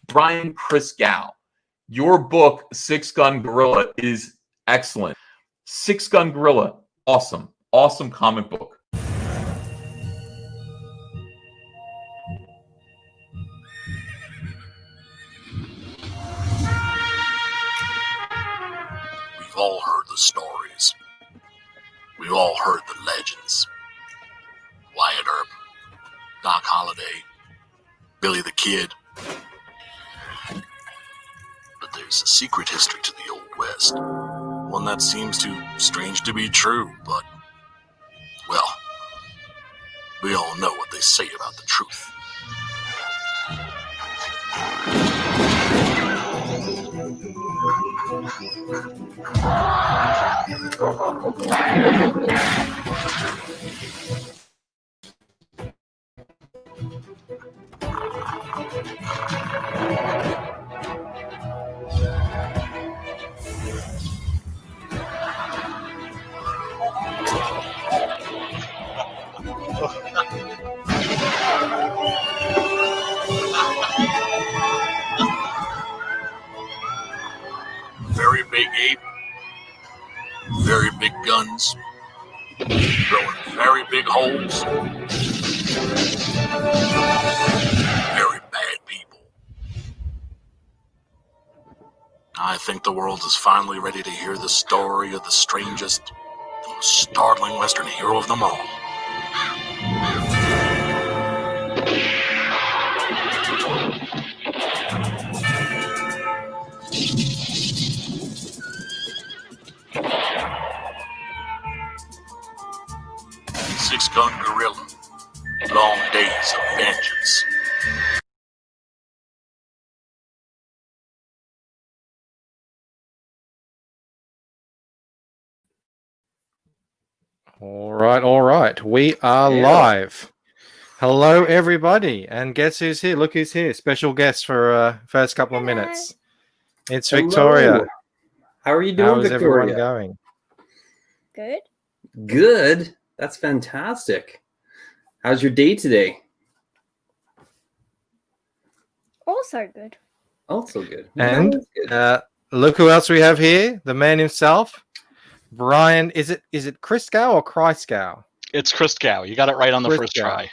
Brian Christgau. Your book, Six Gun Gorilla, is excellent. Six Gun Gorilla, awesome. Awesome comic book. We've all heard the stories. We've all heard the legends. Wyatt Earp, Doc Holliday, Billy the Kid. But there's a secret history to the Old West. One that seems too strange to be true, but, well, we all know what they say about the truth. Very big ape, very big guns, throwing very big holes, very bad people. I think the world is finally ready to hear the story of the strangest, the most startling Western hero of them all. Six Gun Gorilla, Long Days of Vengeance. All right. We are live. Hello, everybody. And guess who's here? Look who's here. Special guest for first couple of minutes. It's Victoria. How are you doing, How's Victoria? everyone going? Good. Good. That's fantastic. How's your day today? Also good. Also good. And That's good. look who else we have here. The man himself, Brian. Is it Christgau or Christgau? It's Christgau. You got it right on the first Christgau. try.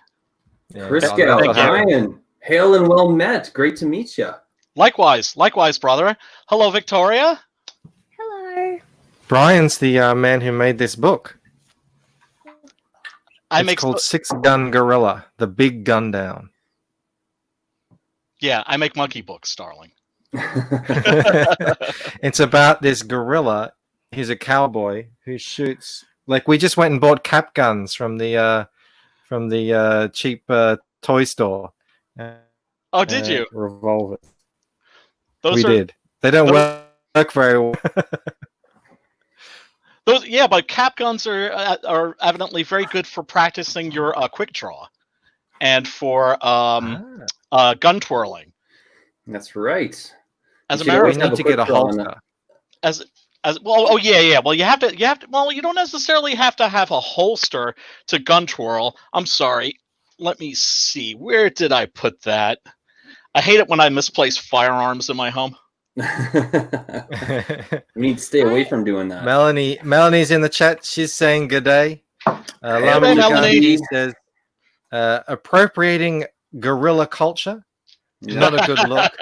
Yeah, Christgau, Thank you. Brian, hail and well met. Great to meet you. Likewise, brother. Hello, Victoria. Hello. Brian's the man who made this book. It's called Six Gun Gorilla, the Big Gun Down. Yeah, I make monkey books, darling. It's about this gorilla. He's a cowboy who shoots. Like, we just went and bought cap guns from the cheap toy store. Oh, did you? Revolver. Those we did. They don't work very well. But cap guns are evidently very good for practicing your quick draw, and for gun twirling. That's right. As a We matter of need to get a holster. Well, you have to. Well, you don't necessarily have to have a holster to gun twirl. I'm sorry. Let me see. Where did I put that? I hate it when I misplace firearms in my home. We need to stay away from doing that. Melanie's in the chat. She's saying good day. Hey, Melanie. Says appropriating guerrilla culture. Not a good look.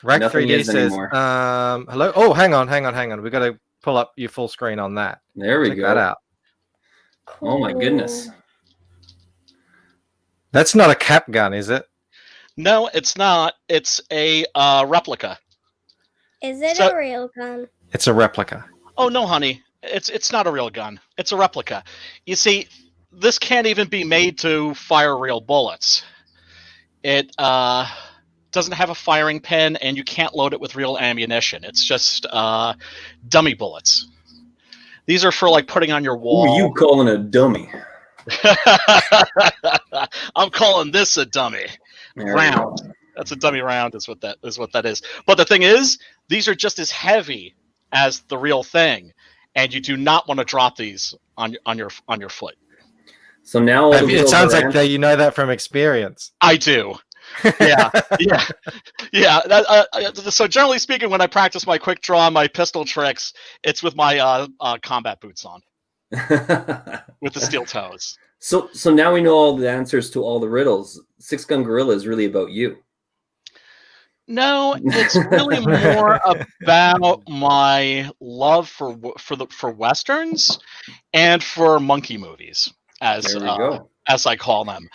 Rack 3D says, hello. Oh, hang on. We got to pull up your full screen on that. There we Check go. that out. Oh my goodness. That's not a cap gun, is it? No, it's not. It's a replica. Is it a real gun? It's a replica. Oh no, honey. It's not a real gun. It's a replica. You see, this can't even be made to fire real bullets. It doesn't have a firing pin, and you can't load it with real ammunition. It's just dummy bullets. These are for like putting on your wall. Who are you calling a dummy? I'm calling this a dummy round. That's a dummy round, is what that is. But the thing is, these are just as heavy as the real thing, and you do not want to drop these on your foot. So now It sounds like that you know that from experience. I do. Yeah, yeah, yeah. So generally speaking, when I practice my quick draw, my pistol tricks, it's with my combat boots on, with the steel toes. So now we know all the answers to all the riddles. Six Gun Gorilla is really about you. No, it's really more about my love for westerns and for monkey movies, There we go. as I call them.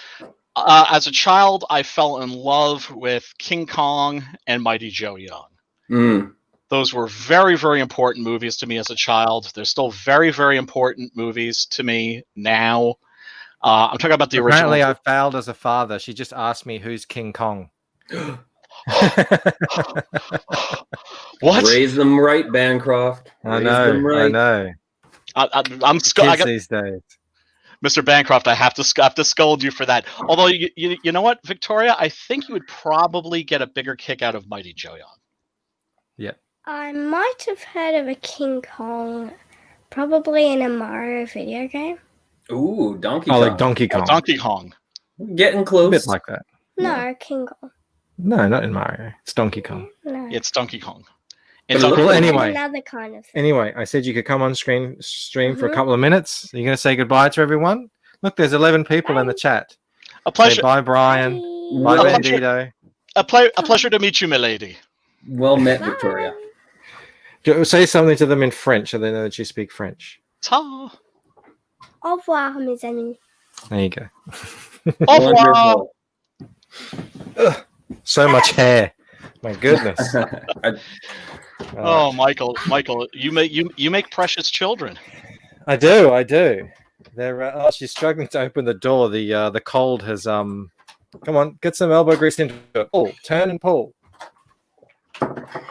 As a child, I fell in love with King Kong and Mighty Joe Young. Mm. Those were very, very important movies to me as a child. They're still very, very important movies to me now. I'm talking about the Apparently, original. I failed as a father. She just asked me who's King Kong. What? Raise them right, Bancroft. I Raise know. them right. I know. I'm Kids these days. Mr. Bancroft, I have to scold you for that. Although you know what, Victoria, I think you would probably get a bigger kick out of Mighty Joe Young. Yeah. I might have heard of a King Kong, probably in a Mario video game. Ooh, Donkey Oh, Kong. like Donkey Kong. Donkey Kong. Getting A close. bit like that. No, King Kong. No, not in Mario. It's Donkey Kong. No. It's Donkey Kong. But It's it looks Well, like- anyway. Another kind of thing. Anyway, I said you could come on stream for a Mhm. couple of minutes. Are you going to say goodbye to everyone? Look, there's 11 people in the chat. a Say pleasure. bye, Brian. Bye, Well, Bandito. A pleasure to meet you, milady. Well met, Bye. Victoria. Say something to them in French so they know that you speak French. Ta. Au revoir, mes amis. There you go. Au revoir. Wonderful. So much hair. My goodness. Oh, Michael, you make precious children. I do. They're she's struggling to open the door. The cold has come on, get some elbow grease into it. Pull, turn and pull.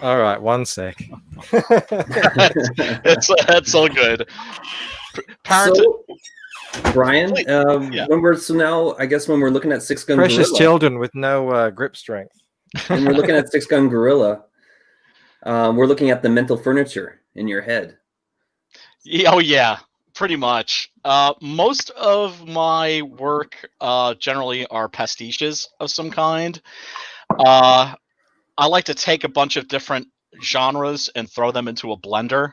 All right, 1 sec. That's so good. Parent, So, Brian, Yeah. now I guess when we're looking at Six Gun Precious Gorilla, children with no grip strength. when we're looking at Six Gun Gorilla, we're looking at the mental furniture in your head. oh yeah, pretty much. Most of my work generally are pastiches of some kind. I like to take a bunch of different genres and throw them into a blender.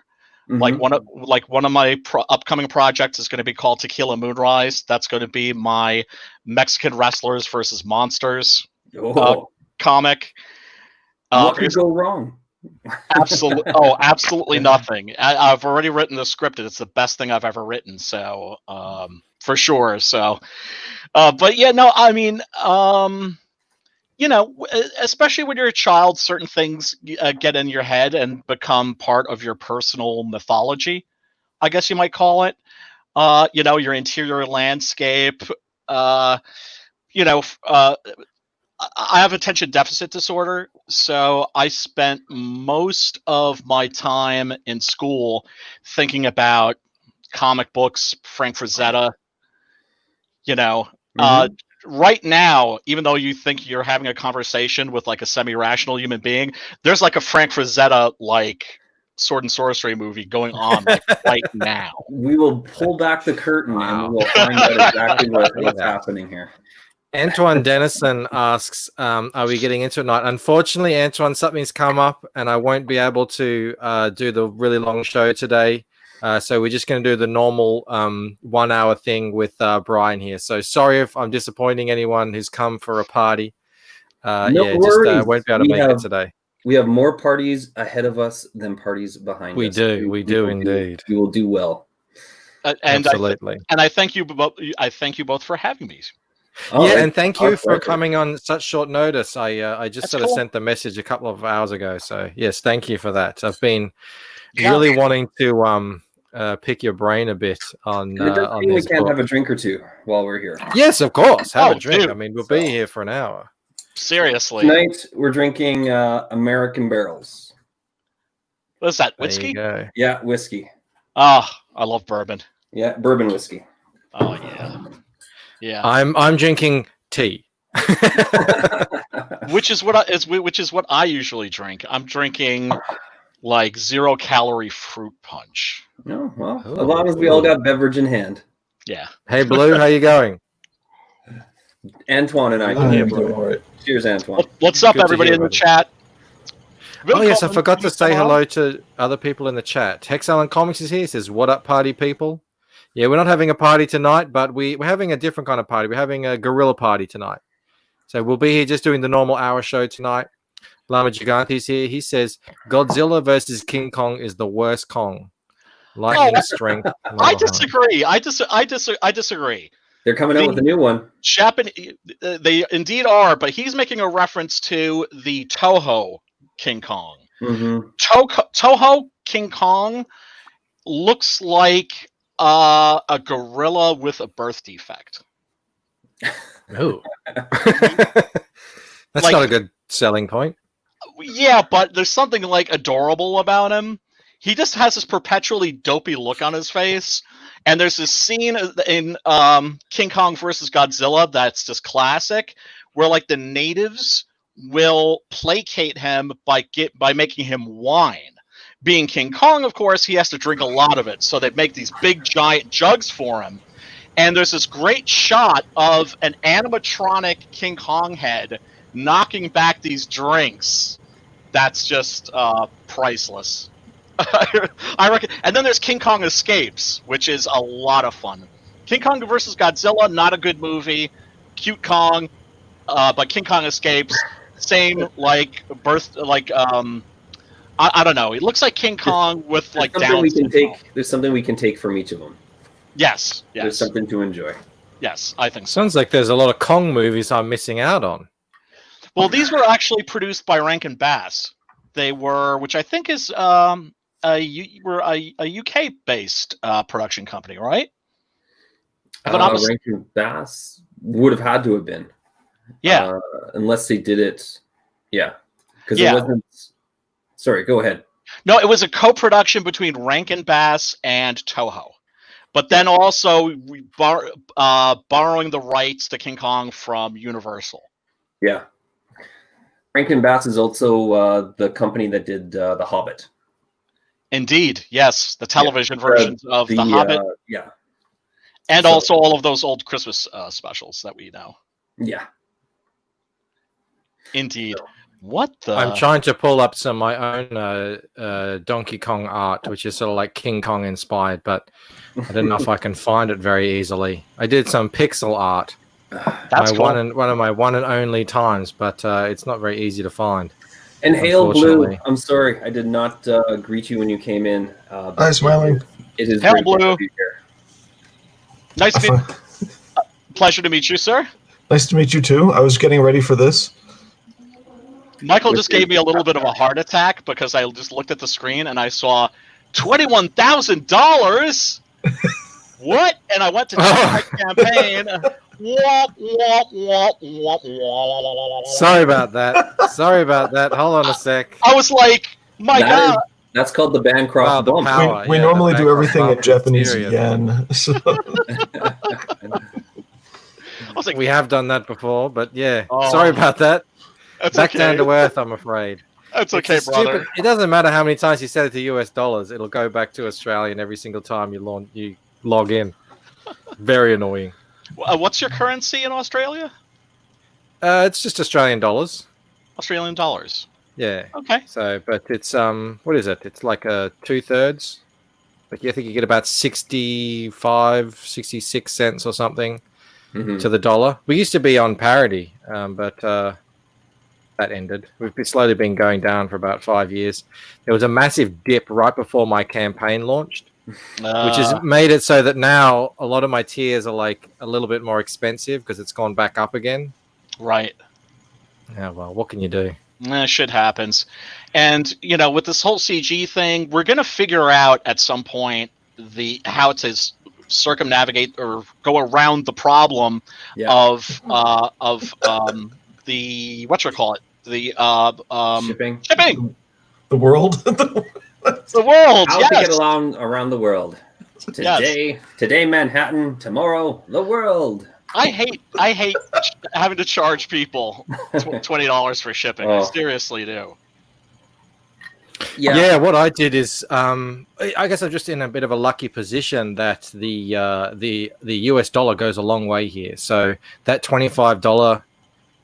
Like Mhm. one of my upcoming projects is going to be called Tequila Moonrise. That's going to be my Mexican wrestlers versus monsters Oh, comic. what could go wrong? Absolutely nothing. I've already written the script, and it's the best thing I've ever written. So for sure. So, but yeah, no, I mean, especially when you're a child, certain things get in your head and become part of your personal mythology, I guess you might call it. Your interior landscape. I have attention deficit disorder, so I spent most of my time in school thinking about comic books, Frank Frazetta. Right now, even though you think you're having a conversation with like a semi-rational human being, there's like a Frank Frazetta like sword and sorcery movie going on like, right now. We will pull back the curtain Wow. and we'll find out exactly what's happening here. Antoine Dennison asks, are we getting into it tonight? Unfortunately, Antoine, something's come up and I won't be able to do the really long show today. So we're just going to do the normal 1 hour thing with Brian here. So sorry if I'm disappointing anyone who's come for a party. No just worries. won't be able to make it today. We have more parties ahead of us than parties behind We us. do. We do indeed. We will do well. And Absolutely. I thank you both. I thank you both for having me. Oh, Yeah, it's and thank our you for pleasure. coming on such short notice. I just That's sort of cool. sent the message a couple of hours ago. So yes, thank you for that. I've been Yeah. really wanting to pick your brain a bit on And it doesn't on mean we this can't book. have a drink or two while we're here. Yes, of course. Have Oh, a drink. dude. I mean, we'll So- be here for an hour. Seriously, Tonight we're drinking American Barrels. what's that? There you Whiskey? go. Yeah, whiskey. Oh, I love bourbon. Yeah, bourbon whiskey. Oh yeah, yeah. I'm drinking tea. Which is what I usually drink. I'm drinking like 0-calorie fruit punch. No, well, Ooh. as long as we all got beverage in hand. Yeah. Hey, Blue, how you going? Antoine and I I can hear am doing you. all right. Cheers, Antoine. What's up, Good to everybody hear, in the buddy. chat? Oh yes, I Willkommen. forgot to say Hello. hello to other people in the chat. Hex Allen Comics is here. He says, "What up, party people?" Yeah, we're not having a party tonight, but we're having a different kind of party. We're having a guerrilla party tonight. So we'll be here just doing the normal hour show tonight. Lama Gigante's here. He says Godzilla versus King Kong is the worst Kong. Lightning strength. I disagree. I disagree. They're coming out with a new one. They indeed are, but he's making a reference to the Toho King Kong. Mm-hmm. Toho King Kong looks like a gorilla with a birth defect. Oh. That's Like- not a good selling point. Yeah, but there's something like adorable about him. He just has this perpetually dopey look on his face. And there's this scene in King Kong versus Godzilla that's just classic, where like the natives will placate him by making him wine. Being King Kong, of course, he has to drink a lot of it, so they make these big giant jugs for him. And there's this great shot of an animatronic King Kong head knocking back these drinks. That's just priceless. I reckon. And then there's King Kong Escapes, which is a lot of fun. King Kong versus Godzilla, not a good movie. Cute Kong, but King Kong Escapes, same like I don't know. It looks like King Kong with like Down syndrome. There's something we can take from each of them. Yes. There's something to enjoy. Yes, I think so. Sounds like there's a lot of Kong movies I'm missing out on. Well, these were actually produced by Rankin Bass. They were, which I think is a UK-based production company, right? Rankin Bass would have had to have been. Yeah. Unless they did it. Yeah. Because Yeah. it wasn't. Sorry, go ahead. No, it was a co-production between Rankin Bass and Toho. But then also borrowing the rights to King Kong from Universal. Yeah. Rankin Bass is also the company that did The Hobbit. Indeed, yes. The television versions of The Hobbit. Yeah. And also all of those old Christmas specials that we know. Yeah. Indeed. What the? I'm trying to pull up some of my own Donkey Kong art, which is sort of like King Kong inspired, but I don't know if I can find it very easily. I did some pixel art. That's cool. one of my one and only times, but it's not very easy to find. And Hail Blue, I'm sorry, I did not greet you when you came in. Hi, Smiling. It is Hail great to Blue. have you here. Nice to meet Pleasure to meet you, sir. Nice to meet you too. I was getting ready for this. Michael just gave me a little bit of a heart attack because I just looked at the screen and I saw $21,000. What? And I went to check my campaign. Sorry about that. Hold on a sec. I was like, my God. That's called the Bancroft Wow, the bump. power. We Yeah, normally the do everything in Bancroft Japanese stereo. yen. So. I was like, We have done that before, but yeah. Oh. Sorry about that. that's Back okay. down to earth, I'm afraid. That's It's okay, a brother. stupid- It doesn't matter how many times you set it to US dollars; it'll go back to Australian every single time you log in. Very annoying. What's your currency in Australia? It's just Australian dollars. Australian dollars. Yeah. Okay. So, but it's what is it? It's like 2/3. Like I think you get about 65, 66 cents or something to the dollar. We used to be on parity, but that ended. We've slowly been going down for about 5 years. There was a massive dip right before my campaign launched, which has made it so that now a lot of my tiers are like a little bit more expensive because it's gone back up again. Right. Yeah, well, what can you do? Shit happens. And, you know, with this whole CG thing, we're going to figure out at some point how to circumnavigate or go around the problem of the whatchamacallit? The shipping. The world? The world, How yes. to get around the world. Today Manhattan, tomorrow the world. I hate having to charge people $20 for shipping. I seriously do. Yeah, what I did is, I guess I'm just in a bit of a lucky position that the US dollar goes a long way here. So that $25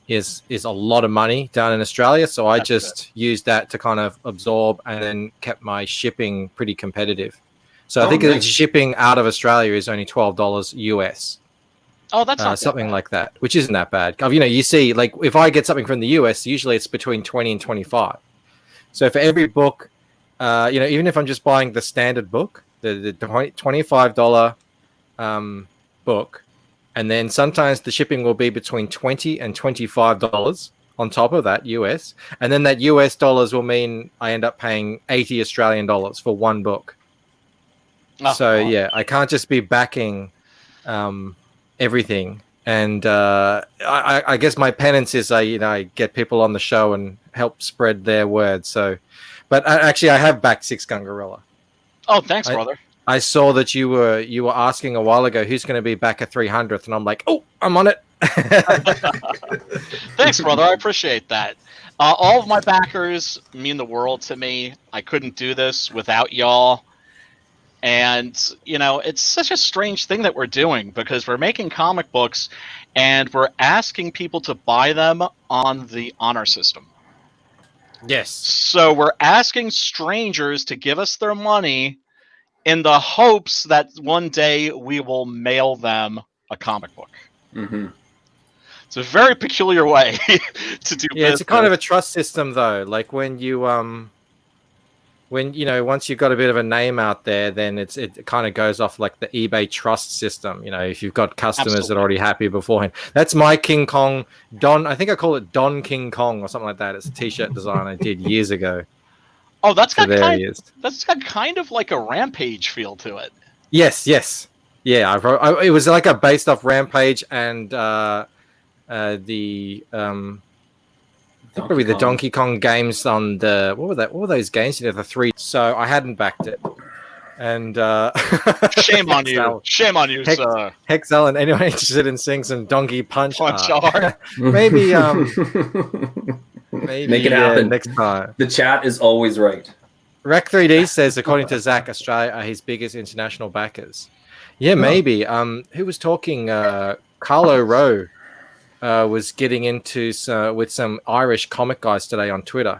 is a lot of money down in Australia. So I just used that to kind of absorb and then kept my shipping pretty competitive. So I think the shipping out of Australia is only $12 US. Oh, that's not something bad. like that, which isn't that bad. You know, you see, like if I get something from the US, usually it's between 20 and 25. So for every book, you know, even if I'm just buying the standard book, the $25 book, and then sometimes the shipping will be between $20 and $25 on top of that US, and then that US dollars will mean I end up paying 80 Australian dollars for one book. So yeah, I can't just be backing everything. And I guess my penance is I get people on the show and help spread their word. So, but actually, I have backed Six Gun Gorilla. Oh, thanks, brother. I saw that you were asking a while ago who's going to be back at 300th, and I'm like, oh, I'm on it. Thanks, brother. I appreciate that. All of my backers mean the world to me. I couldn't do this without y'all. And, you know, it's such a strange thing that we're doing because we're making comic books and we're asking people to buy them on the honor system. Yes. So we're asking strangers to give us their money in the hopes that one day we will mail them a comic book. Mm-hmm. It's a very peculiar way to do business. It's a kind of a trust system, though. Like when you once you've got a bit of a name out there, then it kind of goes off like the eBay trust system. You know, if you've got customers that are already happy beforehand. That's my King Kong Don. I think I call it Don King Kong or something like that. It's a T-shirt design I did years ago. Oh, that's got that's got kind of like a Rampage feel to it. Yes. Yeah, it was like a based off Rampage and probably the Donkey Kong games on the what were those games? You know, the three. So I hadn't backed it, and shame on you, sir. Hex Allen. Anyone interested in seeing some Donkey Punch art? Maybe maybe make it happen next time. The chat is always right. Rec 3D says, according to Zach, Australia are his biggest international backers. Yeah, maybe. Who was talking? Carlo Rowe. Was getting into with some Irish comic guys today on Twitter.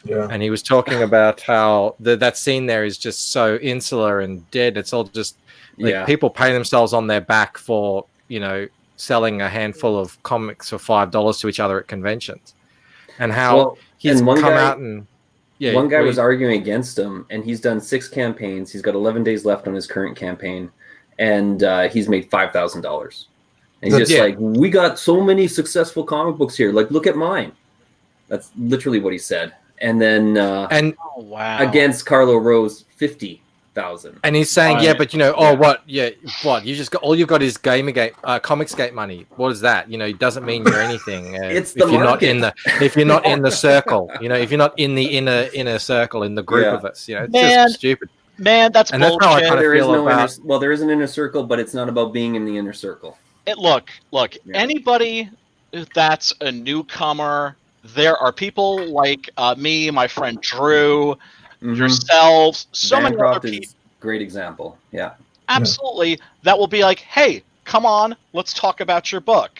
Yeah. And he was talking about how that scene there is just so insular and dead. It's all just like people pay themselves on their back for, you know, selling a handful of comics for $5 to each other at conventions. And how he's come out and... Yeah, one guy was arguing against him, and he's done 6 campaigns. He's got 11 days left on his current campaign, and he's made $5,000. And he's just like, we got so many successful comic books here. Like, look at mine. That's literally what he said. And then against Carlo Rose, 50,000. And he's saying, but you know, what? You just got all you've got is Comicsgate money. What is that? You know, it doesn't mean you're anything. It's the market. If you're not in the circle, you know, if you're not in the inner circle in the group of us, you know, it's just stupid. Man, that's bullshit. That's how I kind of feel about. There is an inner circle, but it's not about being in the inner circle. Look, anybody that's a newcomer, there are people like me, my friend Drew, yourselves, so many other people. Great example. Yeah. Absolutely. That will be like, hey, come on, let's talk about your book.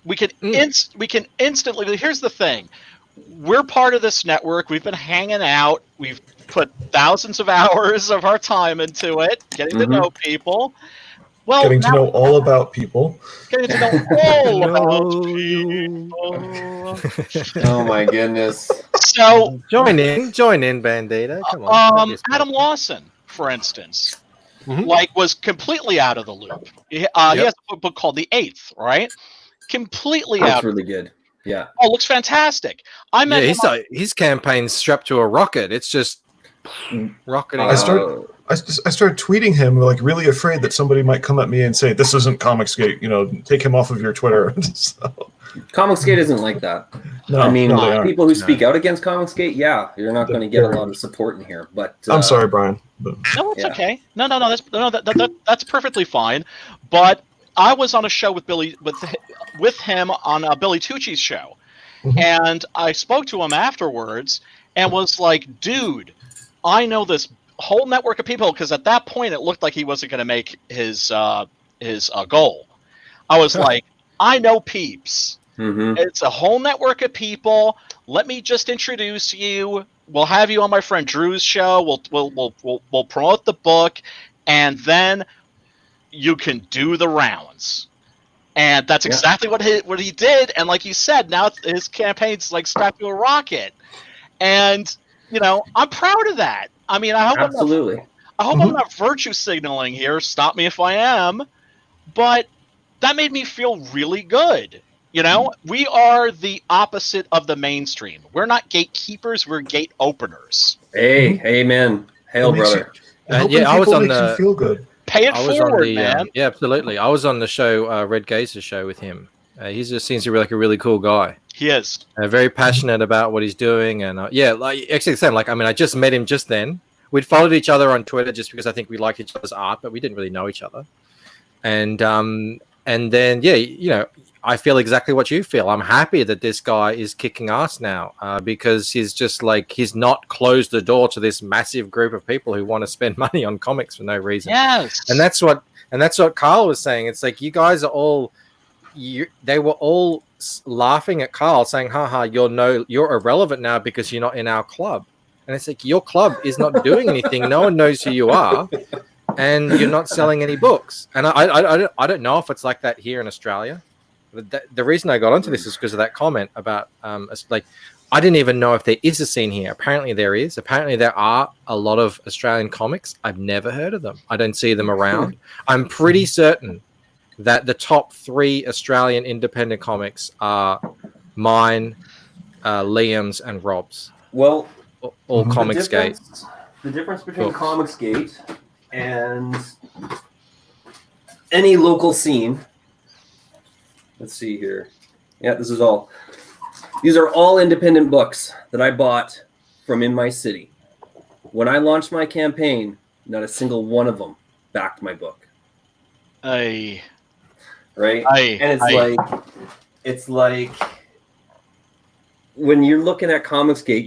We can instantly. Here's the thing. We're part of this network. We've been hanging out. We've put thousands of hours of our time into it, getting to know people. Well, getting to know all about people. Getting to know all about people. Oh my goodness. So join in, Bandita. Come on. Adam Lawson, for instance, was completely out of the loop. He has a book called The Eighth, right? Completely out. That's really good. Yeah. Oh, looks fantastic. I met his campaign's strapped to a rocket. It's just rocketing. I started tweeting him, like, really afraid that somebody might come at me and say, this isn't Comicsgate, you know, take him off of your Twitter. So. Comicsgate isn't like that. No, I mean, people who aren't. speak out against Comicsgate, you're not going to get a lot of support in here. But I'm sorry, Brian. But... No, it's okay. No, that's perfectly fine. But I was on a show with him on Billy Tucci's show, and I spoke to him afterwards, and was like, dude, I know this whole network of people, because at that point it looked like he wasn't going to make his goal. I was like, I know peeps. Mm-hmm. It's a whole network of people. Let me just introduce you. We'll have you on my friend Drew's show. We'll promote the book, and then you can do the rounds. And that's exactly what he did. And like you said, now his campaign's like strapped to a rocket. And I'm proud of that. I mean, I hope I'm not virtue signaling here. Stop me if I am. But that made me feel really good. We are the opposite of the mainstream. We're not gatekeepers. We're gate openers. Hey, amen. Hail, brother. I was on the feel good. Pay it forward, man. Yeah, absolutely. I was on the show, Red Gazer's show with him. He just seems to be like a really cool guy. He is very passionate about what he's doing, and like actually the same. Like, I mean, I just met him just then. We'd followed each other on Twitter just because I think we liked each other's art, but we didn't really know each other. And then I feel exactly what you feel. I'm happy that this guy is kicking ass now because he's not closed the door to this massive group of people who want to spend money on comics for no reason. Yes, and that's what Carl was saying. It's like you guys are all. They were all laughing at Carl, saying, "Haha, you're irrelevant now because you're not in our club." And it's like your club is not doing anything. No one knows who you are, and you're not selling any books. And I don't know if it's like that here in Australia. The reason I got onto this is because of that comment about I didn't even know if there is a scene here. Apparently there is. Apparently there are a lot of Australian comics. I've never heard of them. I don't see them around. I'm pretty certain that the top 3 Australian independent comics are mine, Liam's, and Rob's. Well, all Comicsgate. The difference between Comicsgate and any local scene. Let's see here. Yeah, these are all independent books that I bought from in my city. When I launched my campaign, not a single one of them backed my book. Right? And it's like when you're looking at Comicsgate,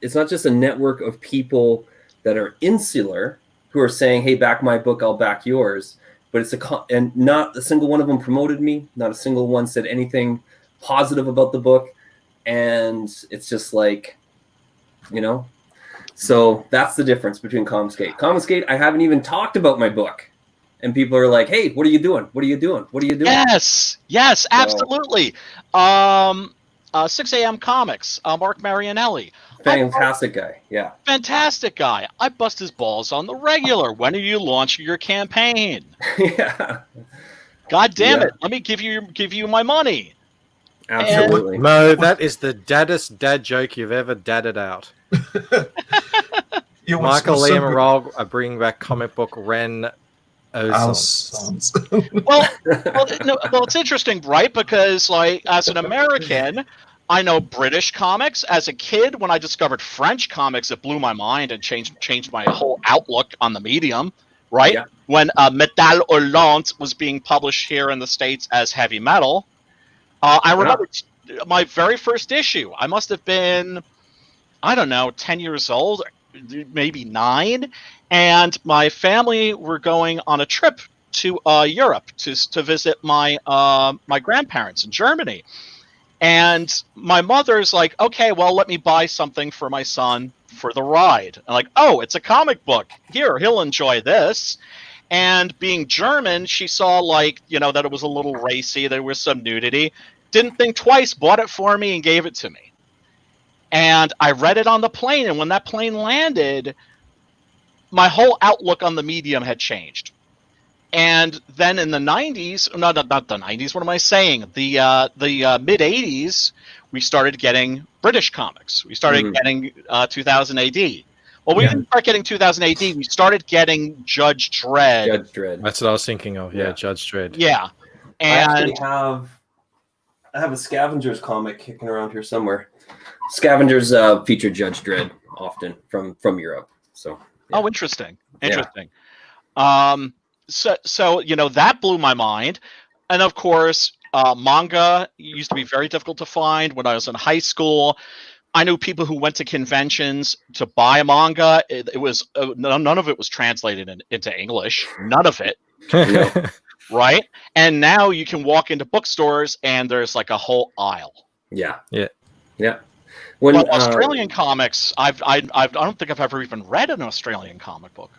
it's not just a network of people that are insular who are saying, "Hey, back my book, I'll back yours." But and not a single one of them promoted me. Not a single one said anything positive about the book. And it's just like, so that's the difference between Comicsgate. Comicsgate, I haven't even talked about my book. And people are like, "Hey, what are you doing? What are you doing? What are you doing?" Yes, absolutely. 6 a.m. Comics, Mark Marianelli. Fantastic guy. Yeah. Fantastic guy. I bust his balls on the regular. When are you launching your campaign? Yeah. God damn it. Let me give you my money. Absolutely. Mo, that is the daddest dad joke you've ever dadded out. Michael, Liam, and Rob are bringing back comic book Ren. Well, it's interesting, right? Because, like, as an American, I know British comics. As a kid, when I discovered French comics, it blew my mind and changed my whole outlook on the medium, right? Yeah. When Metal Hurlant was being published here in the States as heavy metal, I remember my very first issue. I must have been, 10 years old, maybe 9, and my family were going on a trip to Europe to visit my my grandparents in Germany. And my mother's like, "Okay, well, let me buy something for my son for the ride." I'm like, "Oh, it's a comic book. Here, he'll enjoy this." And being German, she saw that it was a little racy. There was some nudity. Didn't think twice, bought it for me and gave it to me. And I read it on the plane. And when that plane landed, my whole outlook on the medium had changed. And then in the 90s, not the 90s, what am I saying? The mid 80s, we started getting British comics. We started getting 2000 AD. Well, we didn't start getting 2000 AD. We started getting Judge Dredd. That's what I was thinking of. Yeah, Judge Dredd. Yeah. And I have a Scavengers comic kicking around here somewhere. Scavengers feature Judge Dredd often from Europe. So. Yeah. Oh, interesting. So that blew my mind. And of course, manga used to be very difficult to find when I was in high school. I knew people who went to conventions to buy a manga. It was none of it was translated into English. None of it. Right? And now you can walk into bookstores and there's like a whole aisle. Yeah. Yeah. Yeah. But Australian comics, I don't think I've ever even read an Australian comic book.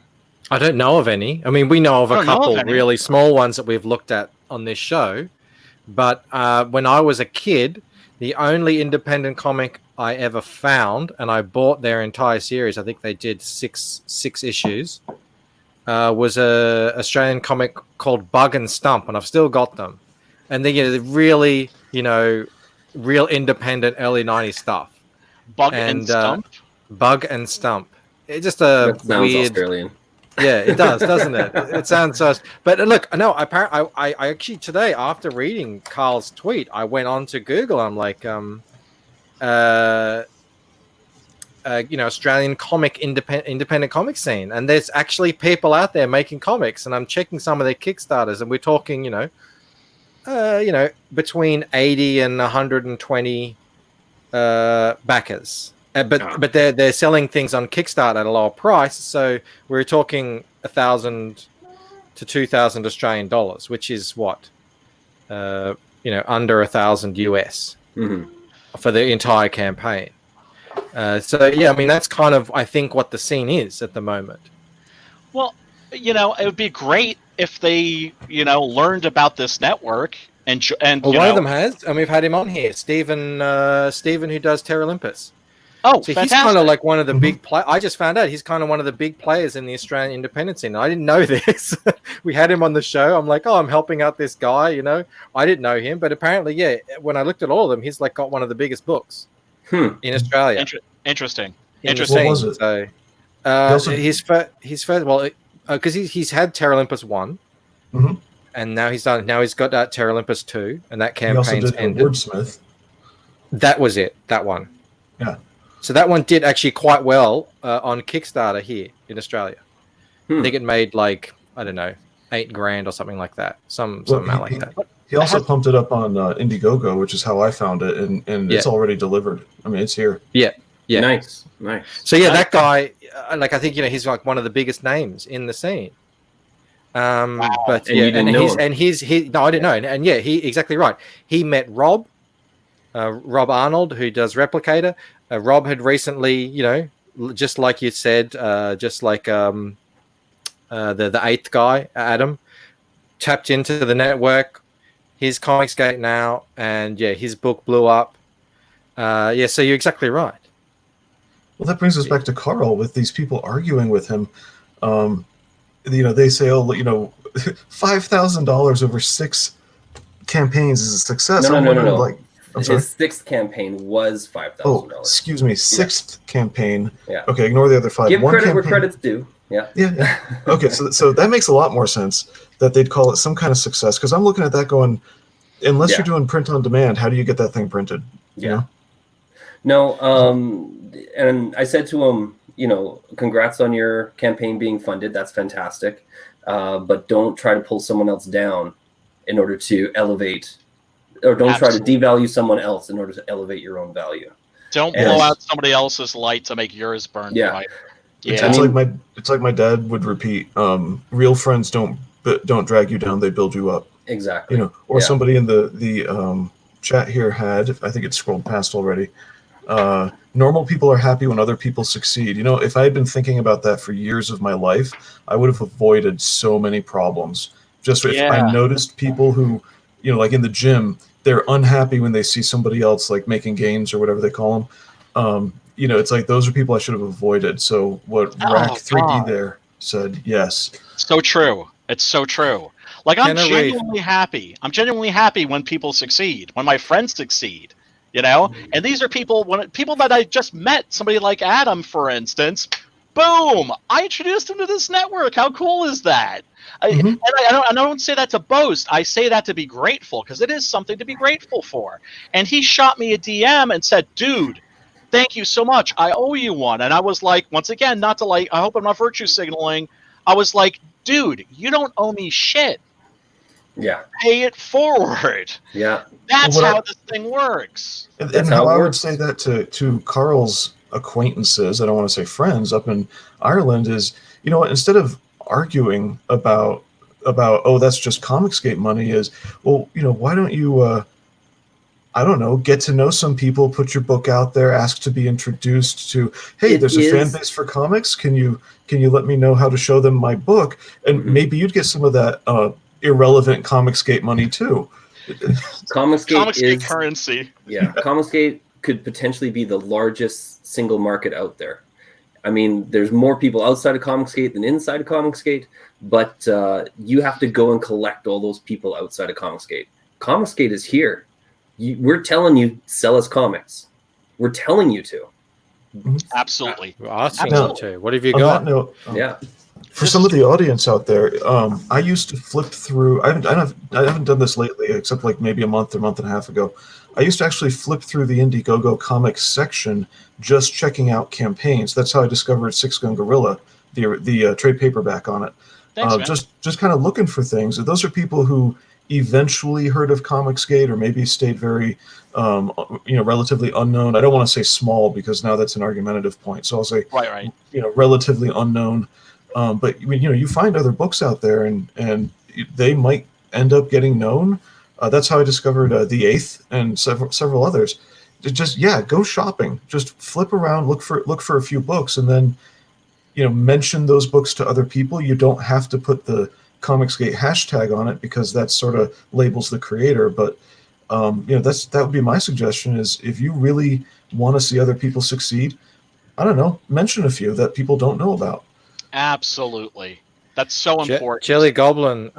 I don't know of any. I mean, we know of a couple really small ones that we've looked at on this show. But when I was a kid, the only independent comic I ever found, and I bought their entire series, I think they did six issues, was a Australian comic called Bug and Stump, and I've still got them. And they're really, real independent early 90s stuff. Bug and Stump? Bug and Stump. It's just a that sounds weird... Australian. Yeah, it does, doesn't it? It sounds so... But look, no, I actually today, after reading Carl's tweet, I went on to Google. I'm like, Australian comic independent comic scene, and there's actually people out there making comics, and I'm checking some of their Kickstarters, and we're talking, between 80 and 120 backers. But they're selling things on Kickstarter at a lower price, so we're talking 1,000 to 2,000 Australian dollars, which is what, under 1,000 US for the entire campaign. That's kind of, I think, what the scene is at the moment. Well, it would be great if they, learned about this network and one of them has, and we've had him on here, Stephen, who does Terra Olympus. Oh, so he's kind of like one of the big players. I just found out he's kind of one of the big players in the Australian independent scene. I didn't know this. We had him on the show. I'm like, I'm helping out this guy. I didn't know him, but apparently, when I looked at all of them, he's like got one of the biggest books in Australia. Interesting. Interesting. What was it? So, his first. Well, because he's had Terra Olympus 1, and now he's done. Now he's got that Terra Olympus 2, and that campaign's ended. Wordsmith. That was it. That one. Yeah. So that one did actually quite well on Kickstarter here in Australia. I think it made like, I don't know, $8,000 or something like that. Some amount like that. He also pumped it up on Indiegogo, which is how I found it, and it's already delivered. I mean, it's here. Yeah. Nice. So that guy, I think he's like one of the biggest names in the scene. But and you didn't know him. No, I didn't know. And he exactly right. He met Rob Arnold, who does Replicator. Rob had recently, just like you said, just like the eighth guy, Adam, tapped into the network. His Comicsgate now, and his book blew up. So you're exactly right. Well, that brings us back to Carl with these people arguing with him. They say, $5,000 over 6 campaigns is a success. No. His 6th campaign was $5,000. Oh, excuse me, 6th campaign. Yeah. Okay, ignore the other 5. Give credit where credit's due. Yeah. Okay, so that makes a lot more sense that they'd call it some kind of success, because I'm looking at that going, unless you're doing print on demand, how do you get that thing printed? Yeah. No, and I said to him, congrats on your campaign being funded. That's fantastic. But don't try to pull someone else down in order to elevate, or don't try to devalue someone else in order to elevate your own value. Don't blow out somebody else's light to make yours burn bright. Yeah. It's like my dad would repeat, real friends don't drag you down, they build you up. Exactly. Somebody in the chat here had, I think it scrolled past already, normal people are happy when other people succeed. If I had been thinking about that for years of my life, I would have avoided so many problems. If I noticed people who, like in the gym, they're unhappy when they see somebody else like making gains or whatever they call them. It's like those are people I should have avoided. So what Rack 3D there said, yes. So true. It's so true. Like I'm genuinely happy. I'm genuinely happy when people succeed, when my friends succeed. And these are people that I just met. Somebody like Adam, for instance. Boom! I introduced him to this network. How cool is that? And I don't say that to boast. I say that to be grateful, because it is something to be grateful for. And he shot me a DM and said, "Dude, thank you so much. I owe you one." And I was like, once again, not to I hope I'm not virtue signaling. I was like, "Dude, you don't owe me shit." Yeah. Pay it forward. Yeah. That's Well, how this thing works. And That's how how it I would works. say that to Carl's acquaintances, I don't want to say friends up in Ireland, is, you know what, instead of arguing about oh, that's just Comicsgate money, is, well, you know, why don't you I don't know, get to know some people, put your book out there, ask to be introduced to, hey, It there's a fan is- base for comics. Can you let me know how to show them my book? And maybe you'd get some of that irrelevant Comicsgate money too. Comicsgate Comicsgate is currency. yeah. Comicsgate could potentially be the largest single market out there. I mean, there's more people outside of Comicsgate than inside of Comicsgate, but you have to go and collect all those people outside of Comicsgate. Comicsgate is here. We're telling you, sell us comics. We're telling you to. Absolutely. We're asking Now, you to. What have you On got? that note, Yeah. for some of the audience out there, I used to flip through. I haven't done this lately, except like maybe a month and a half ago. I used to actually flip through the Indiegogo comics section, just checking out campaigns. That's how I discovered Six Gun Gorilla, the trade paperback on it. Thanks, man. Just kind of looking for things. Those are people who eventually heard of Comicsgate, or maybe stayed very, relatively unknown. I don't want to say small, because now that's an argumentative point. So I'll say, Right. relatively unknown. But you find other books out there, and they might end up getting known. That's how I discovered The Eighth and several others. Just go shopping. Just flip around, look for a few books, and then mention those books to other people. You don't have to put the Comicsgate hashtag on it, because that sort of labels the creator. But that would be my suggestion, is if you really want to see other people succeed, I don't know, mention a few that people don't know about. Absolutely. That's so important. Jelly Goblin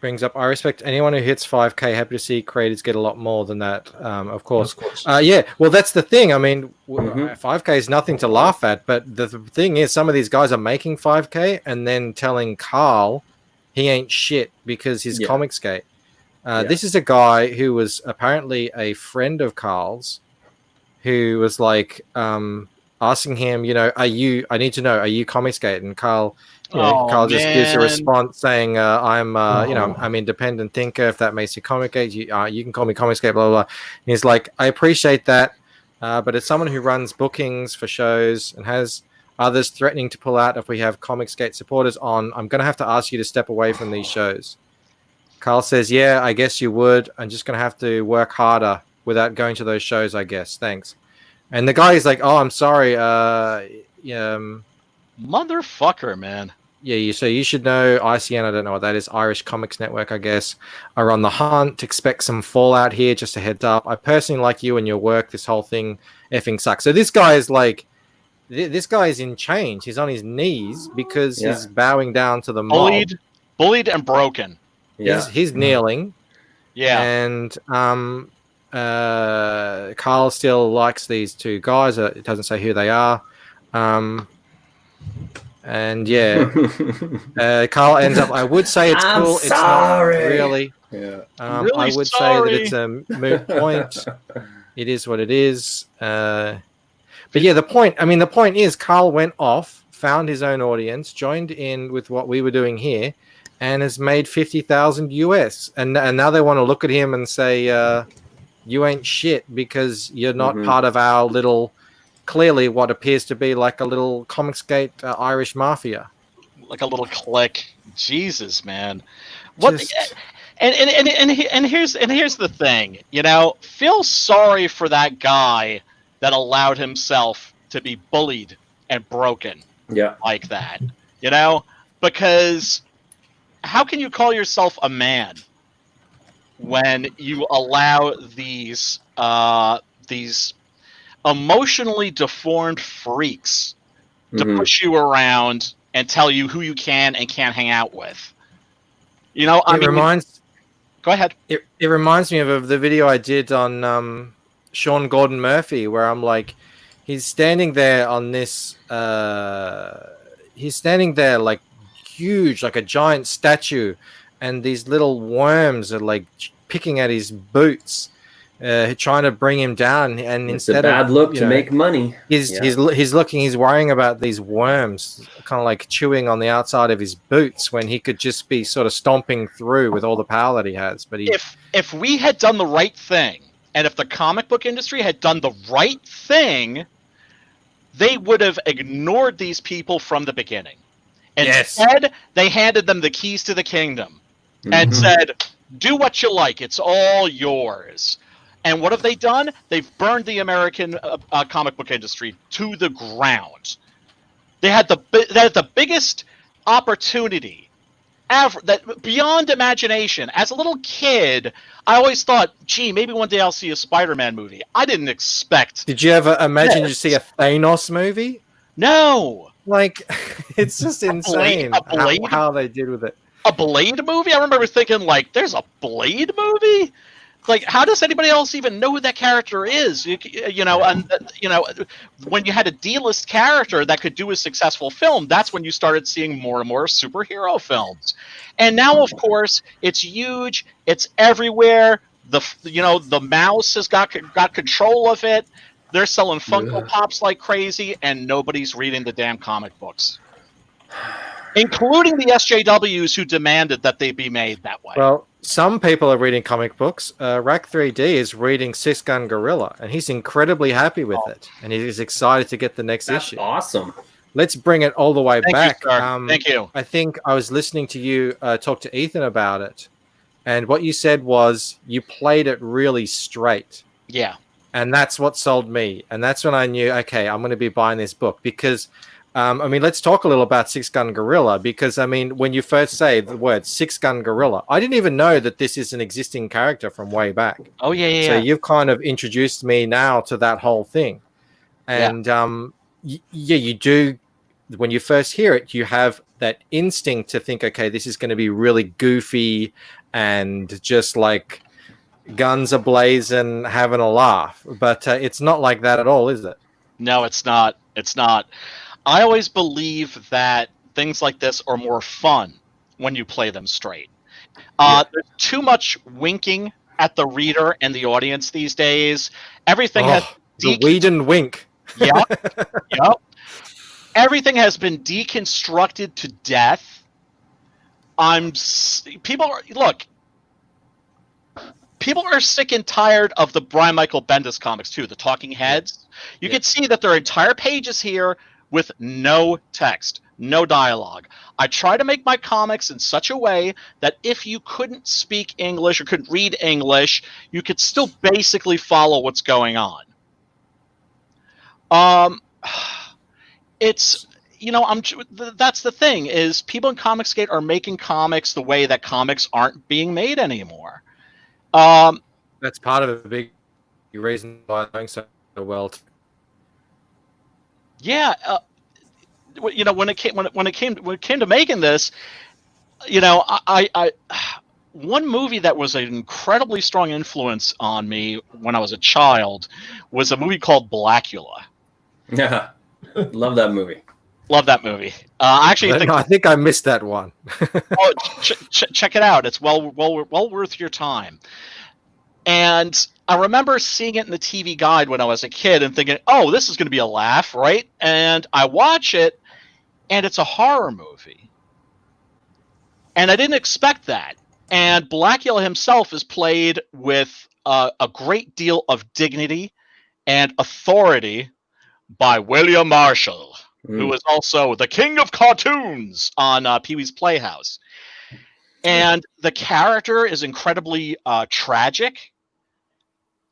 brings up, I respect anyone who hits 5K. Happy to see creators get a lot more than that, of course. Yeah, well, that's the thing. I mean, 5K is nothing to laugh at, but the thing is, some of these guys are making 5K and then telling Carl he ain't shit because he's Comicsgate. This is a guy who was apparently a friend of Carl's, who was like asking him, I need to know, are you Comicsgate? And Carl just gives a response saying, I'm independent thinker. If that makes you Comicsgate, you can call me Comicsgate, blah, blah, blah. And he's like, I appreciate that, but it's someone who runs bookings for shows and has others threatening to pull out if we have Comicsgate supporters on. I'm going to have to ask you to step away from these shows. Carl says, yeah, I guess you would. I'm just going to have to work harder without going to those shows, I guess. Thanks. And the guy is like, oh, I'm sorry. Motherfucker, man. Yeah, so you should know ICN, I don't know what that is, Irish Comics Network, I guess, are on the hunt. Expect some fallout here, just a heads up. I personally like you and your work. This whole thing effing sucks. So this guy is like, this guy is in chains. He's on his knees because he's bowing down to the mob. Bullied and broken. Yeah. He's kneeling. Yeah. And Carl still likes these two guys. It doesn't say who they are. And Carl ends up, I would say it's cool. It's not really. Yeah. I would say that it's a moot point. It is what it is. But yeah, the point is Carl went off, found his own audience, joined in with what we were doing here, and has made 50,000 US. And now they want to look at him and say, you ain't shit because you're not part of our little, clearly what appears to be like a little Comicsgate Irish mafia. Like a little clique. Jesus, man. What? And here's the thing, feel sorry for that guy that allowed himself to be bullied and broken like that, because how can you call yourself a man when you allow these emotionally deformed freaks to push you around and tell you who you can and can't hang out with? Go ahead. It reminds me of the video I did on Sean Gordon Murphy, where I'm like, he's standing there on this, he's standing there like huge, like a giant statue, and these little worms are like picking at his boots, trying to bring him down, and It's a instead bad of look to make money. he's worrying about these worms kind of like chewing on the outside of his boots when he could just be sort of stomping through with all the power that he has. But if we had done the right thing, and if the comic book industry had done the right thing, they would have ignored these people from the beginning. Instead, they handed them the keys to the kingdom and said, do what you like. It's all yours. And what have they done? They've burned the American comic book industry to the ground. They had the biggest opportunity ever, that beyond imagination. As a little kid, I always thought, gee, maybe one day I'll see a Spider-Man movie. I didn't expect. Did you ever imagine you see a Thanos movie? No. Like, it's just insane how they did with it. A Blade movie? I remember thinking, like, there's a Blade movie? Like, how does anybody else even know who that character is? You know, when you had a D-list character that could do a successful film, that's when you started seeing more and more superhero films. And now, of course, it's huge. It's everywhere. The mouse has got control of it. They're selling Funko Pops like crazy, and nobody's reading the damn comic books. Including the SJWs who demanded that they be made that way. Well, some people are reading comic books. Rack 3D is reading Six Gun Gorilla, and he's incredibly happy with it. And he's excited to get the next issue. Awesome. Let's bring it all the way back. Thank you. I think I was listening to you talk to Ethan about it. And what you said was you played it really straight. Yeah. And that's what sold me. And that's when I knew, okay, I'm going to be buying this book. Because, I mean, let's talk a little about Six Gun Gorilla. Because, I mean, when you first say the word Six Gun Gorilla, I didn't even know that this is an existing character from way back. Oh, yeah. So you've kind of introduced me now to that whole thing. And, you do. When you first hear it, you have that instinct to think, okay, this is going to be really goofy and just like guns ablazing, having a laugh. But it's not like that at all, is it? No, it's not. It's not. I always believe that things like this are more fun when you play them straight. There's too much winking at the reader and the audience these days. Everything has the Whedon wink. Yep. Everything has been deconstructed to death. People are sick and tired of the Brian Michael Bendis comics too, the Talking Heads. You can see that there are entire pages here with no text, no dialogue. I try to make my comics in such a way that if you couldn't speak English or couldn't read English, you could still basically follow what's going on. It's, that's the thing, is people in Comicsgate are making comics the way that comics aren't being made anymore. That's part of a big reason why I'm doing so well. Yeah, when it came to making this, I one movie that was an incredibly strong influence on me when I was a child was a movie called Blackula. Yeah. Love that movie. Love that movie. I think I missed that one. Check it out. It's well worth your time. And I remember seeing it in the TV guide when I was a kid and thinking, oh, this is going to be a laugh, right? And I watch it, and it's a horror movie. And I didn't expect that. And Blackula himself is played with a great deal of dignity and authority by William Marshall, who is also the king of cartoons on Pee-wee's Playhouse. And the character is incredibly tragic.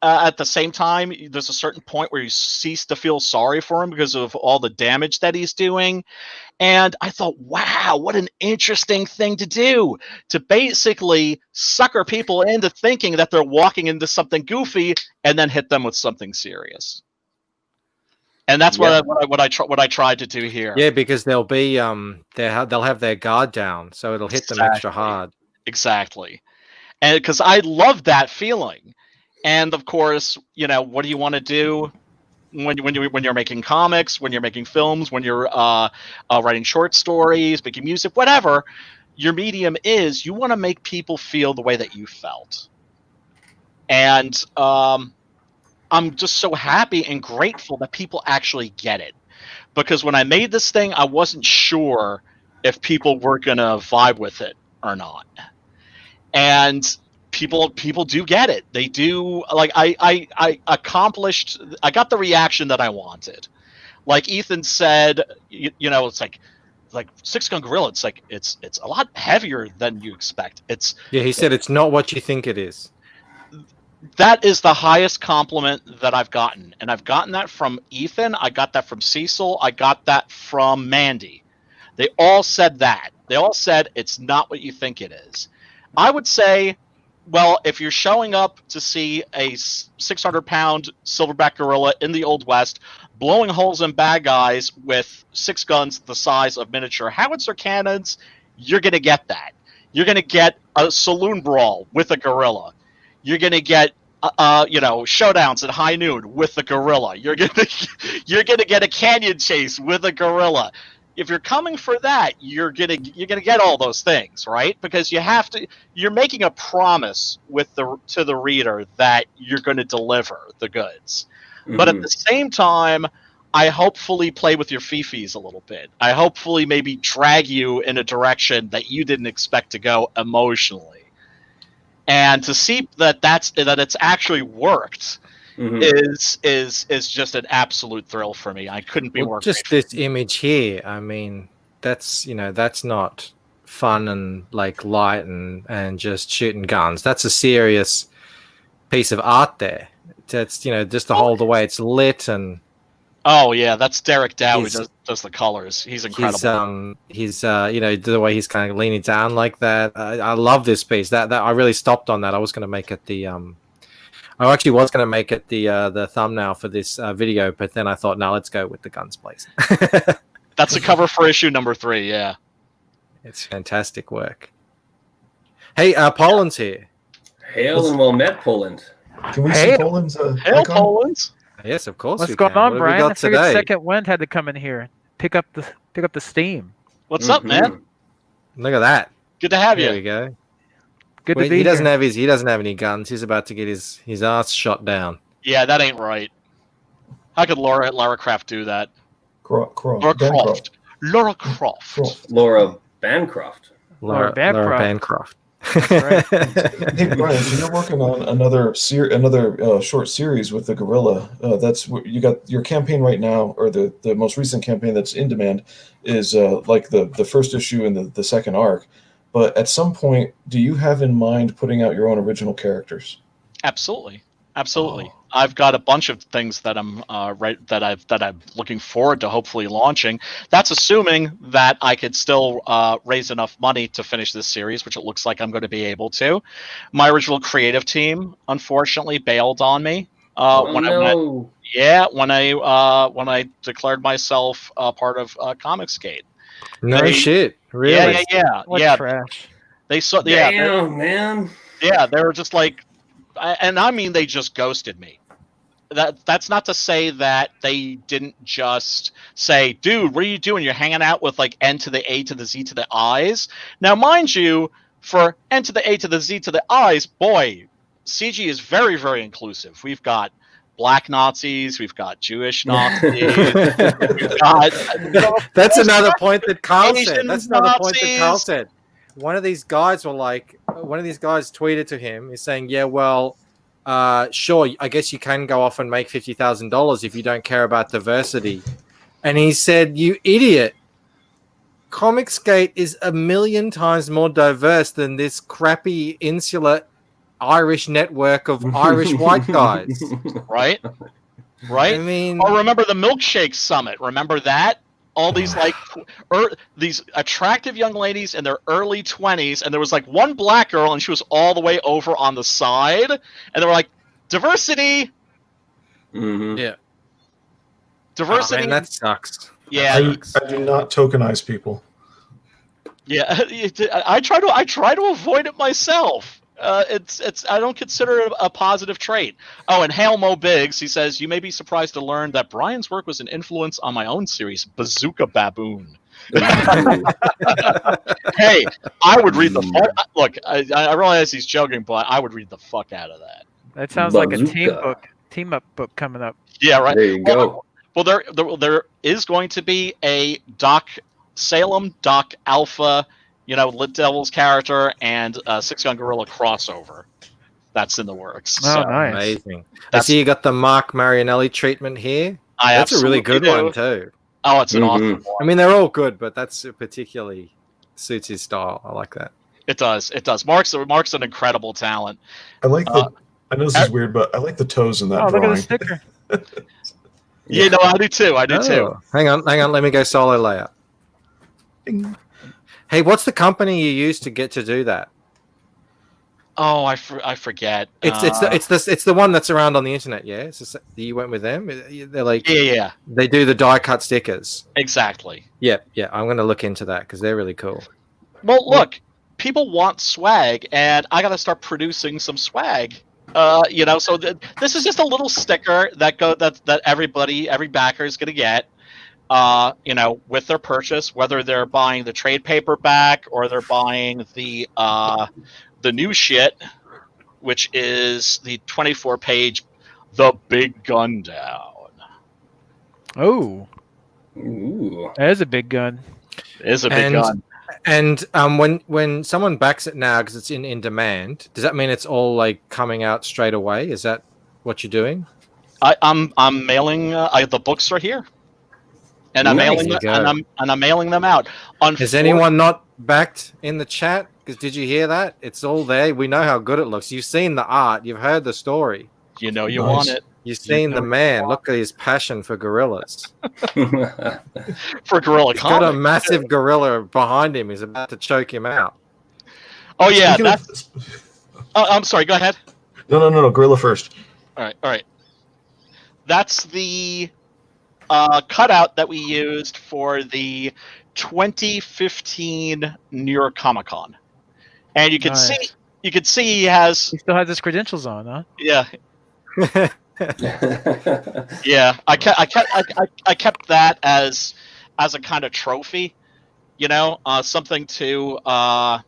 At the same time, there's a certain point where you cease to feel sorry for him because of all the damage that he's doing. And I thought, wow, what an interesting thing to do, to basically sucker people into thinking that they're walking into something goofy and then hit them with something serious. And that's what I tried to do here. Yeah, because they'll be they'll have their guard down, so it'll hit them extra hard. Exactly, and because I love that feeling. And of course, what do you want to do when you're making comics, when you're making films, when you're writing short stories, making music, whatever your medium is, you want to make people feel the way that you felt. And I'm just so happy and grateful that people actually get it. Because when I made this thing, I wasn't sure if people were going to vibe with it or not. And people do get it. They do. Like, I got the reaction that I wanted. Like Ethan said, it's like Six Gun Gorilla. It's like it's a lot heavier than you expect. He said it's not what you think it is. That is the highest compliment that I've gotten, and I've gotten that from Ethan. I got that from Cecil. I got that from Mandy. They all said that. They all said it's not what you think it is. I would say, well, if you're showing up to see a 600-pound silverback gorilla in the Old West blowing holes in bad guys with 6 guns the size of miniature howitzer cannons, you're going to get that. You're going to get a saloon brawl with a gorilla. You're going to get, showdowns at high noon with the gorilla. You're going to get a canyon chase with a gorilla. If you're coming for that, you're gonna get all those things, right? Because you're making a promise to the reader that you're going to deliver the goods. Mm-hmm. But at the same time, I hopefully play with your fifis a little bit. I hopefully maybe drag you in a direction that you didn't expect to go emotionally. And to see that it's actually worked is just an absolute thrill for me. I couldn't be more just grateful. This image here. I mean, that's not fun and like light and just shooting guns. That's a serious piece of art there. That's just the whole the way it's lit and. Oh yeah, that's Derek Dow who does the colors. He's incredible. He's the way he's kind of leaning down like that. I love this piece. That I really stopped on that. I was going to make it the thumbnail for this video, but then I thought, no, let's go with the guns blazing. That's the cover for issue number 3. Yeah, it's fantastic work. Hey, Poland's here. Hail and well met, Poland. Can we see Poland's Hail, Poland. Yes, of course. What's going on, Brian? I figured Second Wind had to come in here, pick up the steam. What's up, man? Look at that. Good to have you. There we go. Good to be he doesn't have any guns. He's about to get his ass shot down. Yeah, that ain't right. How could Lara Croft do that? Laura Croft. Laura Bancroft. Laura Bancroft. Right. Hey Brian, so you're working on another short series with the gorilla. That's you got your campaign right now, or the most recent campaign that's in demand is like the first issue and the second arc. But at some point, do you have in mind putting out your own original characters? Absolutely. Oh. I've got a bunch of things that I'm looking forward to hopefully launching. That's assuming that I could still raise enough money to finish this series, which it looks like I'm going to be able to. My original creative team, unfortunately, bailed on me when I declared myself part of Comicsgate. Shit, really? Yeah. What trash. They saw. Damn, man. Yeah, they were just like. And I mean, they just ghosted me. That's not to say that they didn't just say, dude, what are you doing? You're hanging out with like N to the A to the Z to the I's. Now, mind you, for N to the A to the Z to the I's, boy, CG is very, very inclusive. We've got Black Nazis, we've got Jewish Nazis, we've got... That's another point that Carl said. One of these guys tweeted to him, is saying, yeah, well, sure, I guess you can go off and make $50,000 if you don't care about diversity. And he said, you idiot. Comicsgate is 1,000,000 times more diverse than this crappy insular Irish network of Irish white guys. Right? I mean... Or remember the Milkshake Summit. Remember that? All these these attractive young ladies in their early 20s, and there was like one black girl, and she was all the way over on the side, and they were like, diversity. Mm-hmm. Yeah, diversity. Man, that sucks. Yeah, I do not tokenize people. Yeah, I try to avoid it myself. It's I don't consider it a positive trait. Oh, and Hail Mo Biggs, he says, you may be surprised to learn that Brian's work was an influence on my own series, Bazooka Baboon. Hey, I would read the fuck. Look, I realize he's joking, but I would read the fuck out of that. That sounds like a Bazooka. team up book coming up. Yeah, right. There you go. Well, there is going to be a Salem Doc Alpha, Lit Devil's character, and Six Gun Gorilla crossover. That's in the works. Oh, so. nice. Amazing. I see you got the Mark Marinelli treatment here. That's a really good one too. Oh, it's an awesome one. I mean, they're all good, but that's particularly suits his style. I like that. It does. Mark's an incredible talent. I like the. I know this is weird, but I like the toes in that drawing. Look at the sticker. Yeah, no, I do too. Too. Hang on. Let me go solo layout. Ding. Hey, what's the company you used to get to do that? Oh, I forget. It's the one that's around on the internet. Yeah, you went with them. They're like yeah. They do the die cut stickers. Exactly. Yeah. I'm going to look into that because they're really cool. Well, look, people want swag, and I got to start producing some swag. So this is just a little sticker that every backer is going to get. With their purchase, whether they're buying the trade paperback or they're buying the new shit, which is the 24-page The Big Gun Down. Oh. Ooh. That is a big gun. It is a big gun. And when someone backs it now because it's in demand, does that mean it's all like coming out straight away? Is that what you're doing? I'm mailing. The books are here, and I'm mailing them out. Has anyone not backed in the chat? Because did you hear that? It's all there. We know how good it looks. You've seen the art. You've heard the story. You want it. You've seen the man. Look at his passion for gorillas. For gorilla He's got a massive gorilla behind him. He's about to choke him out. Oh yeah. I'm sorry. Go ahead. No. Gorilla first. All right. That's the cutout that we used for the 2015 New York Comic Con, and you can see he still has his credentials on, huh? Yeah. Yeah, I kept that as a kind of trophy, something to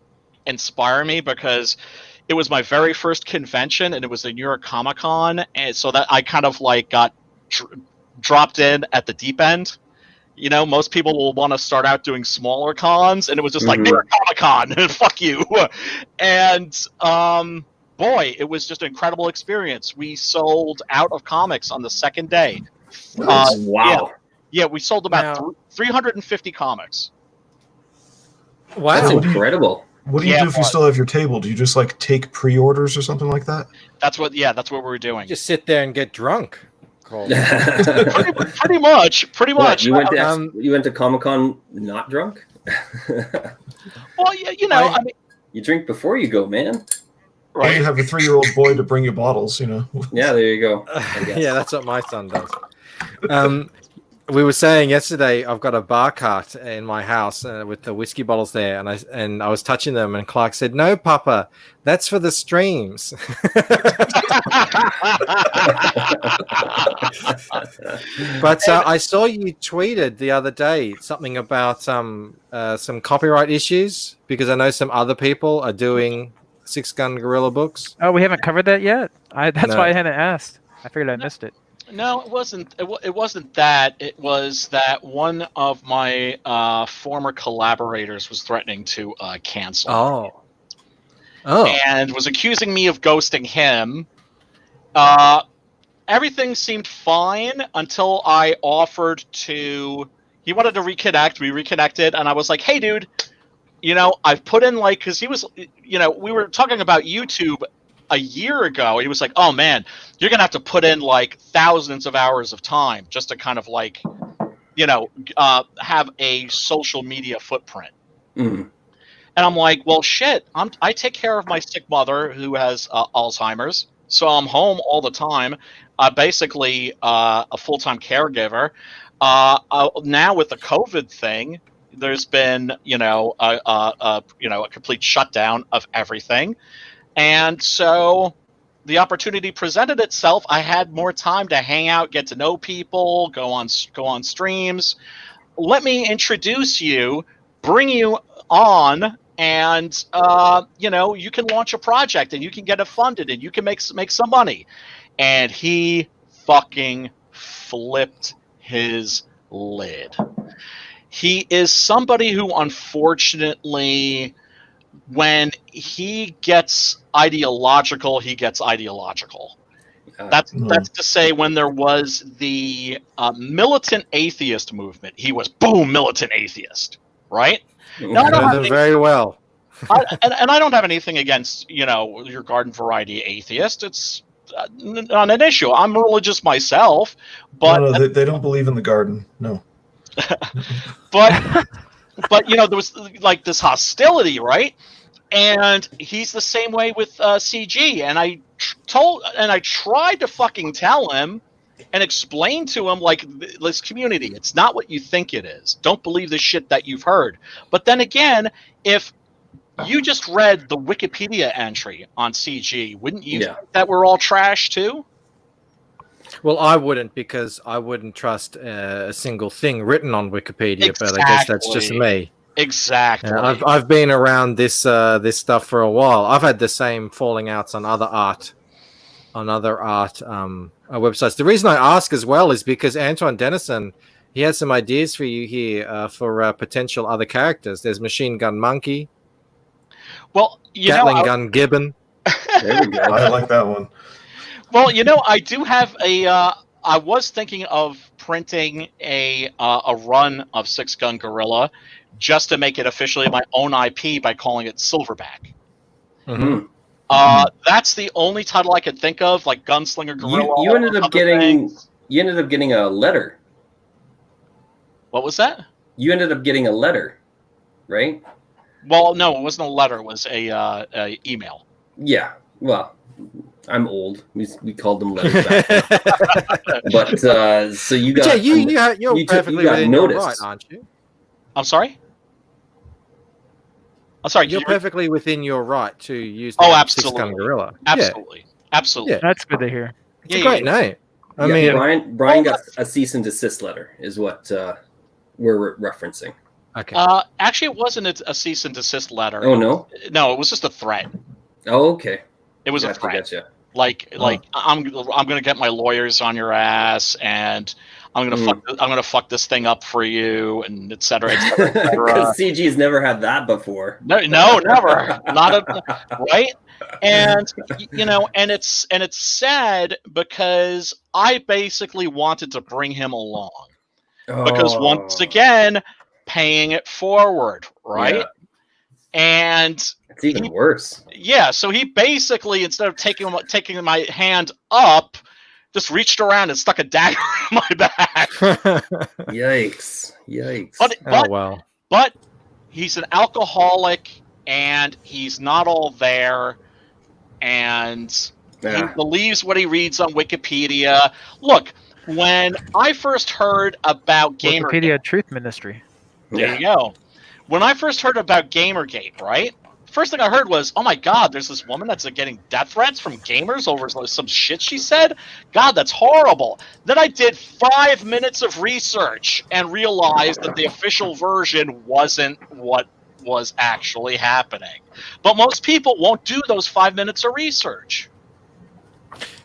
inspire me, because it was my very first convention and it was the New York Comic Con, and so that I kind of like got dropped in at the deep end. Most people will want to start out doing smaller cons, and it was just like New York Comic Con, fuck you, and boy, it was just an incredible experience. We sold out of comics on the second day. Wow. Yeah, we sold about 350 comics. Wow. That's incredible. What do you do if you still have your table? Do you just like take pre-orders or something like that? That's what we were doing. Just sit there and get drunk. pretty much. What, you went to Comic-Con not drunk? Well, yeah, I mean, you drink before you go, man. Right. Or you have a 3-year-old boy to bring you bottles, Yeah, there you go. Yeah, that's what my son does. We were saying yesterday, I've got a bar cart in my house with the whiskey bottles there, and I was touching them, and Clark said, "No, Papa, that's for the streams." But I saw you tweeted the other day something about some copyright issues, because I know some other people are doing Six Gun Gorilla books. Oh, we haven't covered that yet. That's why I hadn't asked. I figured I missed it. No, it wasn't. It wasn't that. It was that one of my former collaborators was threatening to cancel. Oh. And was accusing me of ghosting him. Everything seemed fine until I offered to. He wanted to reconnect. We reconnected, and I was like, "Hey, dude, I've put in because he was, we were talking about YouTube a year ago. He was like, "Oh man, you're gonna have to put in thousands of hours of time just to kind of have a social media footprint." Mm. And I'm like, "Well, shit. I take care of my sick mother who has Alzheimer's, so I'm home all the time. Basically, a full-time caregiver. Now with the COVID thing, there's been a complete shutdown of everything." And so the opportunity presented itself. I had more time to hang out, get to know people, go on streams. Let me introduce you, bring you on and you can launch a project and you can get it funded and you can make some money. And he fucking flipped his lid. He is somebody who, unfortunately, when he gets ideological, he gets ideological. That's to say, when there was the militant atheist movement, he was boom, militant atheist, right? Now, I know them very well. And I don't have anything against your garden variety atheist. It's not an issue. I'm religious myself, but no, they don't believe in the garden. No. but there was like this hostility, right? And he's the same way with CG. And I tried to fucking tell him and explain to him, like, this community, it's not what you think it is. Don't believe the shit that you've heard. But then again, if you just read the Wikipedia entry on CG, wouldn't you think that we're all trash too? Well, I wouldn't, because I wouldn't trust a single thing written on Wikipedia. Exactly. But I guess that's just me. Exactly. I've been around this stuff for a while. I've had the same falling outs on other art websites. The reason I ask as well is because Antoine Dennison, he has some ideas for you here for potential other characters. There's Machine Gun Monkey. Well, Gatling Gun Gibbon. There we go. I like that one. Well, I do have I was thinking of printing a run of Six Gun Gorilla, just to make it officially my own IP by calling it Silverback. Mm-hmm. That's the only title I could think of, like Gunslinger Gorilla. You ended up getting a letter. What was that? You ended up getting a letter, right? Well, no, it wasn't a letter. It was a email. Yeah. Well, I'm old. We called them letters back then. But so you got you're perfectly within your right, aren't you? I'm sorry? You're perfectly within your right to use the Six Gun Gorilla. Absolutely. Absolutely. Yeah, that's good to hear. It's a great name. I mean, Brian got a cease and desist letter, is what we're referencing. Okay. Actually, it wasn't a cease and desist letter. Oh, no? No, it was just a threat. Oh, okay. It was a threat. Gotcha. Like I'm gonna get my lawyers on your ass, and I'm gonna fuck this thing up for you, and et cetera, et cetera, et cetera. Because CG's never had that before. No, never. Right? And and it's sad because I basically wanted to bring him along. Because once again, paying it forward, right? Yeah. And it's even worse. Yeah, so he basically, instead of taking my hand up, just reached around and stuck a dagger in my back. Yikes. But he's an alcoholic, and he's not all there, and he believes what he reads on Wikipedia. Look, when I first heard about Gamergate... Wikipedia Truth Ministry. There you go. When I first heard about Gamergate, right? First thing I heard was, oh my God, there's this woman that's getting death threats from gamers over some shit she said? God, that's horrible. Then I did 5 minutes of research and realized that the official version wasn't what was actually happening. But most people won't do those 5 minutes of research.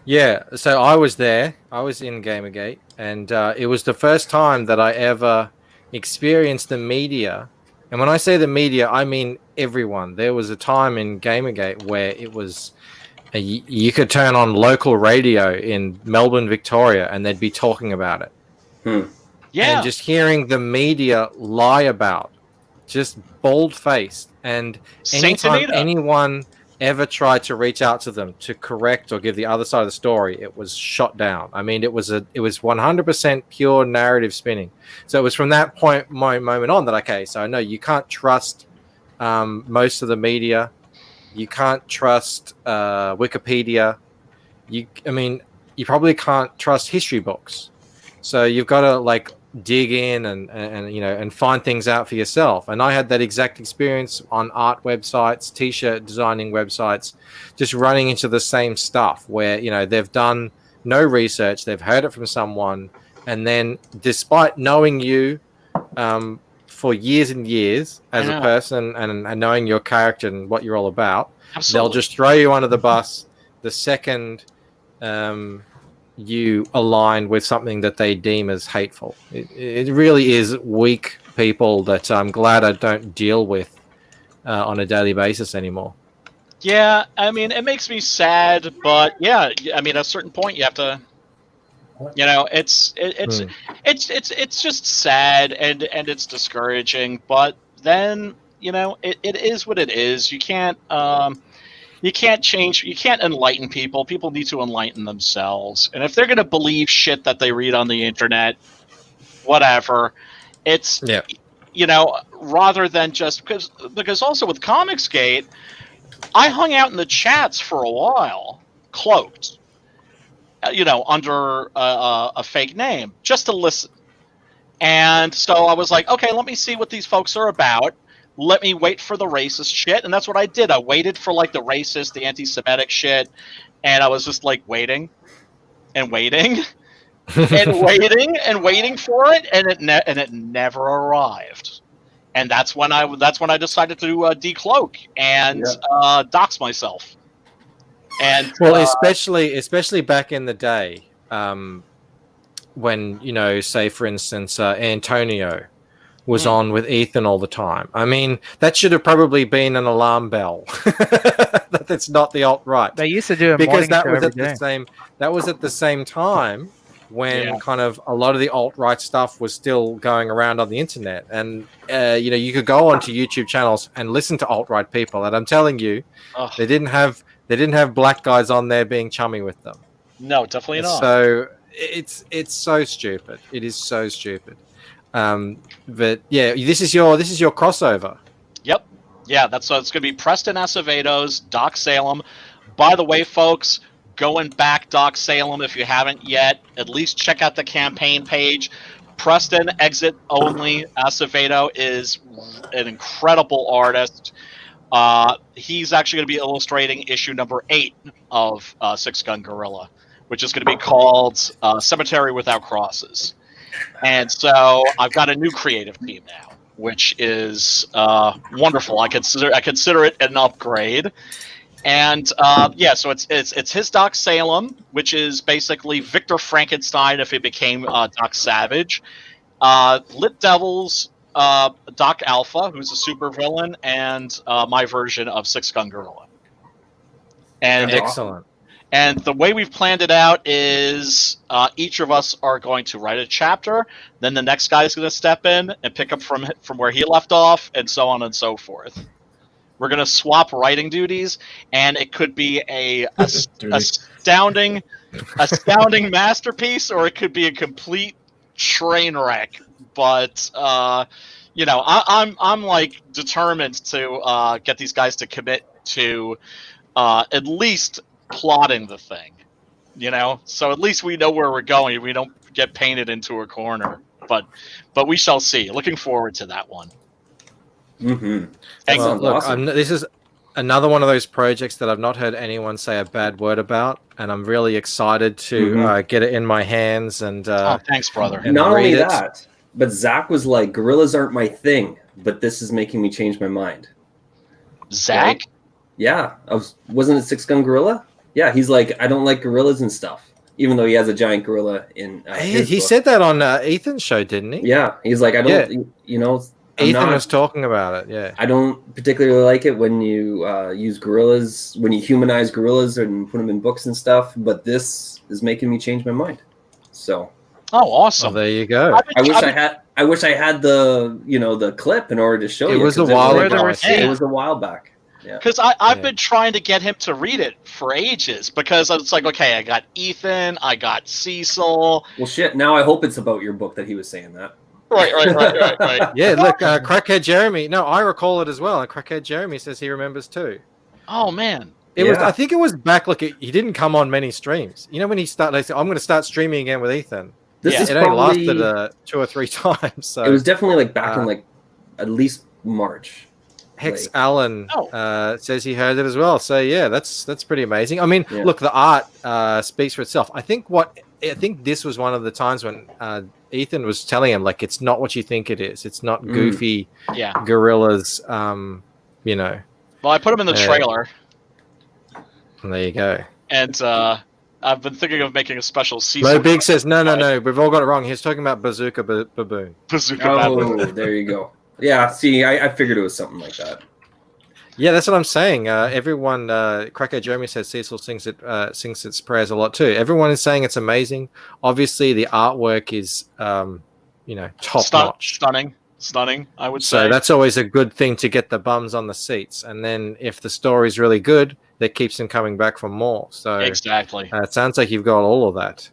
Yeah, so I was there. I was in Gamergate, and it was the first time that I ever experienced the media. And when I say the media, I mean everyone. There was a time in Gamergate where it was you could turn on local radio in Melbourne, Victoria, and they'd be talking about it. Yeah. And just hearing the media lie about, just bold-faced. And anytime anyone ever tried to reach out to them to correct or give the other side of the story, it was shot down. I mean, it was 100% pure narrative spinning. So it was from that moment on that, okay, so I know you can't trust most of the media. You can't trust Wikipedia. You probably can't trust history books. So you've got to dig in and find things out for yourself. And I had that exact experience on art websites, t-shirt designing websites, just running into the same stuff where, they've done no research, they've heard it from someone, and then despite knowing you for years and years as a person and knowing your character and what you're all about. Absolutely. They'll just throw you under the bus the second you align with something that they deem as hateful. It really is weak people that I'm glad I don't deal with on a daily basis anymore. Yeah, I mean, it makes me sad, but yeah, I mean, at a certain point, you have to, you know, it's just sad and it's discouraging. But then, you know, it is what it is. You can't change. You can't enlighten people. People need to enlighten themselves. And if they're going to believe shit that they read on the internet, whatever, it's, you know, rather than just because also with Comicsgate, I hung out in the chats for a while, cloaked, you know, under a fake name, just to listen. And so I was like, okay, let me see what these folks are about. Let me wait for the racist shit. And that's what I did. I waited for like the racist, the anti-Semitic shit. And I was just like waiting and waiting and waiting for it. And it never arrived. And that's when I decided to decloak and dox myself. And well, especially back in the day, when, you know, say for instance, Antonio was on with Ethan all the time. I mean, that should have probably been an alarm bell. That's not the alt-right. They used to do a because morning that show was every at day. the same. That was at the same time when kind of a lot of the alt-right stuff was still going around on the internet, and you know, you could go onto YouTube channels and listen to alt-right people, and I'm telling you, they didn't have black guys on there being chummy with them. No, definitely not. So it's so stupid. It is so stupid. But yeah, this is your crossover. Yep. Yeah, it's going to be Preston Acevedo's Doc Salem. By the way, folks, going back Doc Salem, if you haven't yet, at least check out the campaign page. Preston Exit Only Acevedo is an incredible artist. He's actually going to be illustrating issue number 8 of Six Gun Gorilla, which is going to be called Cemetery Without Crosses. And so I've got a new creative team now, which is wonderful. I consider it an upgrade. And so it's his Doc Salem, which is basically Victor Frankenstein if he became Doc Savage. Lit Devils, Doc Alpha, who's a supervillain, and my version of Six Gun Gorilla. And excellent. And the way we've planned it out is each of us are going to write a chapter, then the next guy is going to step in and pick up from where he left off, and so on and so forth. We're going to swap writing duties, and it could be a astounding masterpiece, or it could be a complete train wreck. But you know, I'm like determined to get these guys to commit to at least plotting the thing, you know, so at least we know where we're going. We don't get painted into a corner, but we shall see. Looking forward to that one. Well, look, awesome. This is another one of those projects that I've not heard anyone say a bad word about, and I'm really excited to get it in my hands. And thanks, brother. And not only that, but Zach was like, "Gorillas aren't my thing, but this is making me change my mind." Zach? Right? Yeah, wasn't it Six Gun Gorilla? Yeah, he's like, I don't like gorillas and stuff, even though he has a giant gorilla in. He said that on Ethan's show, didn't he? Yeah, he's like, I don't, you know. Ethan was talking about it. Yeah, I don't particularly like it when you use gorillas, when you humanize gorillas and put them in books and stuff. But this is making me change my mind. So. Oh, awesome! Well, there you go. I wish I had the the clip in order to show you. It was a while ago. It was a while back. Because I've been trying to get him to read it for ages, because it's like, okay, I got Ethan, I got Cecil. Well, shit, now I hope it's about your book that he was saying that. Right. Yeah, look, Crackhead Jeremy. No, I recall it as well. And Crackhead Jeremy says he remembers too. Oh, man. It was. I think it was back, look, he didn't come on many streams. You know, when he started, I said, I'm going to start streaming again with Ethan. It only lasted 2 or 3 times. So it was definitely like back in like at least March. Hex Like, Allen says he heard it as well. So yeah, that's pretty amazing. I mean, Yeah. look, the art speaks for itself. I think this was one of the times when Ethan was telling him, like, it's not what you think it is. It's not goofy gorillas. You know. Well, I put him in the trailer. There you go. And I've been thinking of making a special season. Mo Big says no. We've all got it wrong. He's talking about Bazooka Baboon. Bazooka Baboon. Oh, there you go. Yeah, see, I figured it was something like that. Yeah, that's what I'm saying. Everyone, Cracker Jeremy says Cecil sings its prayers a lot too. Everyone is saying it's amazing. Obviously, the artwork is, top notch, stunning. I would say. So that's always a good thing to get the bums on the seats. And then if the story's really good, that keeps them coming back for more. So exactly. It sounds like you've got all of that,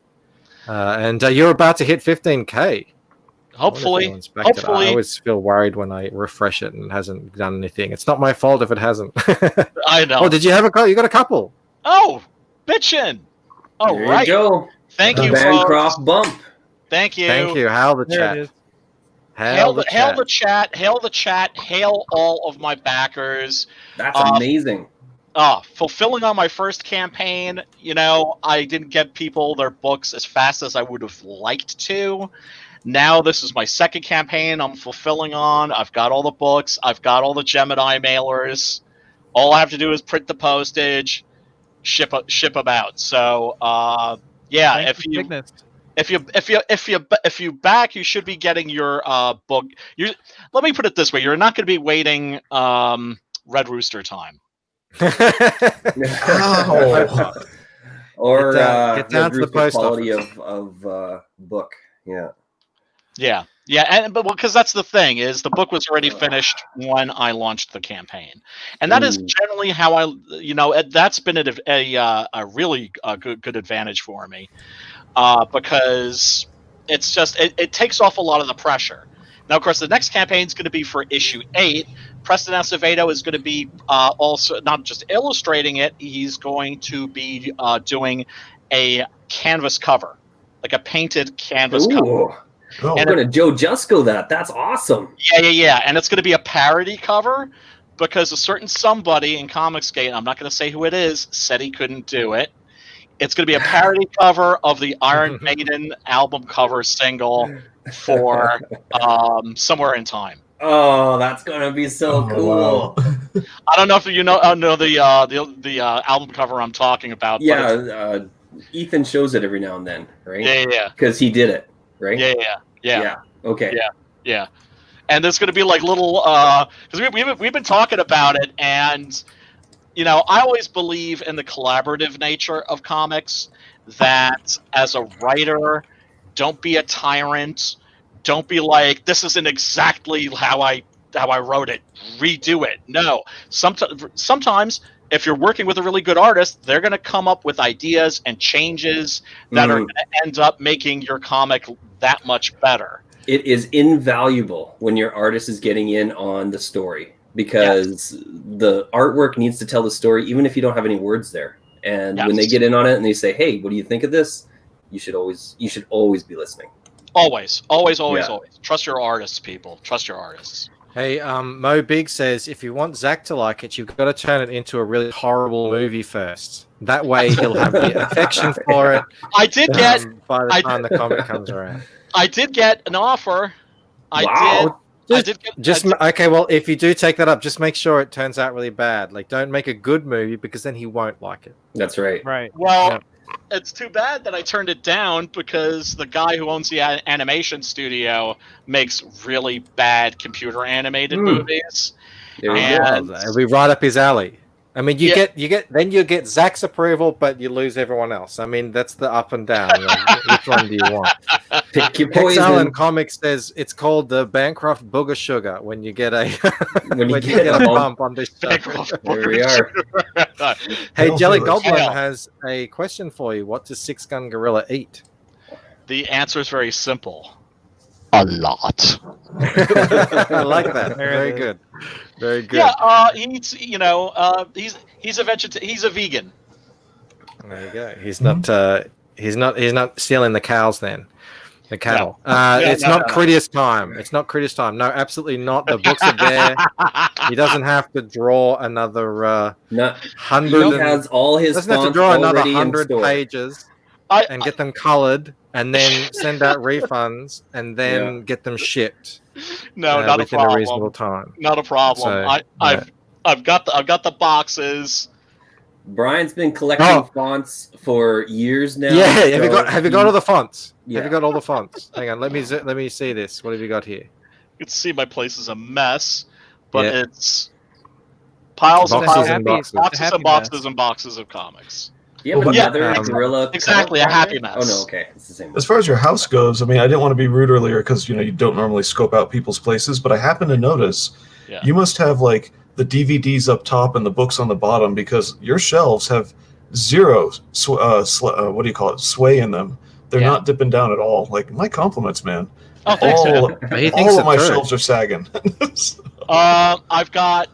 and you're about to hit 15K. Hopefully. I always feel worried when I refresh it and it hasn't done anything. It's not my fault if it hasn't. I know. Oh, did you have you got a couple? Oh, bitchin'. Oh, There right. you go. Thank you, Bancroft bump. Thank you. Thank you. Hail the There it chat. is. Hail the chat. Hail the chat. Hail all of my backers. That's amazing. Fulfilling on my first campaign, I didn't get people their books as fast as I would have liked to. Now this is my second campaign I'm fulfilling on. I've got all the books. I've got all the Gemini mailers. All I have to do is print the postage, ship them out. So if you back, you should be getting your book. Let me put it this way: you're not going to be waiting Red Rooster time. Or get down to the post quality office. of book. Yeah, but because that's the thing is the book was already finished when I launched the campaign, and that is generally how that's been a really good advantage for me, because it's just it takes off a lot of the pressure. Now, of course, the next campaign is going to be for issue 8. Preston Acevedo is going to be also not just illustrating it; he's going to be doing a canvas cover, like a painted canvas cover. Oh, we're going to Joe Jusko that. That's awesome. Yeah. And it's going to be a parody cover because a certain somebody in Comicsgate, I'm not going to say who it is, said he couldn't do it. It's going to be a parody cover of the Iron Maiden album cover single for Somewhere in Time. Oh, that's going to be so cool. Wow. I don't know if you know the album cover I'm talking about. Yeah, Ethan shows it every now and then, right? Yeah. Because he did it. Right? Yeah. Okay. Yeah. And there's going to be like little because we've been talking about it, and I always believe in the collaborative nature of comics. That as a writer, don't be a tyrant. Don't be like, this isn't exactly how I wrote it. Redo it. No. Sometimes if you're working with a really good artist, they're going to come up with ideas and changes that are going to end up making your comic that much better. It is invaluable when your artist is getting in on the story because the artwork needs to tell the story, even if you don't have any words there. And when they get in on it and they say, "Hey, what do you think of this?" You should always be listening. Always. Trust your artists, people. Trust your artists. Hey, Mo Big says, if you want Zach to like it, you've got to turn it into a really horrible movie first. That way he'll have the affection for it. I did get... by the time the comic comes around. I did get an offer. Okay, well, if you do take that up, just make sure it turns out really bad. Like, don't make a good movie because then he won't like it. That's right. Right. Well... It's too bad that I turned it down because the guy who owns the animation studio makes really bad computer animated movies. It'll be right up his alley. I mean, you get Zach's approval, but you lose everyone else. I mean, that's the up and down. Which one do you want? Pick your poison. Allen Comics says it's called the Bancroft Booger Sugar when you get a when you get a bump on this show. There we are. Hey, Jelly Goblin has a question for you. What does Six Gun Gorilla eat? The answer is very simple. A lot. I like that. Very good. Very good. Yeah, he eats. He's a vegan. There you go. He's not stealing the cows then. The cattle. No, It's no, not no, no. Critias time. It's not Critias time. No, absolutely not. The books are there. He doesn't have to draw another No, 100. he has all his Doesn't have to fonts draw another already in 100 store. pages I- and get them colored, and then send out refunds, and then get them shipped. No, not a within a reasonable problem. time. Not a problem. So, I've got the boxes. Brian's been collecting fonts for years now. Yeah, so have you got all the fonts? Yeah. Have you got all the fonts? Hang on, let me see this. What have you got here? You can see my place is a mess, but Yeah. it's piles and Boxes piles, and boxes. boxes and boxes and boxes of comics. Do you have Yeah. another gorilla? Exactly, a happy mess. Oh no, okay, it's the same. As far as your house goes, I mean, I didn't want to be rude earlier because you don't normally scope out people's places, but I happened to notice you must have like the DVDs up top and the books on the bottom because your shelves have zero what do you call it, sway in them. They're not dipping down at all. Like, my compliments, man. Oh, thanks, all man. of my shelves are sagging. I've got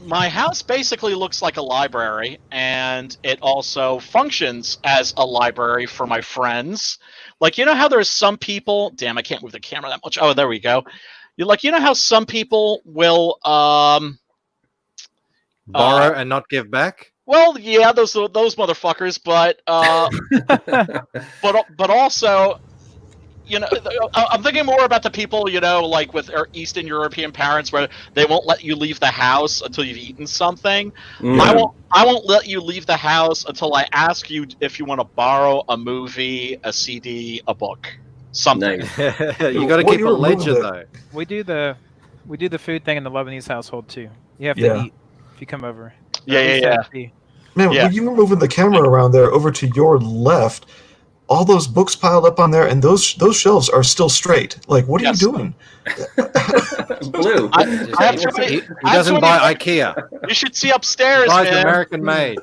my house basically looks like a library, and it also functions as a library for my friends. Like, you know how there's some people, damn, I can't move the camera that much. Oh, there we go. You know how some people will borrow and not give back? Well, yeah, those motherfuckers, but but also, I'm thinking more about the people, like with our Eastern European parents, where they won't let you leave the house until you've eaten something. Yeah. I won't let you leave the house until I ask you if you want to borrow a movie, a CD, a book, something. Nice. You got to keep a ledger though. We do the food thing in the Lebanese household too. You have to eat if you come over. Yeah. Man, when you were moving the camera around there over to your left, all those books piled up on there, and those shelves are still straight. Like, what are you doing? Blue. He doesn't buy IKEA. You should see upstairs, He buys man. American made.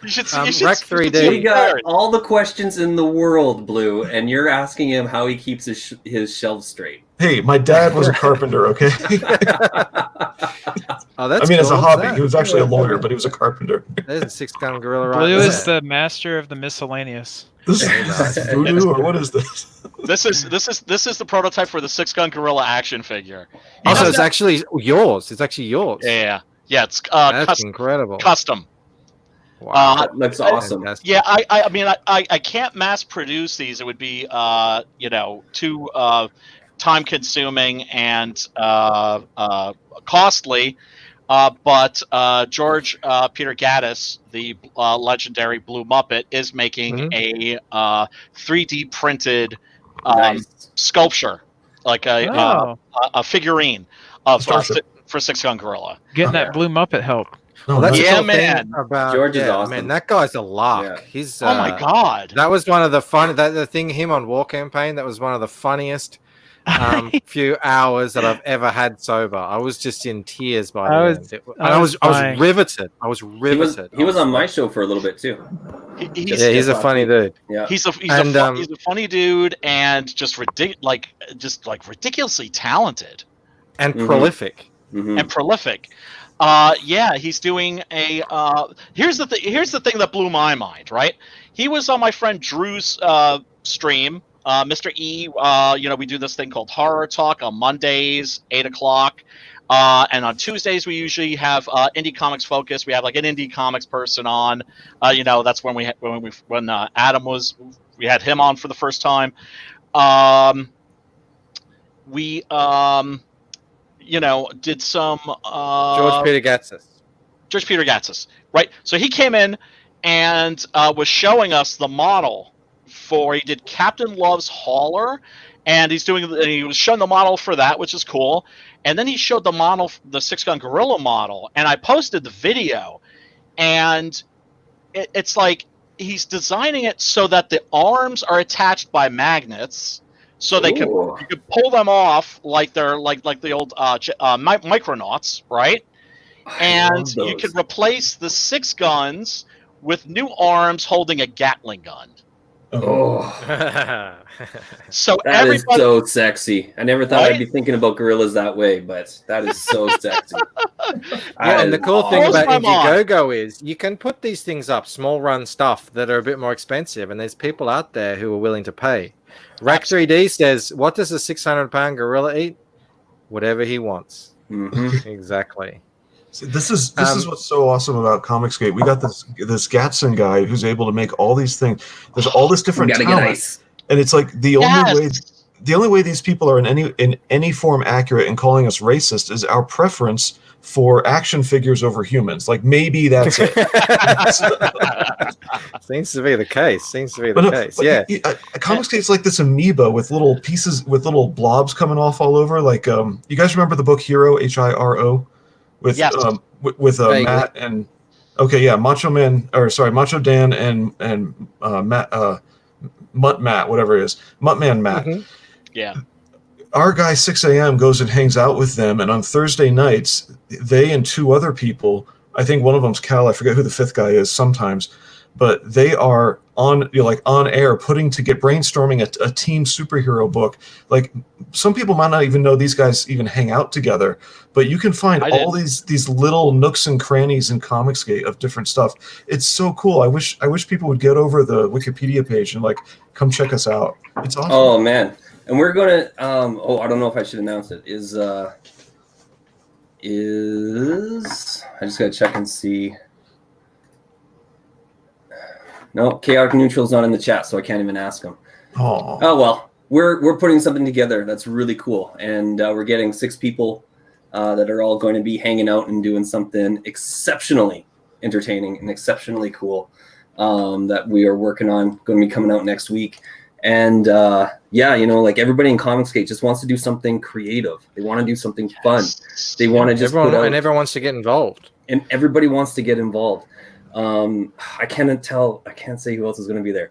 You should see. Rec 3D. We got all the questions in the world, Blue, and you're asking him how he keeps his shelves straight. Hey, my dad was a carpenter, okay? Oh, that's I mean, as a cool. hobby. He was actually a lawyer, but he was a carpenter. There's a 6-gun gorilla right Blue there. is the master of the miscellaneous. This is voodoo, or what is this? This is the prototype for the 6-gun gorilla action figure. Also, it's actually yours. It's actually yours. Yeah. It's That's incredible. custom. Wow. That looks awesome. Fantastic. Yeah, I mean, I can't mass produce these. It would be too time consuming and costly. But George Peter Gaddis, the legendary Blue Muppet, is making a 3D printed sculpture, like a figurine of for 6-gun gorilla. Getting that Blue Muppet help. Well, that's the Yeah, cool thing man. about George is yeah, awesome. Man, that guy's a lark. Yeah. He's Oh my god! that was one of the fun. The thing him on War Campaign. That was one of the funniest few hours that I've ever had sober. I was just in tears by the end. I was riveted. I was riveted. He was on my show for a little bit too. He's a funny dude. Yeah, he's a funny dude and just ridiculously talented and prolific. And prolific. He's doing a. Here's the thing that blew my mind. Right, he was on my friend Drew's stream. Mr. E, we do this thing called Horror Talk on Mondays, 8:00, and on Tuesdays we usually have Indie Comics Focus. We have like an indie comics person on. That's when when Adam was. We had him on for the first time. We did some George Peter Gatsis, right? So he came in and was showing us the model he did Captain Love's Hauler, and he was showing the model for that, which is cool. And then he showed the model, the 6-gun gorilla model, and I posted the video, and it's like he's designing it so that the arms are attached by magnets. So you can pull them off like they're like the old Micronauts, right? And you can replace the 6 guns with new arms holding a Gatling gun. Oh, So that is everybody, so sexy. I never thought Right? I'd be thinking about gorillas that way, but that is so sexy. Yeah, and the cool thing Blows about my mind. Indiegogo is you can put these things up, small run stuff that are a bit more expensive, and there's people out there who are willing to pay. Rack 3D says, "What does a 600-pound gorilla eat? Whatever he wants." Mhm. Exactly. See, this is what's so awesome about Comicsgate. We got this Gatson guy who's able to make all these things. There's all this We different gotta get talent, ice. and it's like the only way these people are in any form accurate in calling us racist is our preference for action figures over humans. Like maybe that's it. Seems to be the case. Seems to be But the no, case. but Yeah. Comicsgate's like this amoeba with little pieces, with little blobs coming off all over. Like, you guys remember the book Hero, Hiro, with Yes. Vaguely. Matt and Macho Dan and Matt, whatever it is, Muttman Matt. Mhm. Yeah. Our guy 6 a.m. goes and hangs out with them, and on Thursday nights, they and two other people, I think one of them's Cal, I forget who the fifth guy is sometimes, but they are on air brainstorming a team superhero book. Like, some people might not even know these guys even hang out together, but you can find all these little nooks and crannies in Comicsgate of different stuff. It's so cool. I wish people would get over the Wikipedia page and come check us out. It's awesome. Oh man. And we're gonna I don't know if I should announce it. Is I just gotta check and see. No, Chaotic Neutral's not in the chat, so I can't even ask him. Oh well, we're putting something together that's really cool, and we're getting 6 people that are all going to be hanging out and doing something exceptionally entertaining and exceptionally cool that we are working on. Going to be coming out next week, and everybody in Comicsgate just wants to do something creative. They want to do something fun. They want to just everyone wants to get involved, and everybody wants to get involved. I can't say who else is going to be there.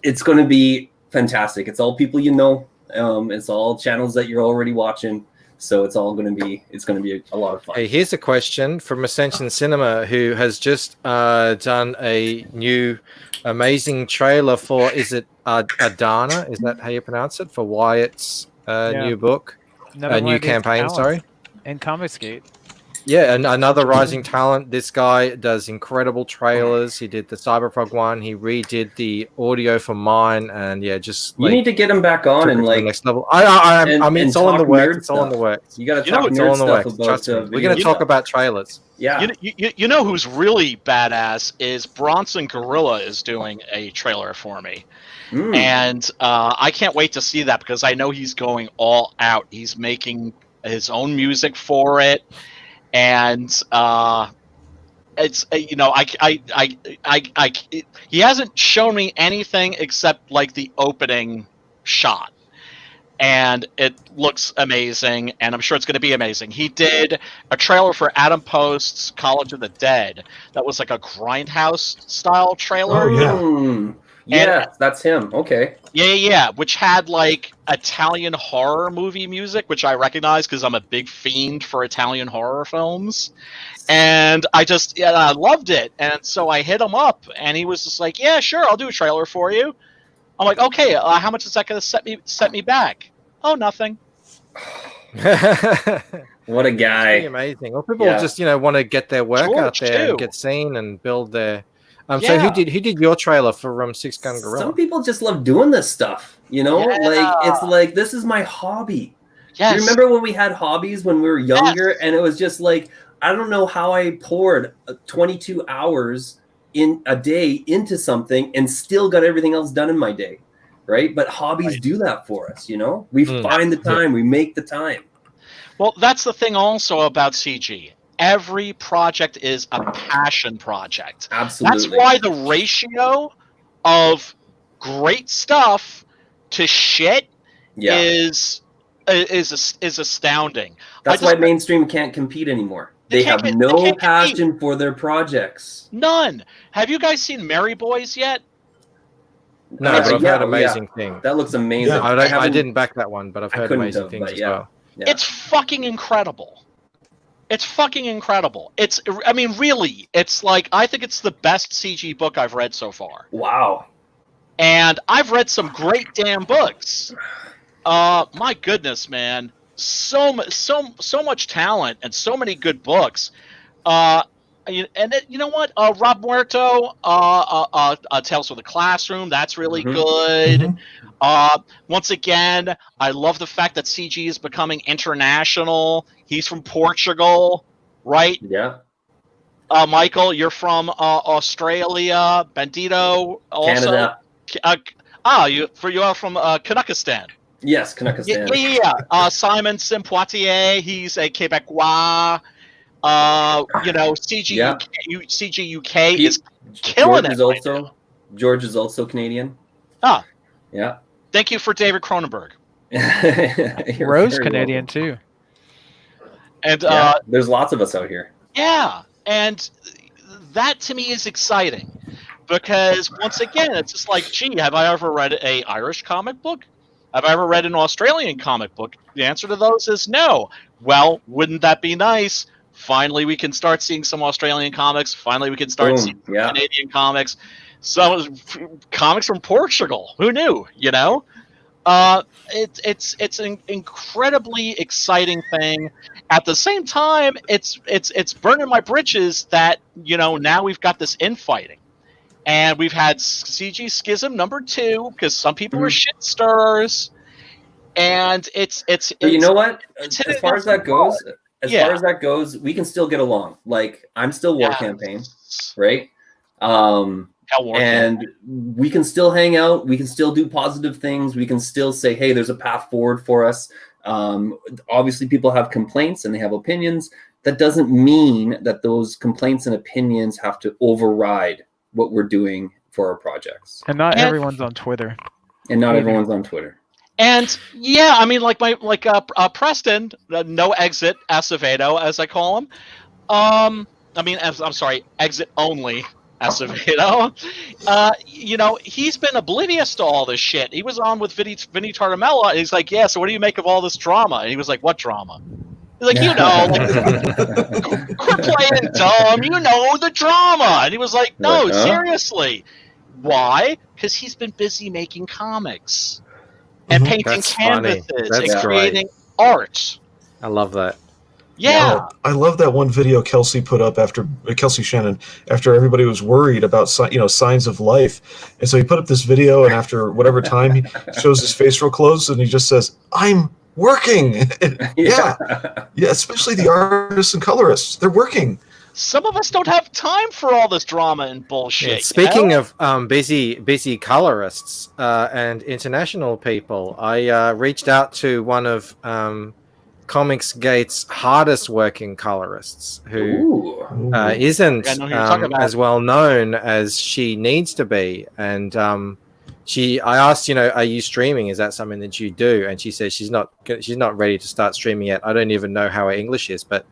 It's going to be fantastic. It's all people you know. It's all channels that you're already watching. So it's going to be a lot of fun. Hey, here's a question from Ascension Cinema, who has just done a new amazing trailer for, is it Adana? Is that how you pronounce it? For Wyatt's new book? New campaign, sorry. In Comicsgate. Yeah, and another rising talent. This guy does incredible trailers. He did the Cyberpunk one. He redid the audio for mine, and you need to get him back on and the next level. I mean, it's all in the works. It's all in the works. You got to talk nerd stuff about. Trust me. We're going to talk about trailers. Yeah. You know who's really badass is Bronson Gorilla is doing a trailer for me. And I can't wait to see that because I know he's going all out. He's making his own music for it. And it's he hasn't shown me anything except the opening shot, and it looks amazing, and I'm sure it's going to be amazing. He did a trailer for Adam Post's College of the Dead that was like a Grindhouse style trailer. Oh yeah. Yeah, that's him. Okay. Yeah, which had Italian horror movie music, which I recognize because I'm a big fiend for Italian horror films. And I loved it. And so I hit him up, and he was just like, "Yeah, sure, I'll do a trailer for you." I'm like, "Okay, how much is that going to set me back?" "Oh, nothing." What a guy! It's amazing. Well, people just want to get their work out there and get seen and build their. So who did your trailer for 6 Gun Gorilla? Some people just love doing this stuff, it's like this is my hobby. Yes. You remember when we had hobbies when we were younger, and it was just I don't know how I poured 22 hours in a day into something and still got everything else done in my day, right? But hobbies do that for us, we find the time, we make the time. Well, that's the thing also about CG. Every project is a passion project. Absolutely. That's why the ratio of great stuff to shit is astounding. That's why mainstream can't compete anymore. They have no passion for their projects. None. Have you guys seen Merry Boys yet? No, but I've heard amazing things. That looks amazing. Yeah. I didn't back that one, but I've heard amazing things as well. Yeah. It's fucking incredible. Really, it's I think it's the best CG book I've read so far. Wow. And I've read some great damn books. My goodness, man. So much talent and so many good books. You know what? Rob Muerto, Tales from the Classroom. That's really good. Once again, I love the fact that CG is becoming international. He's from Portugal, right? Yeah. Michael, you're from Australia. Bandito, also. Canada. You are from Kanakistan. Yes, Kanakistan. Yeah. Simon Simpoitier, he's a Quebecois. CG UK is killing it. George is also Canadian. Yeah. Thank you for David Cronenberg. Rose Canadian too. And there's lots of us out here. Yeah, and that to me is exciting because once again, it's just like, gee, have I ever read a Irish comic book? Have I ever read an Australian comic book? The answer to those is no. Well, wouldn't that be nice? Finally, we can start seeing some Australian comics. Finally, we can start seeing Canadian comics. So, comics from Portugal. Who knew? You know, it's an incredibly exciting thing. At the same time, it's burning my britches that now we've got this infighting, and we've had CG Schism #2 because some people are shit stirrers, and it's. But you know what? As far as that goes, we can still get along. Like, I'm still War Campaign, right? And we can still hang out. We can still do positive things. We can still say, hey, there's a path forward for us. Obviously, people have complaints and they have opinions. That doesn't mean that those complaints and opinions have to override what we're doing for our projects. And not everyone's on Twitter. Everyone's on Twitter. And yeah, I mean, like Preston, no exit Acevedo, as I call him. I'm sorry, exit only Acevedo. He's been oblivious to all this shit. He was on with Vinny Tartamella, and he's like, yeah, so what do you make of all this drama? And he was like, what drama? He's like, quit playing dumb, the drama. And he was like, no, seriously. Why? Because he's been busy making comics and painting canvases and creating art. I love that. Yeah. I love that one video Kelsey put up after Kelsey Shannon, after everybody was worried about signs of life. And so he put up this video, and after whatever time he shows his face real close, and he just says, I'm working. Yeah, especially the artists and colorists. They're working. Some of us don't have time for all this drama and bullshit. Yeah, speaking of busy colorists and international people, I reached out to one of Comicsgate's hardest working colorists, who isn't as well known as she needs to be. And I asked, are you streaming? Is that something that you do? And she says she's not ready to start streaming yet. I don't even know how her English is, but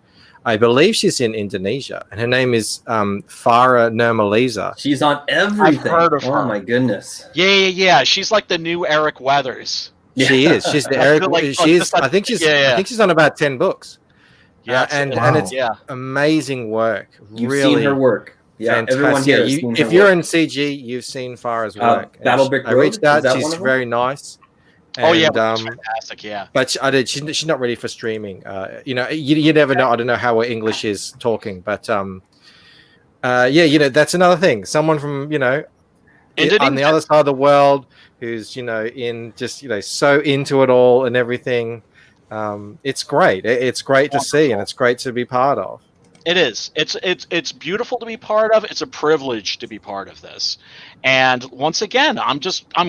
I believe she's in Indonesia, and her name is Farah Nurmaliza. She's on everything. I've heard of her. Oh my goodness. Yeah. She's like the new Eric Weathers. She is. She's the Eric. I think she's on about 10 books. Yeah, and it's amazing work. You've really seen her work. Yeah, fantastic. Everyone here. If you're in CG, you've seen Farah's work. Battlebrick Road. I reached out. She's very nice. And, fantastic. Yeah, but she's not ready for streaming. You never know. I don't know how her English is talking, but that's another thing. Someone from on the other side of the world who's so into it all and everything. It's great. It's great to see, and it's great to be part of. It is. It's beautiful to be part of. It's a privilege to be part of this. And once again, I'm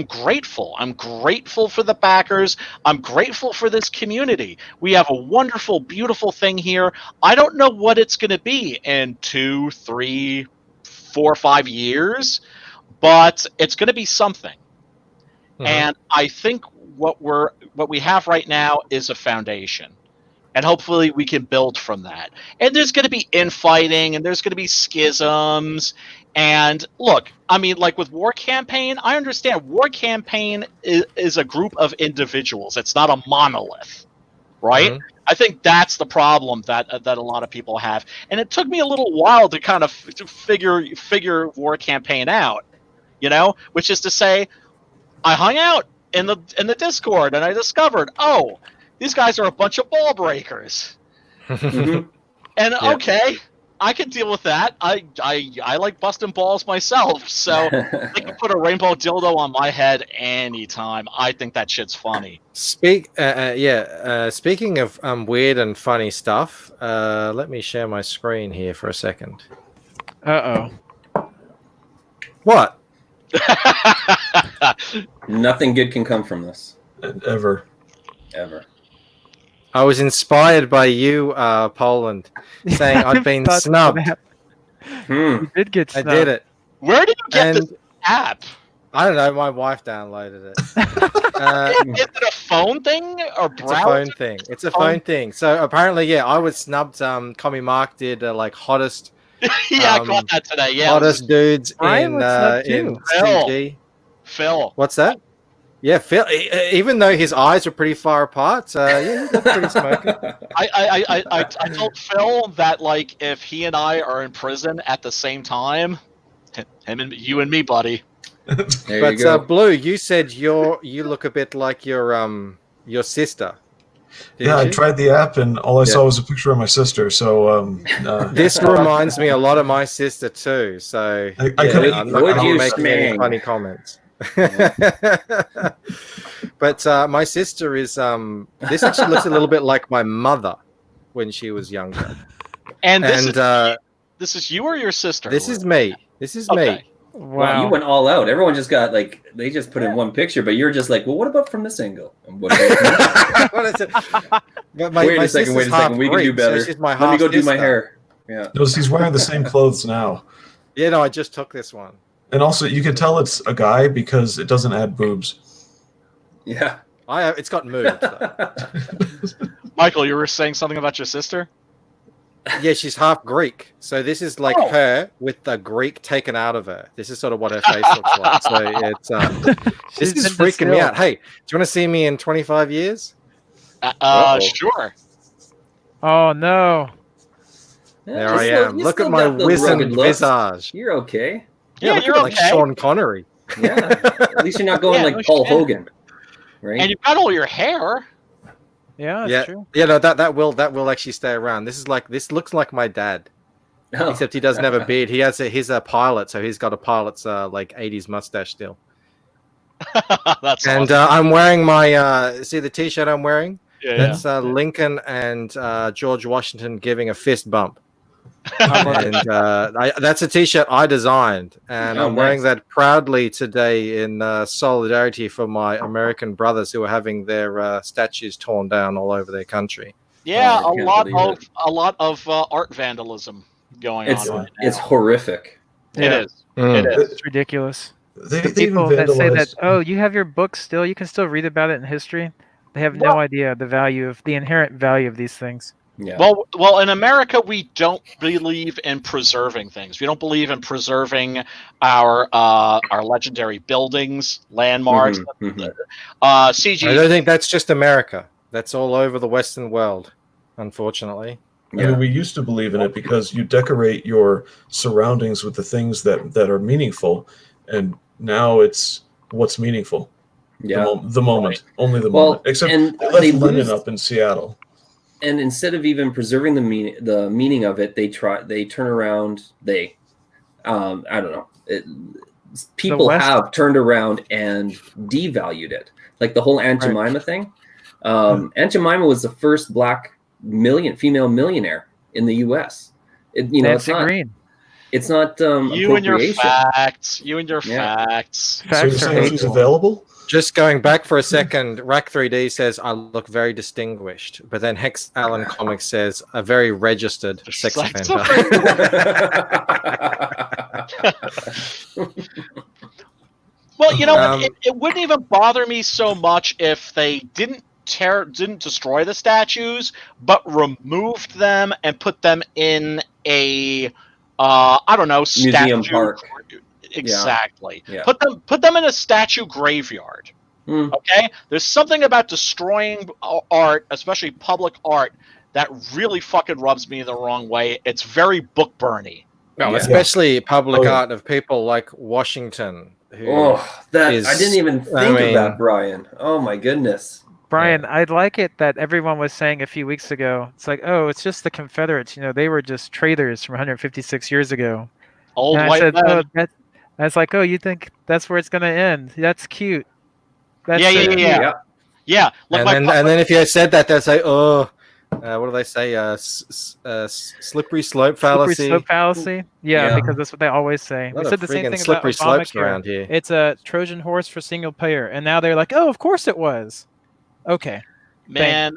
grateful. I'm grateful for the backers. I'm grateful for this community. We have a wonderful, beautiful thing here. I don't know what it's going to be in 2, 3, 4, 5 years, but it's going to be something. Mm-hmm. And I think what we have right now is a foundation. And hopefully we can build from that. And there's going to be infighting, and there's going to be schisms. And look, I mean, like with War Campaign, I understand War Campaign is a group of individuals. It's not a monolith, right? Mm-hmm. I think that's the problem that a lot of people have. And it took me a little while to kind of figure War Campaign out, which is to say, I hung out in the Discord and I discovered, oh, these guys are a bunch of ball breakers. Mhm. And Yeah. okay, I can deal with that. I like busting balls myself, so they can put a rainbow dildo on my head anytime. I think that shit's funny. Speaking of weird and funny stuff, let me share my screen here for a second. Uh-oh. What? Nothing good can come from this Ever. ever. I was inspired by you, Poland, saying I'd been Thought snubbed. that- Hmm. You did get I snubbed. did it. Where did you get And this app? I don't know. My wife downloaded it. Is it a phone thing or It's a browser? phone thing. It's a phone thing. So apparently, yeah, I was snubbed. Commie Mark did like hottest Yeah, I got that today. Yeah, hottest dudes Ryan in was snubbed in too. CG. Phil. What's that? Yeah, Phil. Even though his eyes were pretty far apart, yeah, he looked pretty smoky. I told Phil that like if he and I are in prison at the same time, him and you and me, buddy. There But you go. Blue, you said you look a bit like your sister. Didn't Yeah, I you? tried the app, and all I Yeah. saw was a picture of my sister. So This reminds me a lot of my sister too. So I yeah, couldn't- I'm not Would going to you be making any smang? funny comments. But my sister is this actually looks a little bit like my mother when she was younger. And this And is this is you or your sister? this is me. This is Okay. me. Wow, you Wow. went all out. Everyone just got like they just put in one picture, but you're just like, well, what about from this angle? And what about What is it? But wait my a second, wait sister's a second. half We can do Greek, so better. she's my Let me go do my half-sister. hair. Yeah. notice he's wearing the same clothes now. Yeah, no, I just took this one. And also, you can tell it's a guy because it doesn't add boobs. Yeah. It's got moved. Though. Michael, you were saying something about your sister? Yeah, she's half Greek, so this is like Oh. her with the Greek taken out of her. This is sort of what her face looks like. So it's this She's is been freaking me distilled. out. Hey, do you want to see me in 25 years? Uh-oh. Sure. Oh no. There I am. Look at my wizened visage. You're okay. Yeah, look you're at me like okay. Sean Connery. Yeah. At least you're not going Yeah, like no Paul shit. Hogan. Right? And you've got all your hair. Yeah, that's Yeah, true. yeah, no, that will actually stay around. This looks like my dad, Oh. except he doesn't have a beard. He's a pilot, so he's got a pilot's like 80s mustache still. That's And awesome. I'm wearing my see the t-shirt I'm wearing. Yeah. That's Lincoln and George Washington giving a fist bump. And that's a t-shirt I designed, and Oh, I'm wearing nice. that proudly today in solidarity for my American brothers who are having their statues torn down all over their country. Yeah, Oh, I a can't lot believe of a lot of art vandalism going It's on. Right it's now. horrific. It Yeah. is. It is. It's ridiculous. They The even people that say that, vandalized. oh, you have your book still, you can still read about it in history. They have no Well- idea the inherent value of these things. Yeah. Well, in America, we don't believe in preserving things. We don't believe in preserving our legendary buildings, landmarks. Mhm, mhm. CG. I don't think that's just America. That's all over the Western world, unfortunately. I mean, we used to believe in it because you decorate your surroundings with the things that are meaningful, and now it's what's meaningful. Yeah. The moment, only the Well, moment. Except and they left they Lenin lose- up in Seattle. And instead of even preserving the meaning of it, they turn around. I don't know. People West- have turned around and devalued it, like the whole Aunt Jemima thing. Aunt Jemima was the first black female millionaire in the U.S. Nancy Green. It's not You and your appropriation. facts. You and your Yeah. facts. So you're Facts are saying she's hateful. available? Just going back for a second, Rack 3D says I look very distinguished, but then Hex Allen Comics says a very registered sex Sex offender. Well, you know, Um, it wouldn't even bother me so much if they didn't destroy the statues, but removed them and put them in a I don't know, Museum statue park. Exactly. Yeah. Put them in a statue graveyard. Hmm. Okay? There's something about destroying art, especially public art, that really fucking rubs me the wrong way. It's very book burny. No, Yeah. especially public Oh, yeah. art of people like Washington, is, I didn't even think of that, Brian. Oh my goodness. Brian, I'd like it that everyone was saying a few weeks ago. It's like, oh, it's just the Confederates. They were just traitors from 156 years ago. Old And I white said, men. I was like, oh, you think that's where it's going to end? That's cute. That's Yeah, so yeah, cute. yeah. Yeah. Look, and then if you had said that, they'd say, "Oh, what do they say? Slippery slope fallacy." Slippery slope fallacy. Yeah, because that's what they always say. A lot We said of the same friggin' thing about slippery slopes Obamacare. around here. It's a Trojan horse for single payer, and now they're like, oh, of course it was. Okay, man,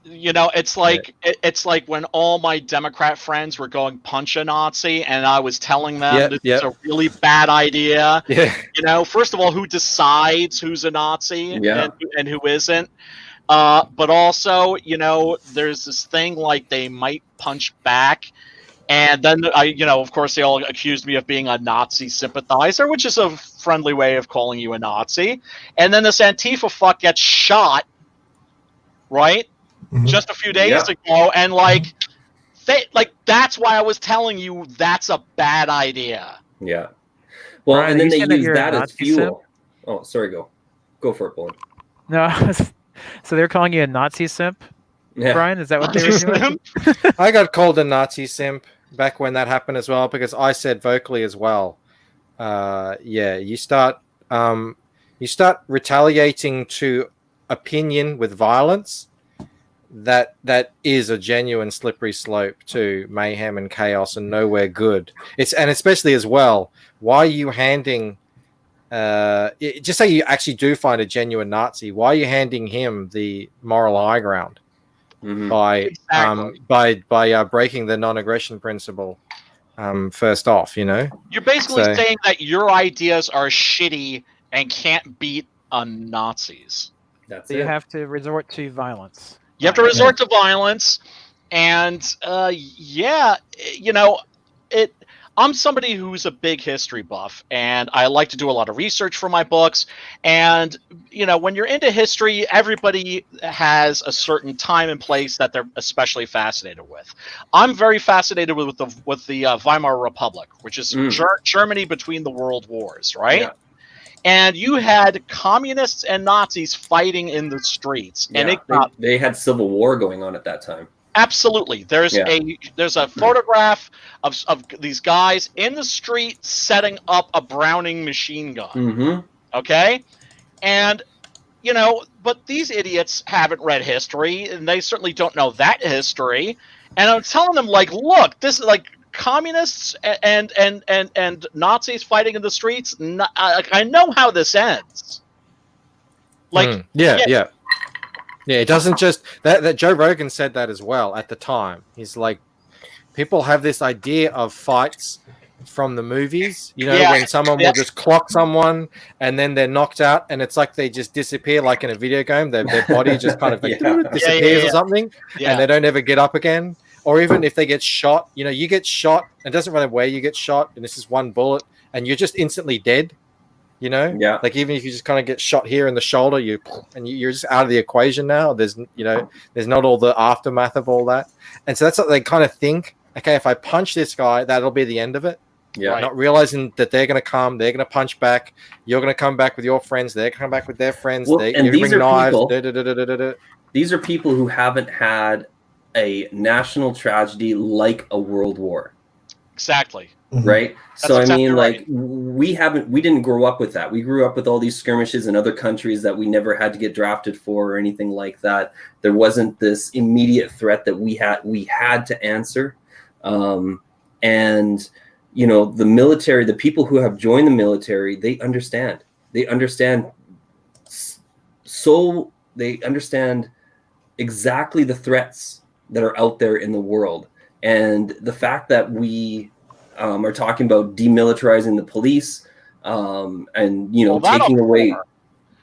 it's like when all my Democrat friends were going punch a Nazi, and I was telling them this is a really bad idea. Yeah. First of all, who decides who's a Nazi and who isn't? But also, there's this thing like they might punch back. And then, of course, they all accused me of being a Nazi sympathizer, which is a friendly way of calling you a Nazi. And then this Antifa fuck gets shot, right? Mm-hmm. Just a few days ago. And, that's why I was telling you that's a bad idea. Yeah. Well, Brian, and then they use that as fuel. Simp? Oh, sorry, go for it, Bowen. No, so they're calling you a Nazi simp? Yeah. Brian, is that what they were doing? I got called a Nazi simp back when that happened as well, because I said vocally as well. You start retaliating to opinion with violence. That is a genuine slippery slope to mayhem and chaos and nowhere good. And especially as well, why are you handing? Just say you actually do find a genuine Nazi, why are you handing him the moral high ground? Mm-hmm. By breaking the non-aggression principle first off, You're basically saying that your ideas are shitty and can't beat Nazis. That's it. You have to resort to violence. You have to resort to violence, and I'm somebody who's a big history buff, and I like to do a lot of research for my books. And, when you're into history, everybody has a certain time and place that they're especially fascinated with. I'm very fascinated with the Weimar Republic, which is Germany between the world wars, right? Yeah. And you had communists and Nazis fighting in the streets. Yeah, and they had civil war going on at that time. Absolutely. There's a photograph of these guys in the street setting up a Browning machine gun. Mm-hmm. Okay? And, but these idiots haven't read history, and they certainly don't know that history. And I'm telling them, look, this is communists and Nazis fighting in the streets. I know how this ends. Yeah, it doesn't just that Joe Rogan said that as well at the time. He's like, people have this idea of fights from the movies, when someone will just clock someone and then they're knocked out, and it's like they just disappear, like in a video game. Their body just kind of disappears or something, and they don't ever get up again. Or even if they get shot, you get shot, and it doesn't matter where you get shot, and this is one bullet, and you're just instantly dead. Yeah. Like even if you just kind of get shot here in the shoulder, you're just out of the equation now. There's not all the aftermath of all that, and so that's what they kind of think. Okay, if I punch this guy, that'll be the end of it. Yeah. Not realizing that they're going to come, they're going to punch back. You're going to come back with your friends. They're going to come back with their friends. Well, and these are knives. People. These are people who haven't had a national tragedy like a world war. Exactly. Right. That's so exactly right. we didn't grow up with that. We grew up with all these skirmishes in other countries that we never had to get drafted for or anything like that. There wasn't this immediate threat that we had to answer. And the military, the people who have joined the military, they understand exactly the threats that are out there in the world. And the fact that we are talking about demilitarizing the police, and taking away.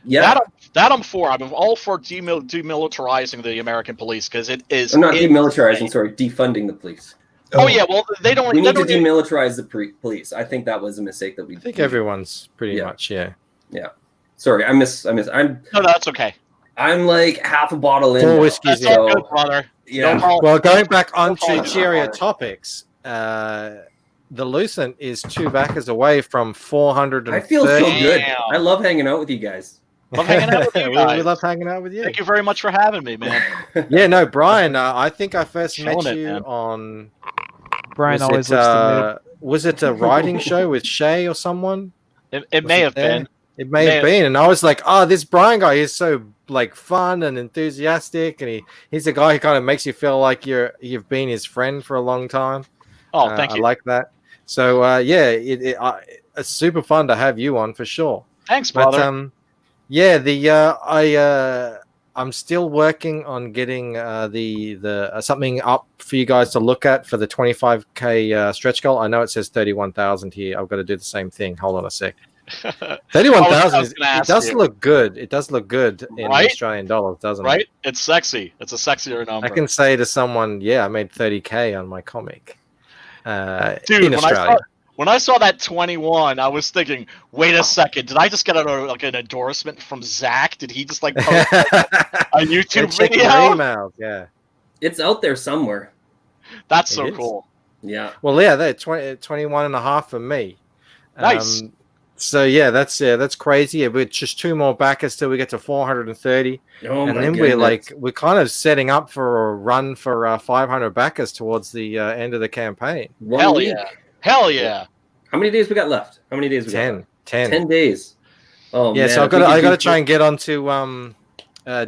Yeah, that I'm for. I'm all for demilitarizing the American police, because it is. I'm not demilitarizing. Sorry, defunding the police. Oh yeah, well they don't. We need to demilitarize the police. I think that was a mistake that we. I think everyone's pretty much. Yeah. Sorry, I miss. No, that's okay. I'm like half a bottle in. 4 whiskeys, so, good, brother. Yeah. Well, going back onto cheerier topics, the Lucent is 2 backers away from 430. I feel so good. Damn. I love hanging out with you guys. Love hanging out with you we guys. love hanging out with you. Thank you very much for having me, man. Yeah, no, Brian. I think I first Killing met it, you man. on. Brian always it, looks the was it a writing show with Shay or someone? It may have been. It may have been, and I was like, "Oh, this Brian guy is so like fun and enthusiastic, and he's a guy who kind of makes you feel like you've been his friend for a long time." Oh, thank you. I like that. So it's super fun to have you on for sure. Thanks, brother. But I'm still working on getting the something up for you guys to look at for the 25K stretch goal. I know it says 31,000 here. I've got to do the same thing. Hold on a sec. 31,000. It does look good. It does look good in Australian dollars, doesn't it? Right? It's sexy. It's a sexier number. I can say to someone, "Yeah, I made 30K on my comic." Dude, in Australia. When I saw that 21, I was thinking, wait a second, did I just get an endorsement from Zach? Did he just like post a YouTube Check your video? emails, yeah. It's out there somewhere. That's It so is. cool. Yeah. Well, yeah, they're 21 and a half for me. Nice. So that's crazy. Yeah, we're just 2 more backers till we get to 430, Oh and my then goodness. we're kind of setting up for a run for 500 backers towards the end of the campaign. 1 Hell week. yeah. Hell yeah. How many days we got left? How many days we got 10. left? 10. 10 days. Oh Yeah, man. so if we could I got do to try and get onto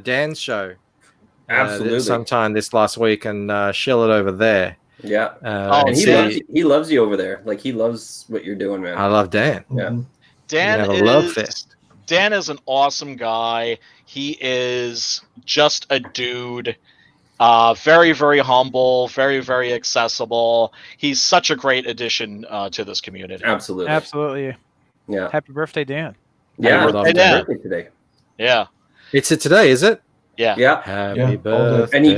Dan's show. Absolutely. Sometime this last week and shill it over there. Yeah. Oh, And see, he loves you over there. Like he loves what you're doing, man. I love Dan. Yeah. Dan We have a love fest. Dan is an awesome guy. He is just a dude. Very, very humble, very, very accessible. He's such a great addition to this community. Absolutely. Absolutely. Yeah. Happy birthday, Dan. Yeah. love It's that. his birthday today. Yeah. It's today, is it? Yeah. Yeah. Happy Yeah, all day. birthday. And he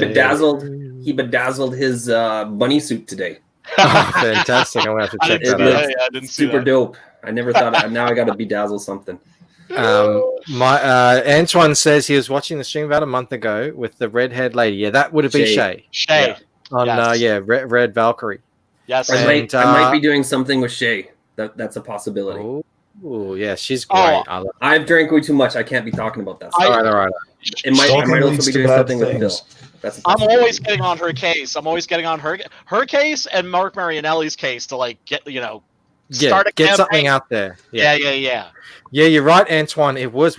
bedazzled his bunny suit today. Oh, fantastic. I'm going to have to I check didn't, that see out. that. Yeah, I didn't see Super that. dope. I never thought now I got to bedazzle something. My Antoine says he was watching the stream about a month ago with the red-haired lady. Yeah, that would have been Shay Shay. on Yes. Red Valkyrie. Yes. I And, might be doing something with Shay. That's a possibility. Oh, yeah, she's great. Oh, I love I've drank way too much. I can't be talking about that. all right, all right. I might Stalking also leads be to doing bad something with Phil. things. That's a I'm possibility. always getting on her case. I'm always getting on her case and Mark Marianelli's case to like get Yeah, start a get campaign. something out there. Yeah. Yeah, you're right, Antoine. It was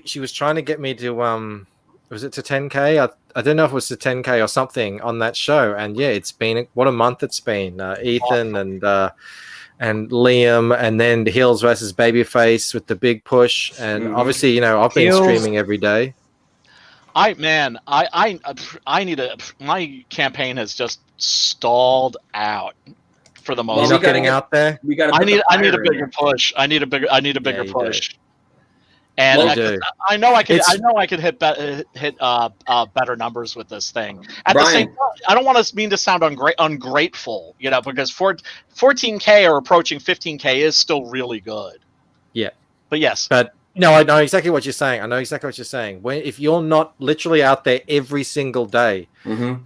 she was trying to get me to was it to 10K? I don't know if it was to 10K or something on that show. And yeah, it's been what a month it's been. Ethan and Liam, and then the Heels versus Babyface with the big push. And obviously, I've been Heels. streaming every day. I need my campaign has just stalled out for the Well, You're most. we not getting gotta out there. We got. I need a bigger push. I need a bigger Yeah, you push. And You do. I know I could It's- hit better numbers with this thing. At the same time, I don't want to mean to sound ungrateful, because 14K or approaching 15K is still really good. Yeah. But yes. But no, I know exactly what you're saying. If you're not literally out there every single day, slapping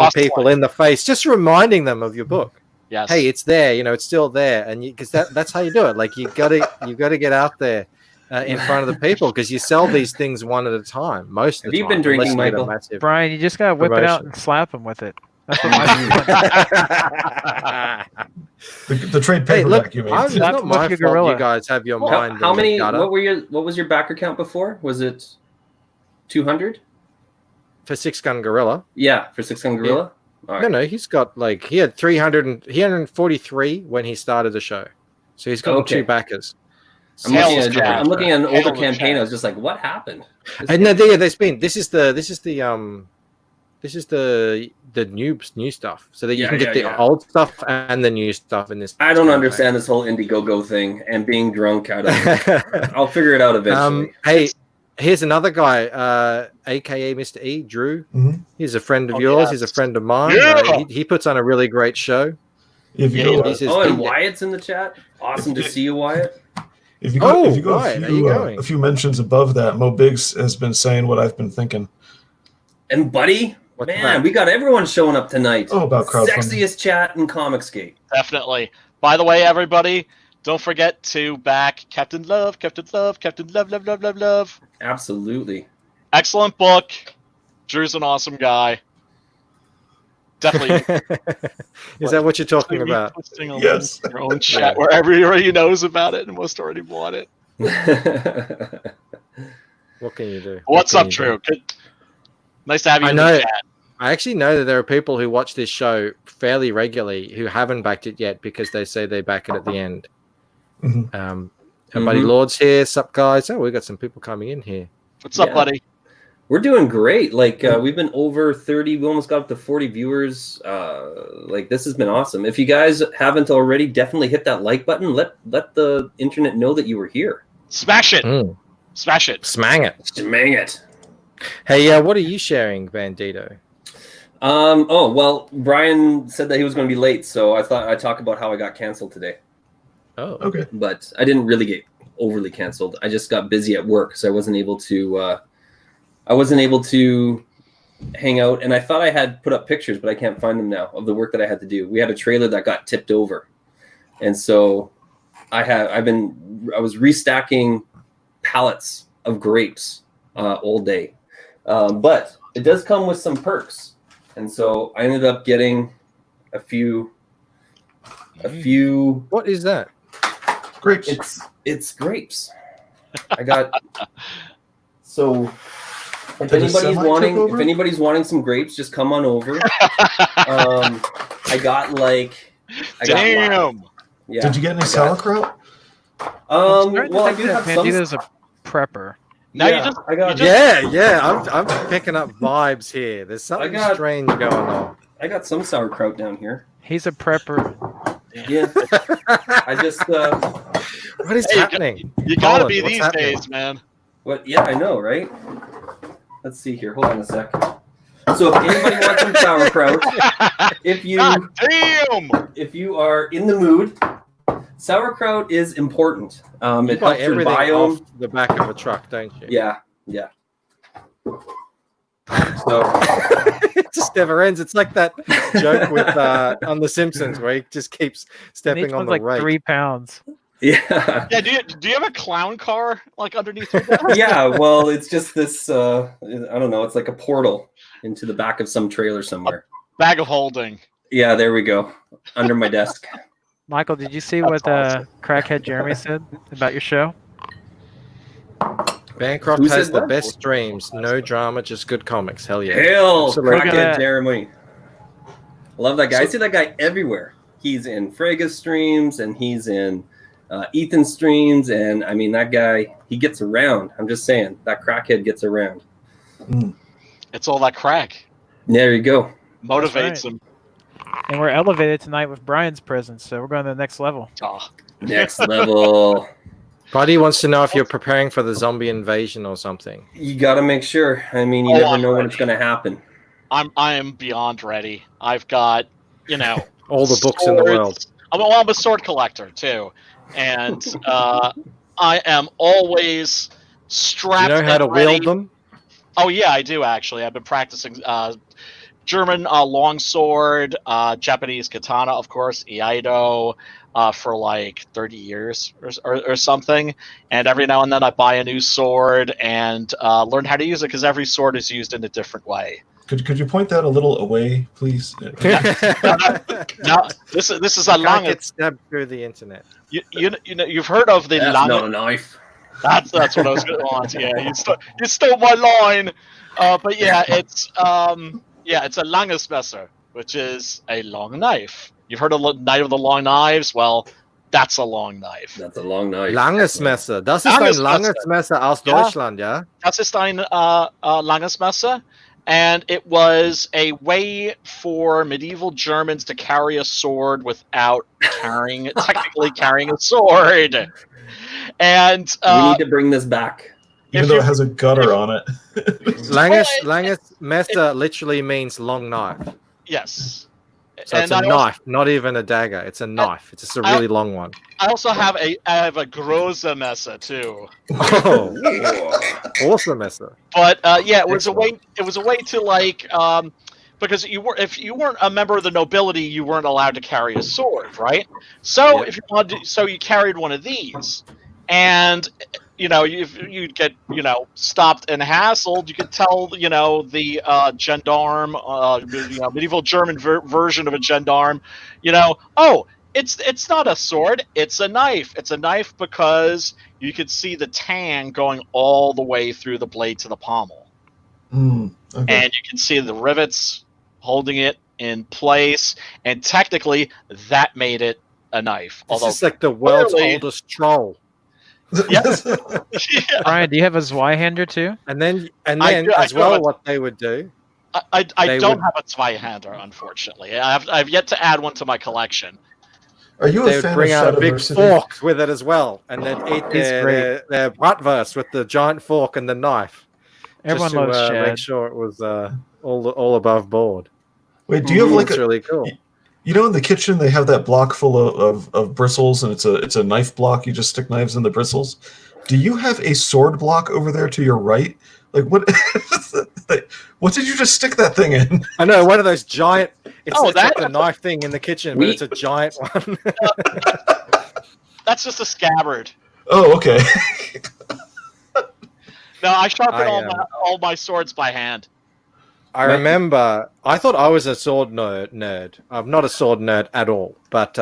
Hustling. people in the face, just reminding them of your book. Yes. Hey, it's there. It's still there, and because that's how you do it. Like you got to get out there in front of the people because you sell these things one at a time. Most of the Have you time, been drinking, unless you get a Michael? massive Brian, you just gotta whip it out promotion. and slap him with it. That's what my The trade Hey, paperback, look, you mean? it's Not not my Lucky fault. Gorilla. You guys have your mind. How in the many? gutter. What was your backer count before? Was it 200? For Six Gun Gorilla? Yeah, for 600 Gorilla. All right. No, he's got he had 343 when he started the show, so he's got Okay. 2 backers. I'm looking, Hell's at, Jack. I'm looking at an older Hell's campaign. Jack. I was just like, what happened? And no, there's been this is the new stuff, so that you Yeah, can get yeah, the yeah. old stuff and the new stuff in this. I don't understand this whole Indiegogo thing and being drunk out of it. I'll figure it out eventually. Hey, here's another guy, aka Mr. E, Drew. Mhm. He's a friend of Oh, yours. yes. He's a friend of mine. Yeah. He puts on a really great show. If you Yeah, go, He's his- Oh, and Wyatt's in the chat. Awesome to see you, Wyatt. if you go, Oh, if you go right, how you going? a few mentions above that, Mo Biggs has been saying what I've been thinking. And Buddy. What's Man, that? we got everyone showing up tonight. Oh, about crowdfunding. Sexiest chat in Comicsgate. Definitely. By the way, everybody, don't forget to back Captain Love, Captain Love, Captain Love, Love, Love, Love, Love. Absolutely. Excellent book. Drew's an awesome guy. Definitely. Is that what you're talking about? Posting a Yes. link to your own chat where everybody knows about it and most already bought it. What can you do? What's What up, can you Drew? do? Good. Nice to have you I in know. the chat. I actually know that there are people who watch this show fairly regularly who haven't backed it yet because they say they back it at the end. Mhm. Our buddy Lord's here. Sup, guys? Oh, we got some people coming in here. What's up, buddy? We're doing great. Like we've been over 30. We almost got up to 40 viewers. Like this has been awesome. If you guys haven't already, definitely hit that like button. Let the internet know that you were here. Smash it. Mm. Smash it. Smang it. Smang it. Hey, what are you sharing, Bandito? Oh, well, Brian said that he was going to be late, so I thought I'd talk about how I got canceled today. Oh, Okay. But I didn't really get overly canceled. I just got busy at work, so I wasn't able to hang out. And I thought I had put up pictures, but I can't find them now of the work that I had to do. We had a trailer that got tipped over, and so I was restacking pallets of grapes all day. But it does come with some perks, and so I ended up getting a few. what is that? Grapes. It's grapes. I got so. If Did a anybody's semi wanting, trip over? if anybody's wanting some grapes, just come on over. I got Damn. yeah. Did you get any sauerkraut? I'm starting to Well, I think do that have some. Bandito's a prepper. Now you Yeah, just- I got. Yeah. I'm picking up vibes here. There's something got- strange going on. I got some sauerkraut down here. He's a prepper. Yeah. I just. What is Hey, happening? You gotta Colin, be what's these happening? days, man. What? Yeah, I know, right? Let's see here. Hold on a sec. So, if anybody wants some sauerkraut, if God damn! you are in the mood, sauerkraut is important. You It buy helps your everything biome. off the back of a truck, don't you? Yeah. So It just never ends. It's like that joke with on The Simpsons where he just keeps And stepping each on one's the like rake. 3 pounds. yeah, Yeah, do you have a clown car like underneath your desk? yeah. Well, it's just this. I don't know. It's like a portal into the back of some trailer somewhere. Bag of holding. Yeah, there we go. Under my desk. Michael, did you see what crackhead Jeremy said about your show? Bancroft Who has said the what? best streams. No drama, just good comics. Hell yeah. Hail, Absolutely. crackhead Jeremy. Love that guy. I see that guy everywhere. He's in Frega's streams and he's in Ethan's streams, and I mean that guy. He gets around. I'm just saying that crackhead gets around. It's all that crack. There you go. Motivates That's him. And we're elevated tonight with Brian's presence, so we're going to the next level. Oh, Next level. Buddy wants to know if you're preparing for the zombie invasion or something. You got to make sure. I mean, you Oh, never I'm know when ready. it's going to happen. I am beyond ready. I've got, All the books in the swords. world. I'm a sword collector too, and I am always Do strapped. you know how and to ready. wield them? Oh yeah, I do actually. I've been practicing German longsword, Japanese katana, of course, Iaido, for like 30 years or something. And every now and then I buy a new sword and learn how to use it because every sword is used in a different way. Could you point that a little away, please? Now this is a Can't long. get stabbed through the internet. You've heard of the That's long. not a knife. That's what I was going on. Yeah, you stole my line. But yeah, it's a Langesmesser, which is a long knife. You've heard of the Night of the Long Knives? Well, that's a long knife. That's a long knife. Langes Messer. Das ist ein Langes langes Messer aus Ja. Deutschland, ja? Das ist ein Langesmesser, and it was a way for medieval Germans to carry a sword without technically carrying a sword. And we need to bring this back. Even though it has a gutter on it. Langes Messer literally means long knife. yes. So it's a knife, not even a dagger. It's a knife. It's just a really long one. I also have a große Messer too. Oh, awesome Messer. But yeah, it was Excellent. a way to like because if you weren't a member of the nobility, you weren't allowed to carry a sword, right? So if you wanted so you carried one of these, and if you'd get stopped and hassled, you could tell the gendarme, medieval German version of a gendarme, oh, it's not a sword, it's a knife. It's a knife because you could see the tang going all the way through the blade to the pommel. Okay. And you can see the rivets holding it in place, and technically that made it a knife. This is like the world's oldest troll. Yes. Brian, do you have a Zweihander too? And then I as well, what they would do. I don't have a Zweihander, unfortunately. I've yet to add one to my collection. Are you They a would fan bring of out a big Shadowversity? fork with it as well, and then eat their bratwurst with the giant fork and the knife. Everyone just to loves Shad. make sure it was all above board. Wait, do you have like It's really cool. In the kitchen they have that block full of bristles, and it's a knife block. You just stick knives in the bristles. Do you have a sword block over there to your right? Like what? What did you just stick that thing in? I know, one of those giant. It's like that's the knife thing in the kitchen, but it's a giant one. That's just a scabbard. Oh, okay. No, I sharpen all my swords by hand. I remember, I thought I was a sword nerd. I'm not a sword nerd at all, but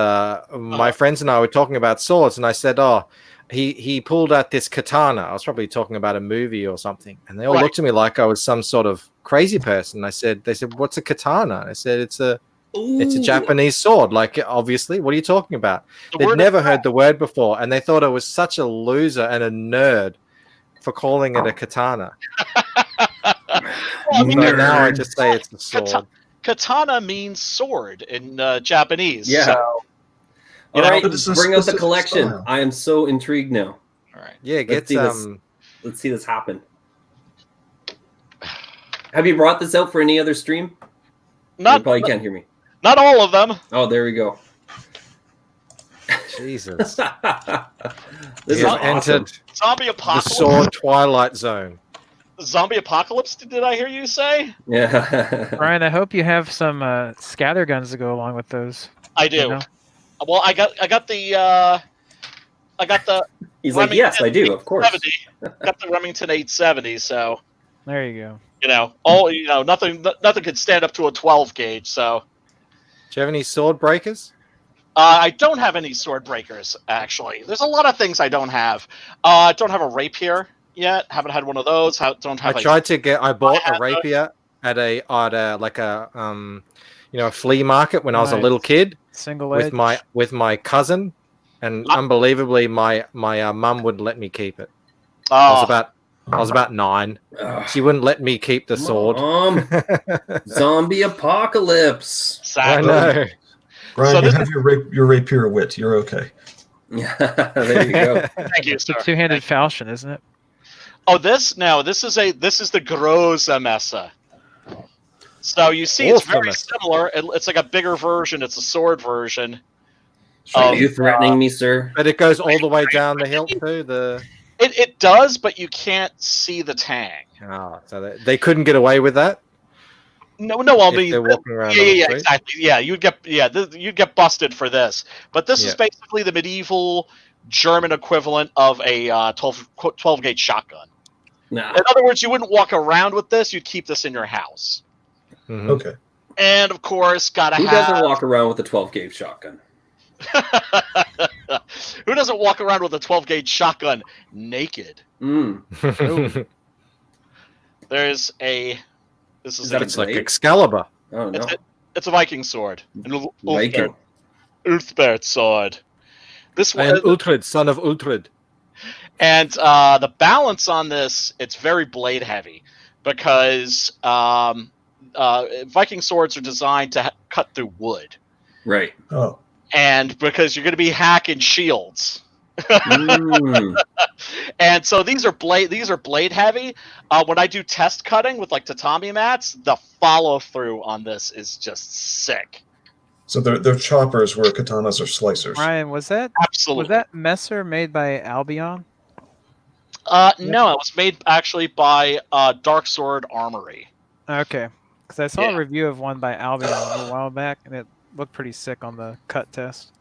my friends and I were talking about swords, and I said, he pulled out this katana. I was probably talking about a movie or something, and they all looked at me like I was some sort of crazy person. They said, "What's a katana?" And I said, "It's a Japanese sword." Like, obviously, what are you talking about? They'd never heard the word before, and they thought I was such a loser and a nerd for calling it a katana. Well, now I just say it's a sword. Katana means sword in Japanese. Yeah. So, all right, But it's a bring out the specific collection. style. I am so intrigued now. all right. Yeah, get some. Let's see this happen. Have you brought this out for any other stream? You probably can't hear me. Not all of them. Oh, there we go. Jesus. This is You've awesome. entered Zombie the apocalypse. sword twilight zone. Zombie apocalypse. Did I hear you say? Yeah. Brian, I hope you have some scatter guns to go along with those. I do. You know? Well, I got the. He's like, yes, I do, of course. 870. Got the Remington 870. So There you go. nothing could stand up to a 12 gauge. So Do you have any sword breakers? I don't have any sword breakers, actually. There's a lot of things I don't have. I don't have a rapier yet. Haven't had one of those. I bought a rapier at a flea market when I was a little kid Single edge. with my cousin, and unbelievably my mum wouldn't let me keep it. I was about 9. She wouldn't let me keep the sword. Zombie apocalypse. Exactly. I know. Brian, you have your rapier wit. You're okay. Yeah, there you go. Thank you, It's a sir. two-handed falchion, isn't it? Oh, this is the Große Messer. So you see, it's very similar. It's like a bigger version. It's a sword version. Are you threatening me, sir? But it goes all the way down the hill too. It does, but you can't see the tang. So they couldn't get away with that. No. I mean, they're walking around on the yeah, street? exactly. Yeah, you'd get busted for this. But this is basically the medieval German equivalent of a 12 gauge shotgun. Nah. In other words, you wouldn't walk around with this. You'd keep this in your house. Mhm. Okay. And of course, Who doesn't walk around with a 12 gauge shotgun? Who doesn't walk around with a 12 gauge shotgun naked? There's a. This is It's like Excalibur. Oh no. It's a Viking sword. An Viking. Uthbert sword. This I one. am Uhtred, son of Uhtred. And the balance on this, it's very blade heavy because Viking swords are designed to cut through wood. Right. Oh. And because you're going to be hacking shields. And so these are blade heavy. When I do test cutting with like tatami mats, the follow through on this is just sick. So they're choppers where katanas are slicers. Brian, was that Messer made by Albion? No, it was made actually by Dark Sword Armory. Okay. Because I saw Yeah. a review of one by Albion a little while back, and it looked pretty sick on the cut test.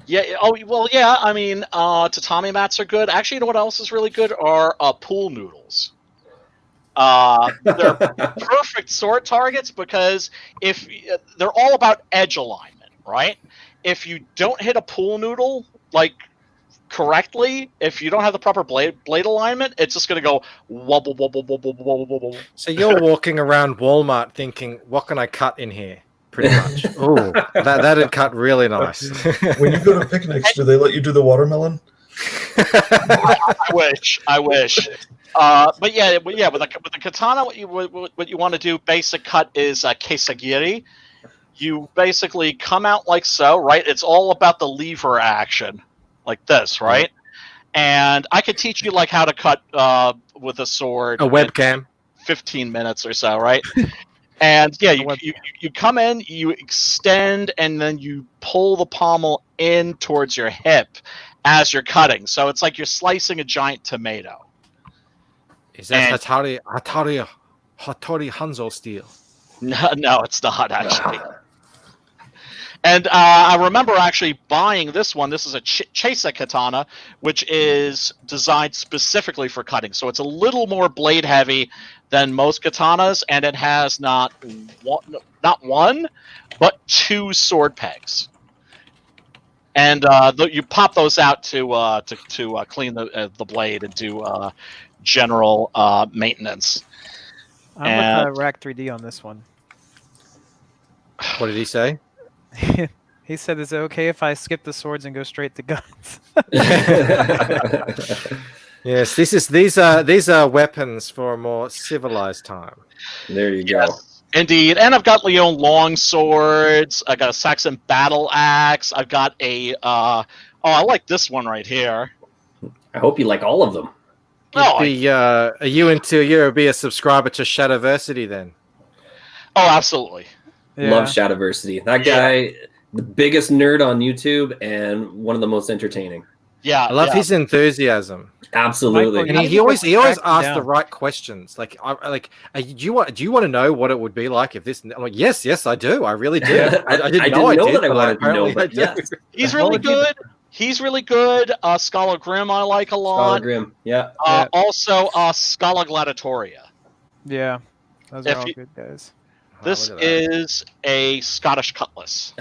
Yeah. Oh well. Yeah. I mean, tatami mats are good. Actually, you know what else is really good are pool noodles. They're perfect sword targets because if they're all about edge alignment, right? If you don't hit a pool noodle like correctly, if you don't have the proper blade alignment, it's just going to go wobble wobble wobble wobble wobble. So you're walking around Walmart thinking, what can I cut in here? Pretty much. Oh, that'd cut really nice. When you go to picnics, do they let you do the watermelon? I wish. But yeah, with the katana, what you want to do, basic cut is kesagiri. You basically come out like so, right? It's all about the lever action, like this, right? And I could teach you like how to cut with a sword. A webcam. 15 minutes or so, right? And yeah, you come in, you extend, and then you pull the pommel in towards your hip as you're cutting. So it's like you're slicing a giant tomato. Is that Hattori Hanzo steel? No, it's not actually. And I remember actually buying this one. This is a Chesa katana, which is designed specifically for cutting. So it's a little more blade heavy than most katanas, and it has not one, but 2 sword pegs. And you pop those out to clean the blade and do general maintenance. I'm with Rack 3D on this one. What did he say? He said, "Is it okay if I skip the swords and go straight to guns?" Yes, these are weapons for a more civilized time. There you go. Yes, indeed. And I've got Leon long swords. I got a Saxon battle axe. I've got a I like this one right here. I hope you like all of them. Are you be a subscriber to Shadowversity then? Oh, absolutely. Yeah. Love Shadowversity. That guy, the biggest nerd on YouTube and one of the most entertaining. Yeah, I love his enthusiasm. Absolutely. And he always asks the right questions. Like, do you want to know what it would be like if this? I'm like, yes, I do. I really do. I didn't know that I wanted to know, but yes. He's really good. He's really good. Scala Grim I like a lot. Scala Grim, yeah. Also, Scala Gladiatoria. Yeah, those are all good guys. This is a Scottish cutlass.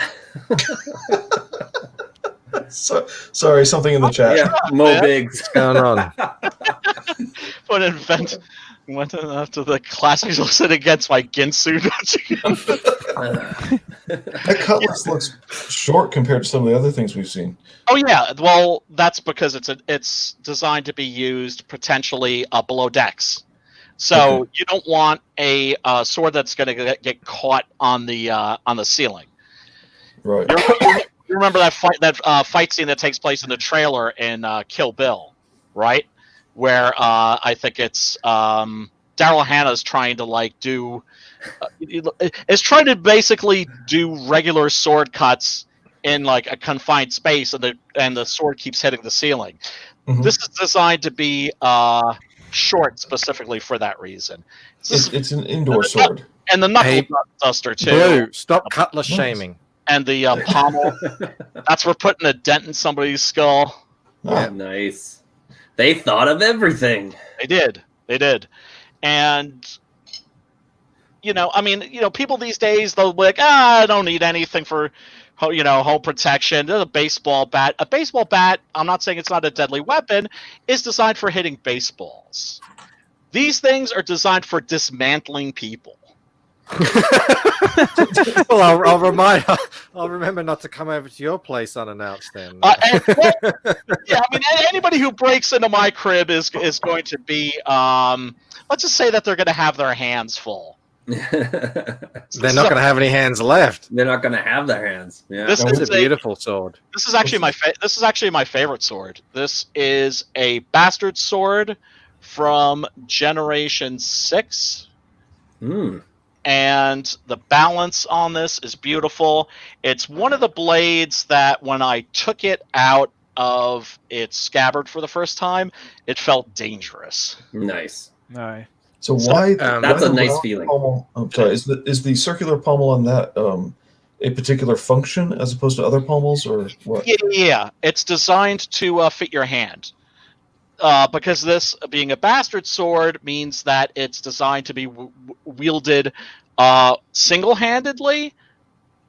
Sorry, something in the chat. Yeah, Mo Biggs. What's going on? Went after the classics listed against my Ginsu. That cutlass looks short compared to some of the other things we've seen. Oh yeah, well that's because it's designed to be used potentially below decks. So you don't want a sword that's going to get caught on the ceiling. Right. You remember that fight scene that takes place in the trailer in Kill Bill, right? Where I think it's Daryl Hannah's trying to do, is trying to basically do regular sword cuts in like a confined space, and the sword keeps hitting the ceiling. Mm-hmm. This is designed to be short specifically for that reason. It's an indoor sword. And the knuckle duster too. Blue, stop cutlass shaming. And the pommel. That's for putting a dent in somebody's skull. Oh, nice. They thought of everything. They did. And people these days, they'll be like, I don't need anything for home protection. There's a baseball bat. A baseball bat, I'm not saying it's not a deadly weapon, is designed for hitting baseballs. These things are designed for dismantling people. Well, I'll remember not to come over to your place unannounced then. Anybody who breaks into my crib is going to be, let's just say that they're going to have their hands full. They're not going to have any hands left. They're not going to have their hands. Yeah. This is a beautiful sword. This is actually my favorite sword. This is a bastard sword from Generation 6. And the balance on this is beautiful. It's one of the blades that when I took it out of its scabbard for the first time, it felt dangerous. Nice. So why? That's why a the nice round feeling. Pommel? I'm sorry. Is the circular pommel on that a particular function as opposed to other pommels, or what? Yeah, it's designed to fit your hand. Because this being a bastard sword means that it's designed to be wielded single-handedly,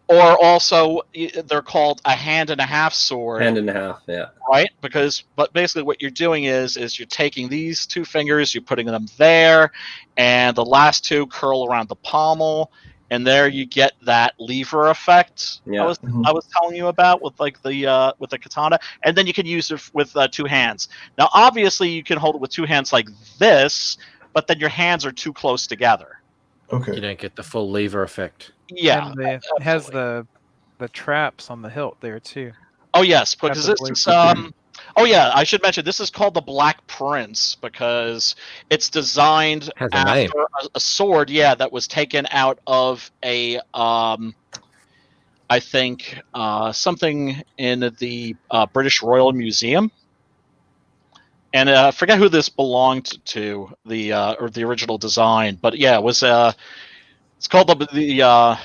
or also they're called a hand and a half sword. Hand and a half, yeah. Right? But basically what you're doing is you're taking these two fingers, you're putting them there, and the last two curl around the pommel, and there you get that lever effect. Yeah. I was telling you about with like the with the katana, and then you can use it with two hands. Now, obviously, you can hold it with two hands like this, but then your hands are too close together. Okay. You don't get the full lever effect. Yeah, And it has the traps on the hilt there too. Oh yes, because That's this a is oh yeah, I should mention this is called the Black Prince because it's designed Has a name. after a sword, yeah, that was taken out of a I think something in the British Royal Museum. And I forget who this belonged to, the or the original design, but yeah, it was it's called the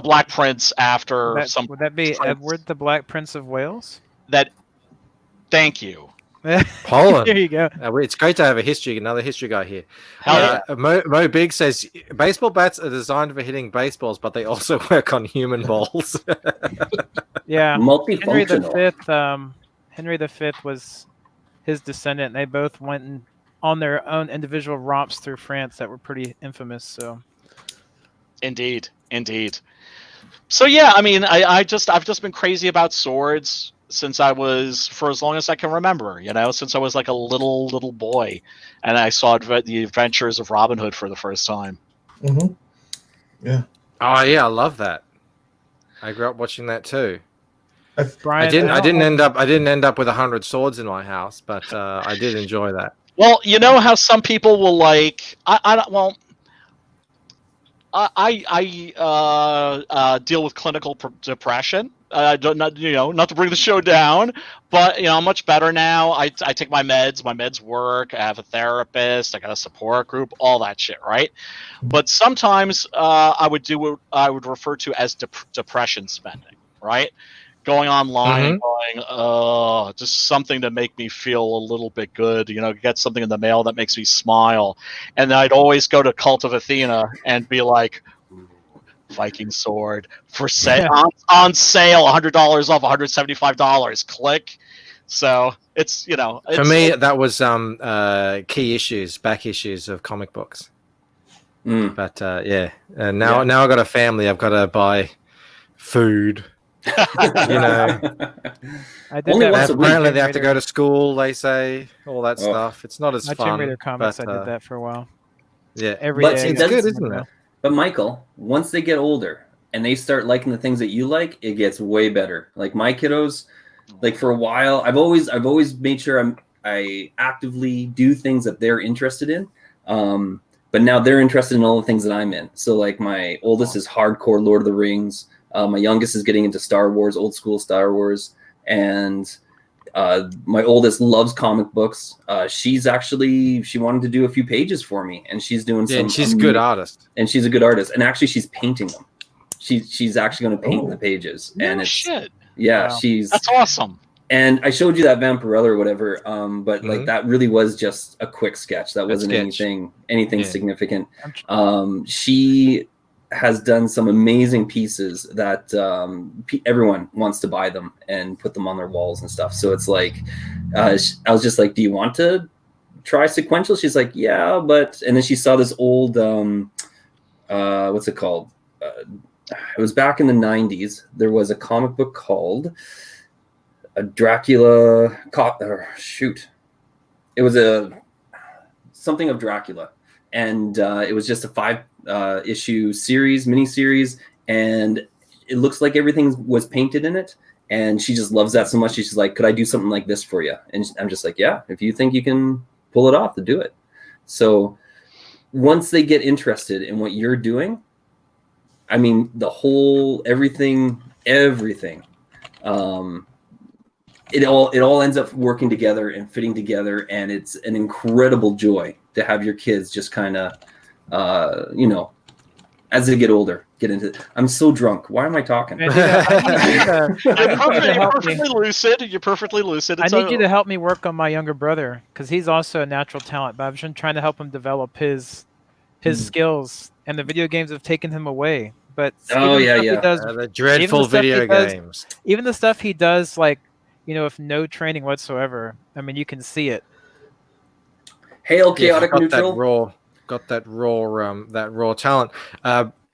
Black Prince after some. Would that be prince Edward the Black Prince of Wales? That. Thank you. Poland. There you go. It's great to have another history guy here. Hell yeah. Mo Big says baseball bats are designed for hitting baseballs, but they also work on human balls. Yeah. Multifunctional. Henry V was his descendant. They both went on their own individual romps through France that were pretty infamous. So. Indeed. So yeah, I mean, I've just been crazy about swords since I was, for as long as I can remember, since I was like a little boy, and I saw the Adventures of Robin Hood for the first time. Mm-hmm. Yeah. Oh yeah, I love that. I grew up watching that too. Brian, I didn't end up with 100 swords in my house, but I did enjoy that. Well, you know how some people will like, I deal with clinical depression. Not to bring the show down, but I'm much better now. I take my meds. My meds work. I have a therapist. I got a support group. All that shit, right? But sometimes I would do what I would refer to as depression spending, right? Going online and going, just something to make me feel a little bit good. Get something in the mail that makes me smile, and then I'd always go to Cult of Athena and be like, Viking sword for sale on sale, $100 off, $175. Click. So it's for me that was back issues of comic books. But now I got a family. I've got to buy food. I did Only that once a week. Apparently they have to go to school. They say all that stuff. It's not as My fun. Tomb Raider comics, but, I did that for a while. Yeah, Every But day. it's good, isn't it? But Michael, once they get older and they start liking the things that you like, it gets way better. Like my kiddos, like for a while, I've always made sure I actively do things that they're interested in. But now they're interested in all the things that I'm in. So like my oldest is hardcore Lord of the Rings. My youngest is getting into Star Wars, old school Star Wars, and my oldest loves comic books. She wanted to do a few pages for me, and she's doing some. And she's a good artist. And she's a good artist, and actually she's painting them. She's actually going to paint the pages, and it's shit. Yeah, Wow. That's awesome. And I showed you that Vampirella or whatever, but like that really was just a quick sketch. That wasn't anything significant. She has done some amazing pieces that everyone wants to buy them and put them on their walls and stuff. So it's like, I was just like, do you want to try sequential? She's like, yeah, but, and then she saw this old, what's it called? It was back in the 90s. There was a comic book called Dracula. It was something of Dracula. And it was just a 5-issue miniseries, and it looks like everything was painted in it. And she just loves that so much. She's like, could I do something like this for you? And I'm just like, yeah, if you think you can pull it off, to do it. So once they get interested in what you're doing, I mean, everything, it all ends up working together and fitting together, and it's an incredible joy to have your kids just kind of, as they get older, get into it. I'm so drunk. Why am I talking? I need you to You're help me. perfectly lucid. You're perfectly lucid. I It's need you to help me work on my younger brother because he's also a natural talent. But I've been trying to help him develop his skills, and the video games have taken him away. But Oh, even the yeah, stuff he does, The dreadful stuff he video does- games. even the stuff he does, like with no training whatsoever. I mean, you can see it. Hail Yeah, chaotic got neutral. that raw talent.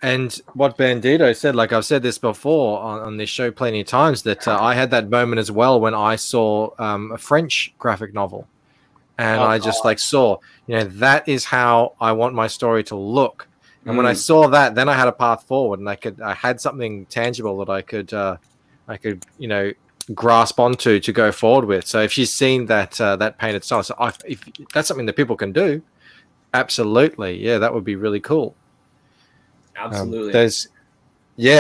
And what Bandito said, like I've said this before on this show plenty of times, that I had that moment as well when I saw a French graphic novel, and I just like saw, that is how I want my story to look. And when I saw that, then I had a path forward, and I had something tangible that I could grasp onto to go forward with. So if she's seen that painted style, so if that's something that people can do, absolutely, yeah, that would be really cool. Absolutely.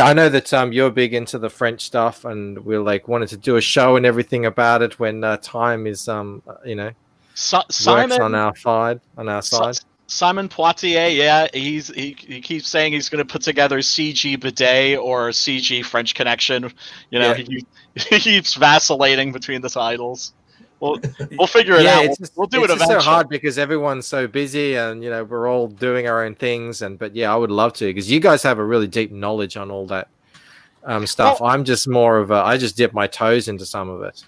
I know that you're big into the French stuff, and we're like wanted to do a show and everything about it when time is Simon works on our side. Simon Poitier, he keeps saying he's going to put together CG bidet or CG French Connection. He keeps vacillating between the titles. We'll figure it out. We'll do it eventually. It's so hard because everyone's so busy, and we're all doing our own things. But I would love to, because you guys have a really deep knowledge on all that stuff. Well, I'm just more of I just dip my toes into some of it.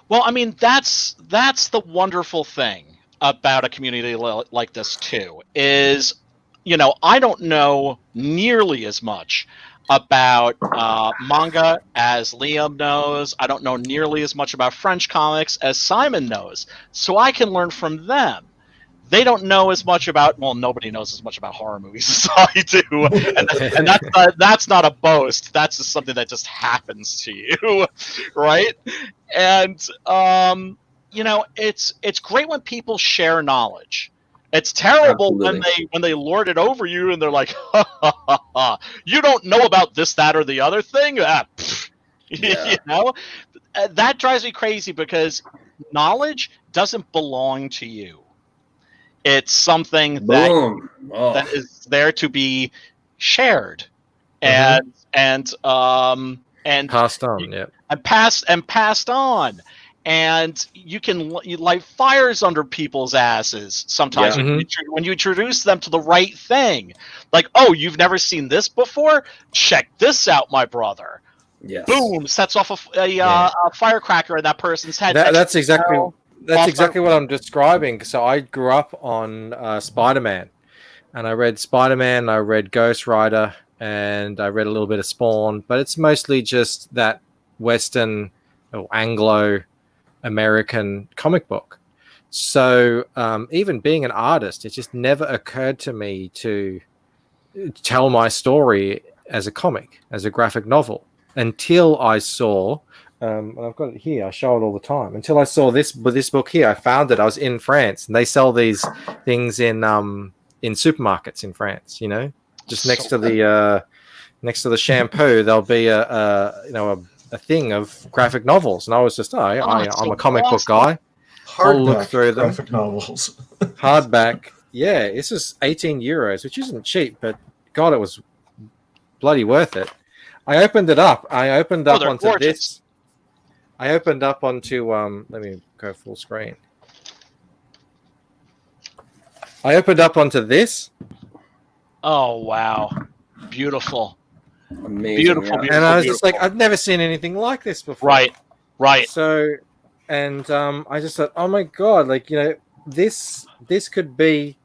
Well, I mean, that's the wonderful thing about a community like this too, is I don't know nearly as much about manga as Liam knows. I don't know nearly as much about French comics as Simon knows, so I can learn from them. They don't know as much about, nobody knows as much about horror movies as I do, and that's not a boast. That's just something that just happens to you, right? And it's great when people share knowledge. It's terrible when they lord it over you and they're like, ha, ha, ha, ha. You don't know about this, that, or the other thing. That drives me crazy because knowledge doesn't belong to you. It's something that is there to be shared and passed on, and passed on. And you can light fires under people's asses sometimes when you introduce them to the right thing. Like, oh, you've never seen this before? Check this out, my brother. Yes. Boom! Sets off a firecracker in that person's head. That's exactly what I'm describing. So I grew up on Spider-Man, and I read Spider-Man, I read Ghost Rider, and I read a little bit of Spawn, but it's mostly just that Western or Anglo American comic book. So even being an artist, it just never occurred to me to tell my story as a comic, as a graphic novel, until I saw and I've got it here, I show it all the time, until I saw this book here. I found it. I was in France, and they sell these things in supermarkets in France, just next to the shampoo there'll be a thing of graphic novels, and I was just I'm a comic book guy. I'll look through them. Graphic novels. Hardback. Yeah, this is 18 euros, which isn't cheap, but God, it was bloody worth it. I opened it up. Onto gorgeous. This. I opened up onto let me go full screen. I opened up onto this. Oh wow. Beautiful. Amazing. Beautiful. And I was just like, I've never seen anything like this before. Right. So, and I just thought, oh my God, like, this could be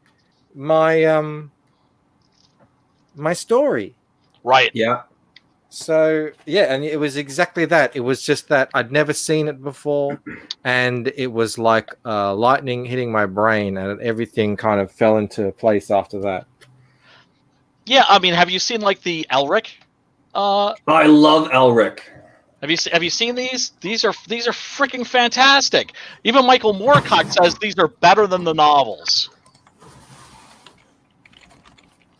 my my story. Right. Yeah. So yeah, and it was exactly that. It was just that I'd never seen it before, and it was like lightning hitting my brain, and everything kind of fell into place after that. Yeah, I mean, have you seen like the Elric? I love Elric. Have you seen these? These are freaking fantastic. Even Michael Moorcock says these are better than the novels.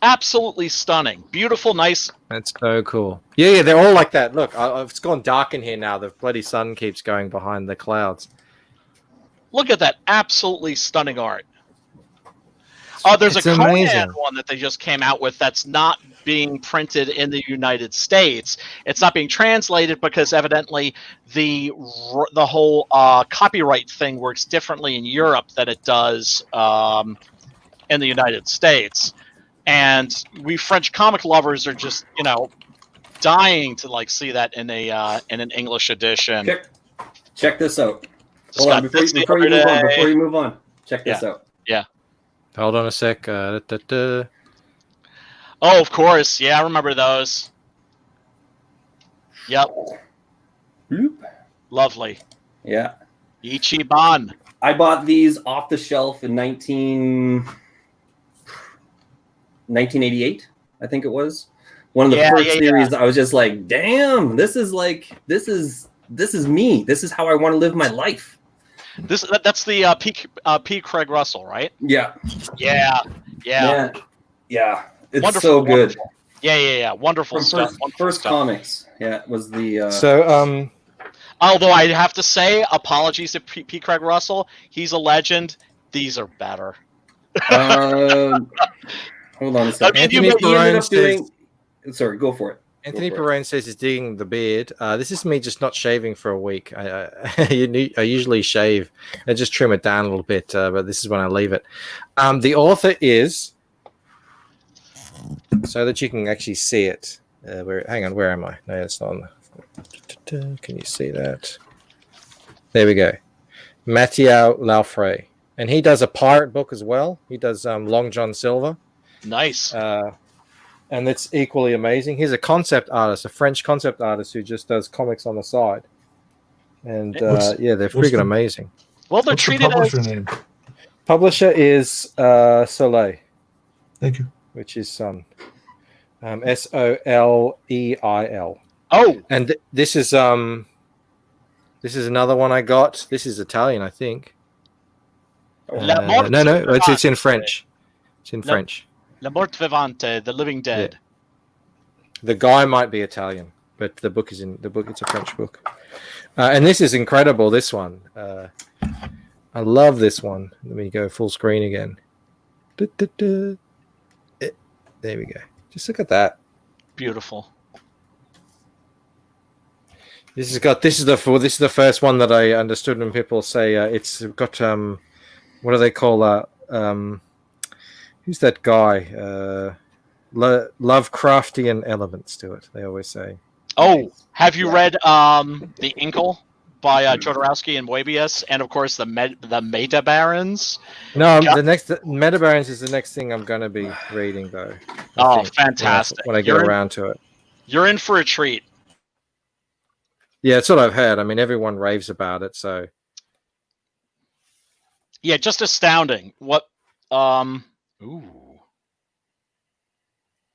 Absolutely stunning, beautiful, nice. That's so cool. Yeah, they're all like that. Look, it's gone dark in here now. The bloody sun keeps going behind the clouds. Look at that absolutely stunning art. Oh, there's It's a Conan amazing. one that they just came out with that's not being printed in the United States. It's not being translated because evidently the whole copyright thing works differently in Europe than it does in the United States. And we French comic lovers are just, dying to like see that in an English edition. Check this out. Just Hold on, got before this you the other move on, day. before you move on, check this out. Yeah. Hold on a sec. Oh, of course. Yeah, I remember those. Yep. Bloop. Lovely. Yeah. Ichiban. I bought these off the shelf in 1988, I think it was. One of the first series. I was just like, damn, this is me. This is how I want to live my life. That's the P. Craig Russell, right? Yeah. Yeah. Man, yeah. It's Wonderful, so good. wonderful. Yeah. Wonderful From stuff. First comics. Yeah, it was the. So Although I have to say, apologies to P. Craig Russell. He's a legend. These are better. Hold on a second. I mean, He ended up doing. Sorry, go for it. Anthony Perrone says he's digging the beard. This is me just not shaving for a week. I usually shave and just trim it down a little bit, but this is when I leave it. The author is, so that you can actually see it. Hang on, where am I? No, it's not on the. Can you see that? There we go. Mathieu Laufray. And he does a pirate book as well. He does Long John Silver. Nice. And it's equally amazing. He's a concept artist, a French concept artist who just does comics on the side. And they're freaking amazing. Well, they're What's the treated publisher as... name? Publisher is Soleil. Thank you. Which is Soleil. Oh, and this is another one I got. This is Italian, I think. No, it's in French. It's in French. La Morte Vivante, The Living Dead. Yeah. The guy might be Italian, but the book is it's a French book. And this is incredible, this one. I love this one. Let me go full screen again. There we go. Just look at that. Beautiful. This is the first one that I understood when people say it's got what do they call that? Who's that guy? Lovecraftian elements to it. They always say. Oh, have you read The Inkle by Jodorowsky and Moebius, and of course the Meta Barons? No, the next Meta Barons is the next thing I'm going to be reading though. I think, fantastic! When I get around to it, you're in for a treat. Yeah, it's what I've heard. I mean, everyone raves about it, so. Yeah, just astounding. What? Ooh.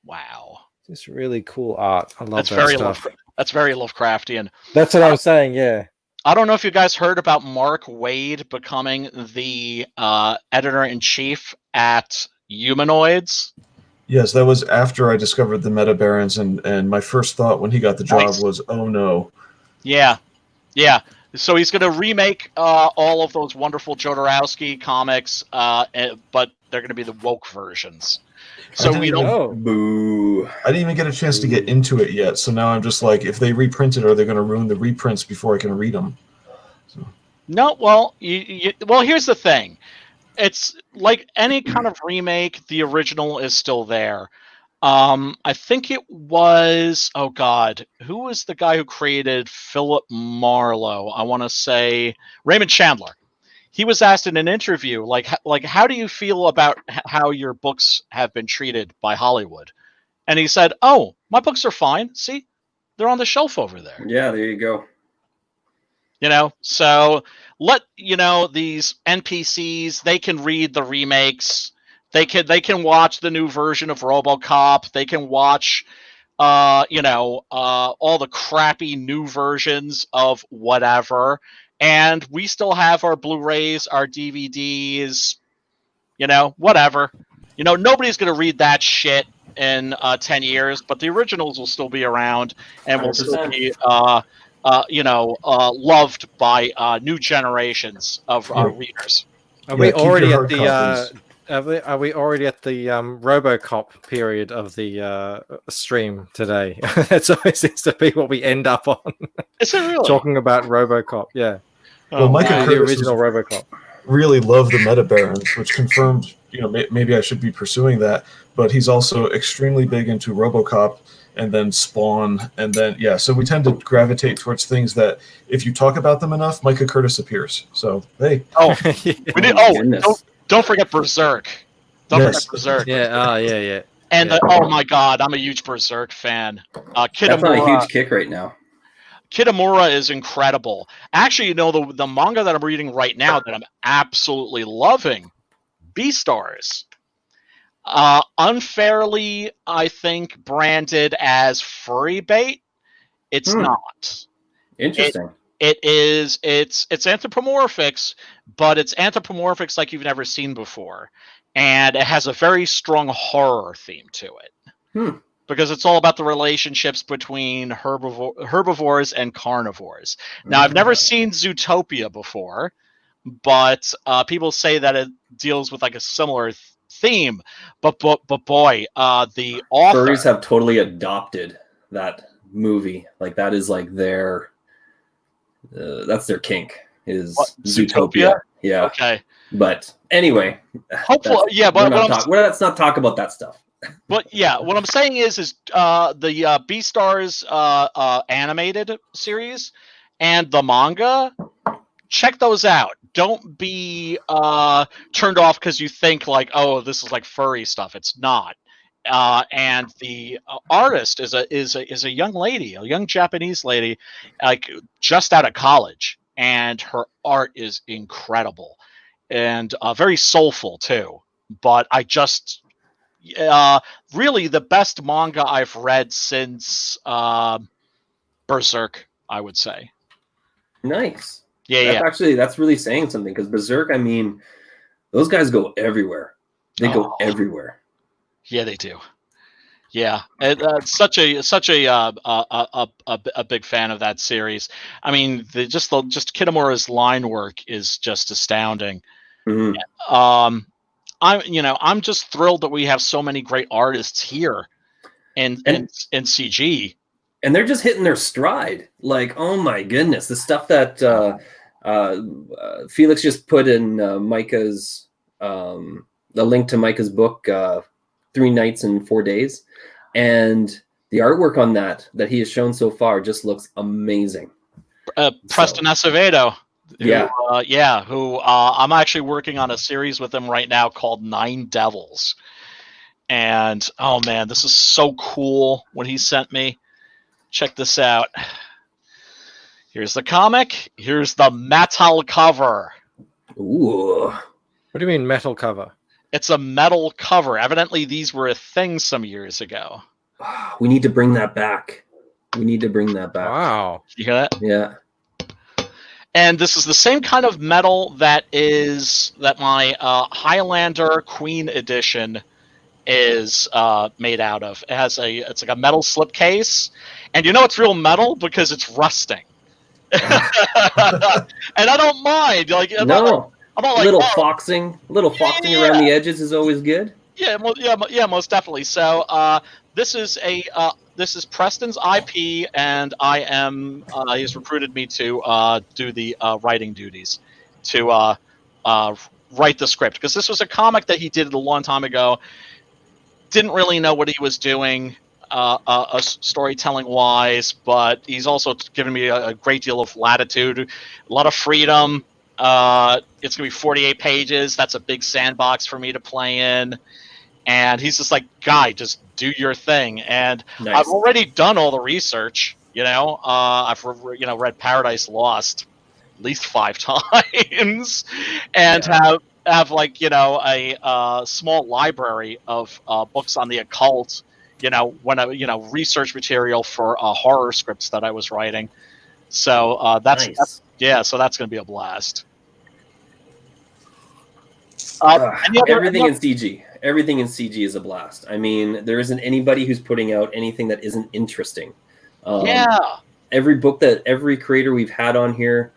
Wow. Just really cool art. I love that's that very stuff. That's very Lovecraftian. That's what I'm saying, yeah. I don't know if you guys heard about Mark Waid becoming the editor-in-chief at Humanoids. Yes, that was after I discovered the Meta Barons, and my first thought when he got the job was, oh no. Yeah. So he's going to remake all of those wonderful Jodorowsky comics, but they're going to be the woke versions. So we don't. Boo! I didn't even get a chance to get into it yet, so now I'm just like, if they reprint it, are they going to ruin the reprints before I can read them? So. No, well, well, here's the thing. It's like any kind of remake, the original is still there. I think it was, oh God, who was the guy who created Philip Marlowe? I want to say Raymond Chandler. He was asked in an interview, like, how do you feel about how your books have been treated by Hollywood? And he said, oh, my books are fine. See, they're on the shelf over there. Yeah, there you go. So let, these NPCs, they can read the remakes. They can watch the new version of RoboCop. They can watch, all the crappy new versions of whatever. And we still have our Blu-rays, our DVDs, whatever. Nobody's going to read that shit in 10 years, but the originals will still be around and will still be, loved by new generations of readers. Are we already at the Are we already at the RoboCop period of the stream today? That's always seems to be what we end up on. Is it really? Talking about RoboCop, yeah. Well, Micah The Curtis original RoboCop. really loved the Meta Barons, which confirmed, maybe I should be pursuing that. But he's also extremely big into RoboCop and then Spawn, and then so we tend to gravitate towards things that if you talk about them enough, Micah Curtis appears. So hey, don't forget Berserk. Don't forget Berserk. Yeah. And oh my God, I'm a huge Berserk fan. That's on a huge kick right now. Kitamura is incredible. Actually, the manga that I'm reading right now that I'm absolutely loving, Beastars. Unfairly, I think, branded as furry bait. It's not. Interesting. It's anthropomorphics, but it's anthropomorphics like you've never seen before. And it has a very strong horror theme to it. Because it's all about the relationships between herbivores and carnivores. Now, I've never seen Zootopia before, but people say that it deals with like a similar theme. But boy, the author... Furries have totally adopted that movie. Like, that is like their... that's their kink, is Zootopia. Yeah. Okay. But anyway, hopefully, let's not talk about that stuff. But yeah, what I'm saying is the Beastars animated series and the manga. Check those out. Don't be turned off because you think like, oh, this is like furry stuff. It's not. And the artist is a young lady, a young Japanese lady, like just out of college, and her art is incredible and very soulful too. But I just really the best manga I've read since Berserk, I would say. Nice. Yeah, that's really saying something, because Berserk, I mean, those guys go everywhere. They go everywhere. Yeah, they do. Yeah, such a big fan of that series. I mean, just Kitamura's line work is just astounding. I'm just thrilled that we have so many great artists here in CG, and they're just hitting their stride. Like, oh my goodness, the stuff that Felix just put in Micah's the link to Micah's book, 3 Nights and 4 Days, and the artwork on that he has shown so far just looks amazing. Preston Acevedo. Who I'm actually working on a series with him right now called 9 Devils. And oh man, this is so cool what he sent me. Check this out. Here's the comic. Here's the metal cover. Ooh. What do you mean metal cover? It's a metal cover. Evidently these were a thing some years ago. We need to bring that back. Wow. You hear that? Yeah. And this is the same kind of metal that my Highlander Queen edition is made out of. It's like a metal slipcase, and it's real metal because it's rusting. And I don't mind. Like, I'm not like, little foxing around the edges is always good. Yeah, most definitely. So this is Preston's IP, and I am. He's recruited me to do the writing duties, to write the script, because this was a comic that he did a long time ago. Didn't really know what he was doing, storytelling wise, but he's also given me a great deal of latitude, a lot of freedom. It's gonna be 48 pages. That's a big sandbox for me to play in. And he's just like, guy, just do your thing. And nice. I've already done all the research. I've read Paradise Lost at least 5 times, and have like a small library of books on the occult. Research material for horror scripts that I was writing. So that's so that's going to be a blast. Everything in CG is a blast. I mean, there isn't anybody who's putting out anything that isn't interesting. Every creator we've had on here,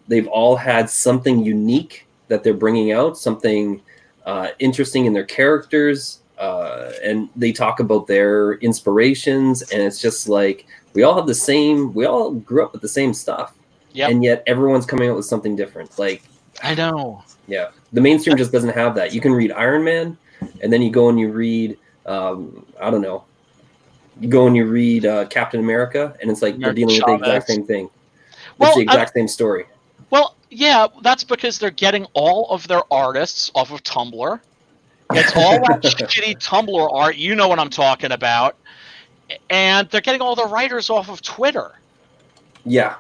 they've all had something unique that they're bringing out, something interesting in their characters, and they talk about their inspirations, and it's just like we all grew up with the same stuff, and yet everyone's coming out with something different. Like, I know. Yeah, the mainstream just doesn't have that. You can read Iron Man, and then you go and you read, I don't know, you go and you read Captain America, and it's like they're dealing with the exact same thing. It's the exact same story. Well, yeah, that's because they're getting all of their artists off of Tumblr. It's all that shitty Tumblr art. You know what I'm talking about. And they're getting all the writers off of Twitter. Yeah.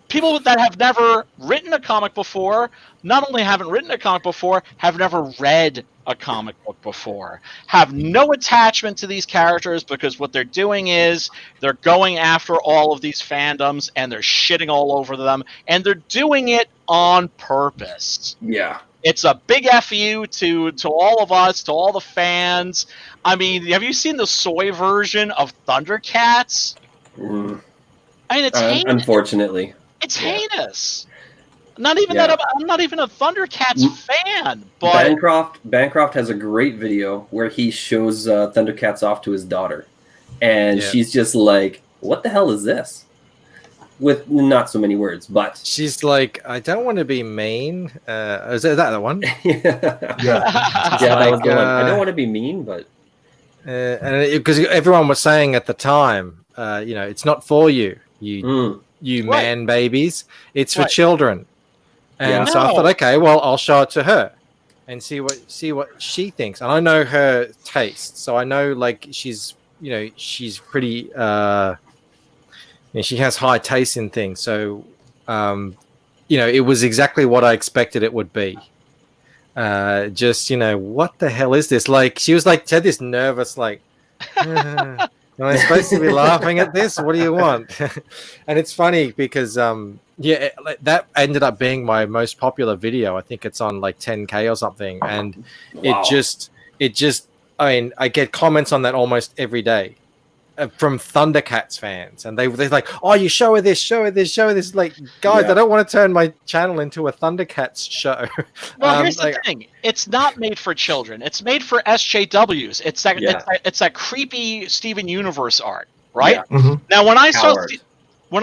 People that have never written a comic before, not only haven't written a comic before, have never read a comic book before, have no attachment to these characters, because what they're doing is they're going after all of these fandoms and they're shitting all over them, and they're doing it on purpose. Yeah. It's a big FU to all of us, to all the fans. I mean, have you seen the soy version of Thundercats? I mean, it's heinous. Unfortunately. It's heinous. Not even that. I'm not even a Thundercats fan. But Bancroft has a great video where he shows Thundercats off to his daughter, and she's just like, "What the hell is this?" With not so many words, but she's like, "I don't want to be mean." Is that the one? Yeah, that was the one. I don't want to be mean, but and because everyone was saying at the time, it's not for you. You man babies, it's for children. And so I thought, okay, well, I'll show it to her and see what she thinks. And I know her taste, so I know like she's pretty she has high taste in things. So it was exactly what I expected it would be. What the hell is this? Like she was like, had this nervous like am I supposed to be laughing at this? What do you want? And it's funny because that ended up being my most popular video. I think it's on like 10K or something, and it just I mean, I get comments on that almost every day from Thundercats fans, and they're like, "Oh, you show her this, show her this, show her this." Like, guys, I don't want to turn my channel into a Thundercats show. Well, here's the thing: it's not made for children. It's made for SJWs. It's that creepy Steven Universe art, right? Yeah. Mm-hmm. Now, when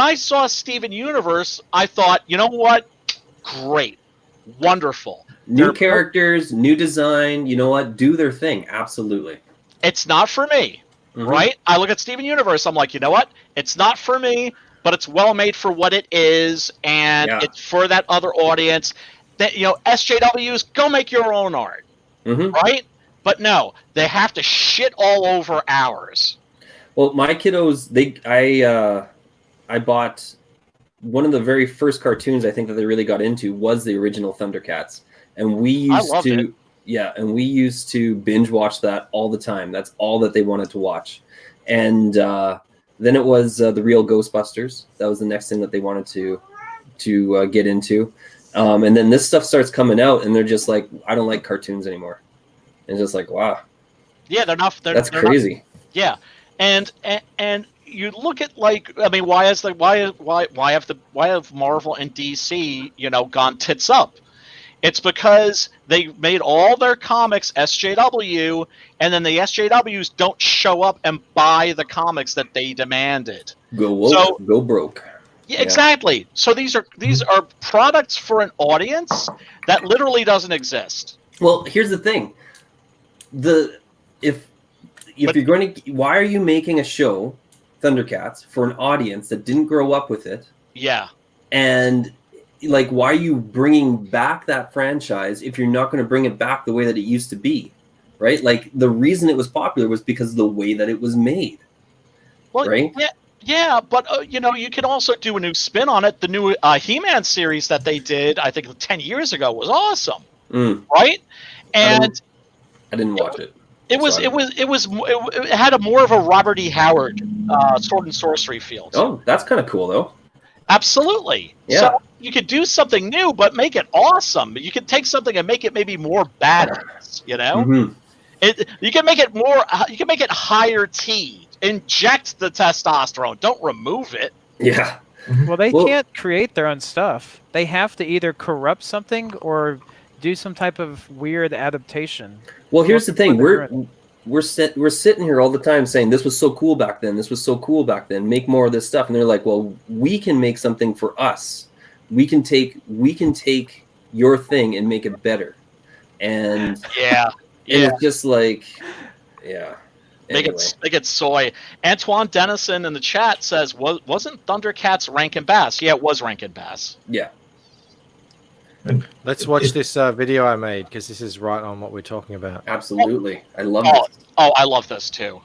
I saw Steven Universe, I thought, you know what? Great, wonderful. New characters, new design. You know what? Do their thing. Absolutely. It's not for me. Mm-hmm. Right? I look at Steven Universe, I'm like, you know what? It's not for me, but it's well made for what it is, and it's for that other audience. That SJWs, go make your own art. Mm-hmm. Right? But no, they have to shit all over ours. Well, my kiddos, I bought one of the very first cartoons I think that they really got into was the original Thundercats. And we used to binge watch that all the time. That's all that they wanted to watch. And then it was the real Ghostbusters. That was the next thing that they wanted to get into. And then this stuff starts coming out, and they're just like, I don't like cartoons anymore. And it's just like, wow. Yeah, that's crazy. Yeah, and you look at why have Marvel and DC gone tits up? It's because they made all their comics SJW, and then the SJWs don't show up and buy the comics that they demanded. Go broke. Yeah, exactly. So these are products for an audience that literally doesn't exist. Well, here's the thing: if you're going to, why are you making a show, Thundercats, for an audience that didn't grow up with it? Yeah, and like, why are you bringing back that franchise if you're not going to bring it back the way that it used to be, right? Like, the reason it was popular was because of the way that it was made, right? Yeah, but you can also do a new spin on it. The new He-Man series that they did, I think 10 years ago, was awesome, right? And I didn't watch it. It had a more of a Robert E. Howard sword and sorcery feel. Oh, that's kind of cool, though. Absolutely. Yeah. So you could do something new, but make it awesome. You could take something and make it maybe more badass. Mm-hmm. You can make it more. You can make it higher T. Inject the testosterone. Don't remove it. Yeah. Well, they can't create their own stuff. They have to either corrupt something or do some type of weird adaptation. Well, here's the thing: More we're sitting here all the time saying this was so cool back then. This was so cool back then. Make more of this stuff, and they're like, well, we can make something for us. We can take your thing and make it better. And Yeah. and it's just like, yeah. Make it soy. Antoine Dennison in the chat says, wasn't Thundercats Rankin Bass? Yeah, it was Rankin Bass. Yeah. Let's watch this video I made, because this is right on what we're talking about. Absolutely. I love it. Oh, I love this too.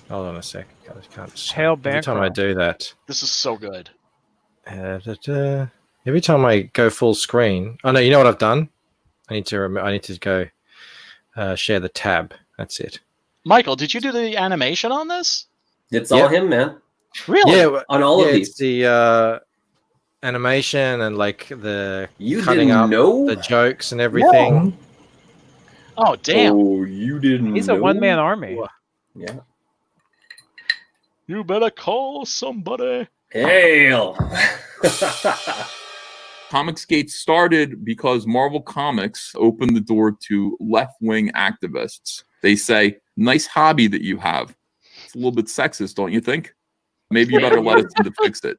Hold on a sec. I can't. Hail Every time I Bancroft. do that, This is so good. every time I go full screen. Oh no! You know what I've done? I need to go share the tab. That's it. Michael, did you do the animation on this? It's all him, man. Really? Yeah, On all of it's these. the animation and like the You cutting didn't up know? the jokes and everything. Oh, damn. Oh, you didn't He's know? a one-man army. Yeah. You better call somebody. Hail. Comicsgate started because Marvel Comics opened the door to left-wing activists. They say, nice hobby that you have. It's a little bit sexist, don't you think? Maybe you better let us in to fix it.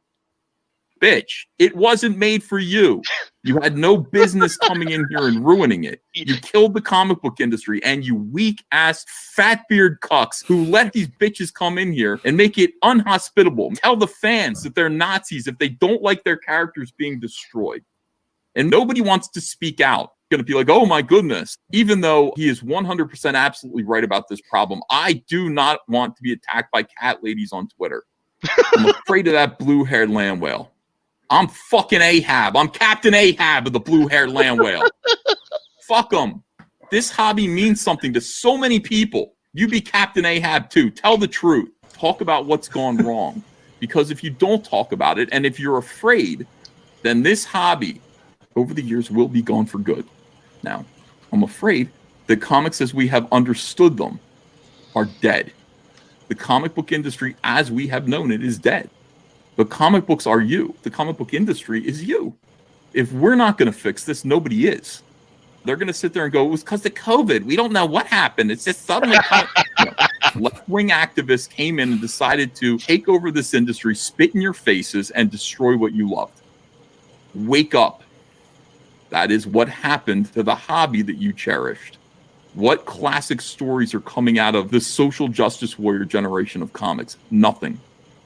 Bitch, it wasn't made for you. You had no business coming in here and ruining it. You killed the comic book industry, and you weak-ass fat beard cucks who let these bitches come in here and make it unhospitable. Tell the fans that they're Nazis if they don't like their characters being destroyed. And nobody wants to speak out. Going to be like, oh my goodness. Even though he is 100% absolutely right about this problem, I do not want to be attacked by cat ladies on Twitter. I'm afraid of that blue-haired land whale. I'm fucking Ahab. I'm Captain Ahab of the blue-haired land whale. Fuck them. This hobby means something to so many people. You be Captain Ahab too. Tell the truth. Talk about what's gone wrong. Because if you don't talk about it, and if you're afraid, then this hobby over the years will be gone for good. Now, I'm afraid the comics as we have understood them are dead. The comic book industry as we have known it is dead. But comic books are you. The comic book industry is you. If we're not going to fix this, nobody is. They're going to sit there and go, it was because of COVID. We don't know what happened. It's just suddenly... Left-wing activists came in and decided to take over this industry, spit in your faces, and destroy what you loved. Wake up. That is what happened to the hobby that you cherished. What classic stories are coming out of the social justice warrior generation of comics? Nothing.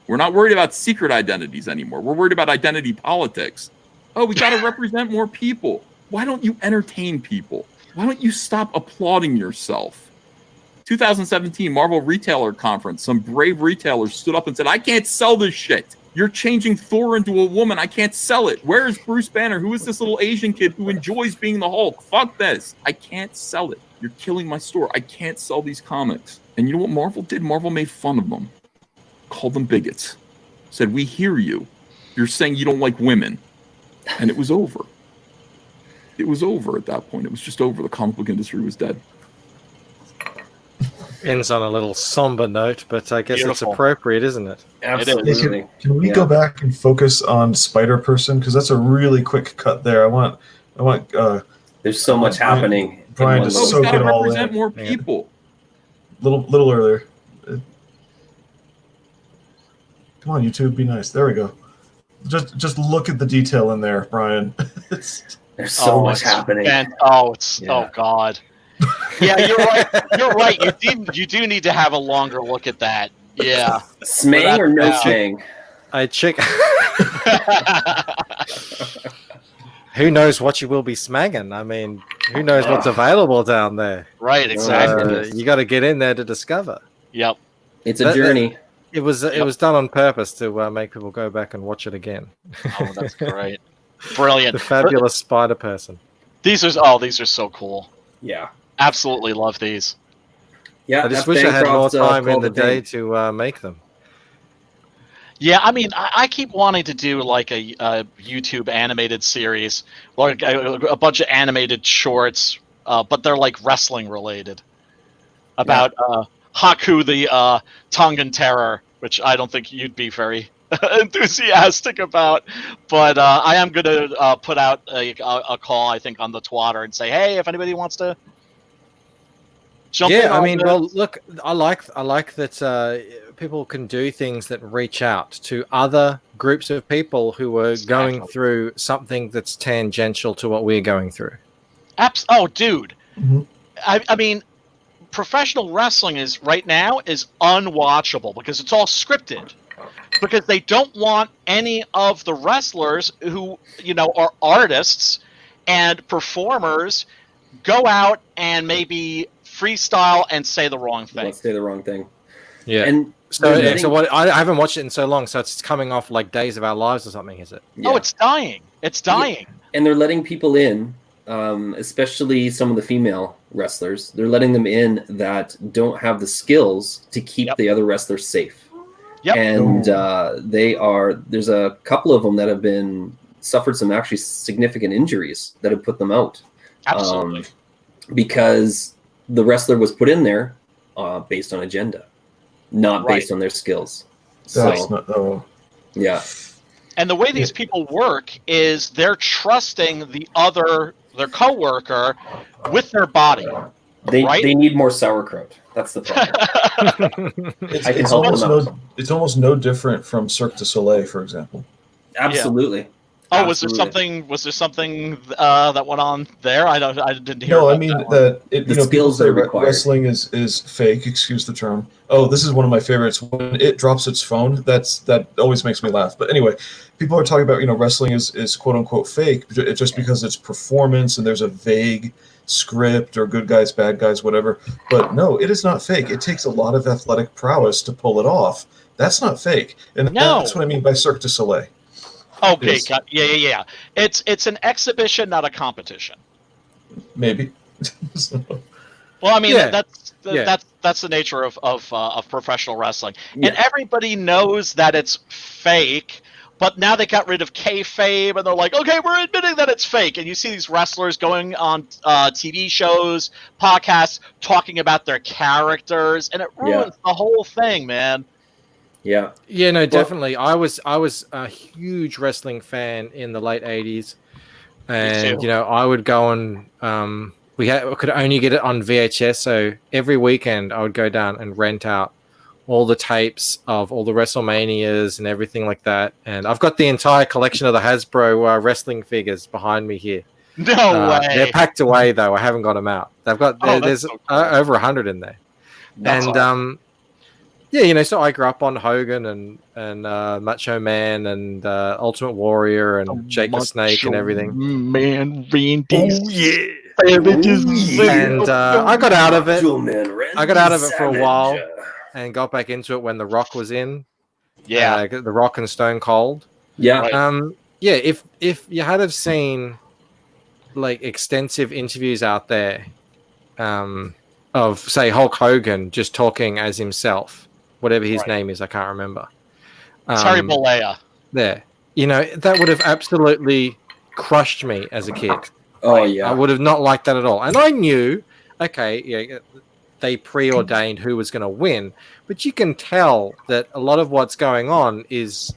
We're not worried about secret identities anymore. We're worried about identity politics. Oh, we got to represent more people. Why don't you entertain people? Why don't you stop applauding yourself? 2017 Marvel Retailer Conference, some brave retailers stood up and said, I can't sell this shit. You're changing Thor into a woman. I can't sell it. Where is Bruce Banner? Who is this little Asian kid who enjoys being the Hulk? Fuck this. I can't sell it. You're killing my store. I can't sell these comics. And you know what Marvel did? Marvel made fun of them. Called them bigots. Said, we hear you. You're saying you don't like women. And it was over. It was over at that point. It was just over. The comic book industry was dead. Ends on a little somber note, but I guess Beautiful. it's appropriate, isn't it? Absolutely. Can we go back and focus on Spider Person? Because that's a really quick cut there. I want. There's so much happening. Brian in to one We soak got it to all represent in. more people. Little earlier. Come on, YouTube, be nice. There we go. Just look at the detail in there, Brian. There's so much happening. Oh God. Yeah, you're right. You're right. You do need to have a longer look at that. Yeah. Smang or no smang? I check. Who knows what you will be smagging? I mean, who knows what's available down there? Right. Exactly. You got to get in there to discover. Yep. It's a journey. It was done on purpose to make people go back and watch it again. Oh, that's great. Brilliant. The fabulous Spider Person. These are so cool. Yeah. Absolutely love these. Yeah. I just wish I had more time in the day to make them. Yeah, I mean, I keep wanting to do like a YouTube animated series, like a bunch of animated shorts, but they're like wrestling related. About Haku, the Tongan Terror, which I don't think you'd be very enthusiastic about. But I am going to put out a call, I think, on the Twitter and say, hey, if anybody wants to jump in. Yeah, I mean, well, look, I like that people can do things that reach out to other groups of people who are going through something that's tangential to what we're going through. Oh, dude. Mm-hmm. I mean, professional wrestling is right now is unwatchable because it's all scripted. Because they don't want any of the wrestlers who, are artists and performers go out and maybe freestyle and say the wrong thing. Let's say the wrong thing. Yeah. And so what? I haven't watched it in so long, so it's coming off like Days of Our Lives or something, is it? Yeah. Oh, it's dying. It's dying. Yeah. And they're letting people in, especially some of the female wrestlers. They're letting them in that don't have the skills to keep the other wrestlers safe. Yep. And there's a couple of them that have suffered some actually significant injuries that have put them out. Absolutely. Because the wrestler was put in there based on agenda, not based on their skills. Yeah. And the way these people work is they're trusting their coworker with their body. They need more sauerkraut. That's the problem. It's almost no different from Cirque du Soleil, for example. Absolutely. Yeah. Oh, was there something that went on there? I didn't hear. No, I mean that the skills that are required. Wrestling is fake. Excuse the term. Oh, this is one of my favorites. When it drops its phone, that always makes me laugh. But anyway, people are talking about wrestling is quote unquote fake just because it's performance and there's a vague script or good guys, bad guys, whatever. But no, it is not fake. It takes a lot of athletic prowess to pull it off. That's not fake, and that's what I mean by Cirque du Soleil. Okay, yeah. It's an exhibition, not a competition. Maybe. Well, I mean that's the nature of professional wrestling, and everybody knows that it's fake. But now they got rid of kayfabe, and they're like, okay, we're admitting that it's fake. And you see these wrestlers going on TV shows, podcasts, talking about their characters, and it ruins the whole thing, man. Yeah. Yeah, no, definitely. I was a huge wrestling fan in the late 80s. And, I would go and we could only get it on VHS. So every weekend I would go down and rent out all the tapes of all the WrestleManias and everything like that. And I've got the entire collection of the Hasbro wrestling figures behind me here. No way. They're packed away, though. I haven't got them out. There's so cool. Over 100 in there. That's awesome. So I grew up on Hogan and Macho Man and Ultimate Warrior and Jake the Snake and everything. Man, Randy. Oh, yeah. And I got out of it. I got out of it for a while and got back into it when The Rock was in. Yeah. The Rock and Stone Cold. Yeah. If you had have seen like extensive interviews out there of say Hulk Hogan just talking as himself, whatever his name is, I can't remember. Terry Bollea. There. That would have absolutely crushed me as a kid. Oh, yeah. I would have not liked that at all. And I knew, they preordained who was going to win, but you can tell that a lot of what's going on is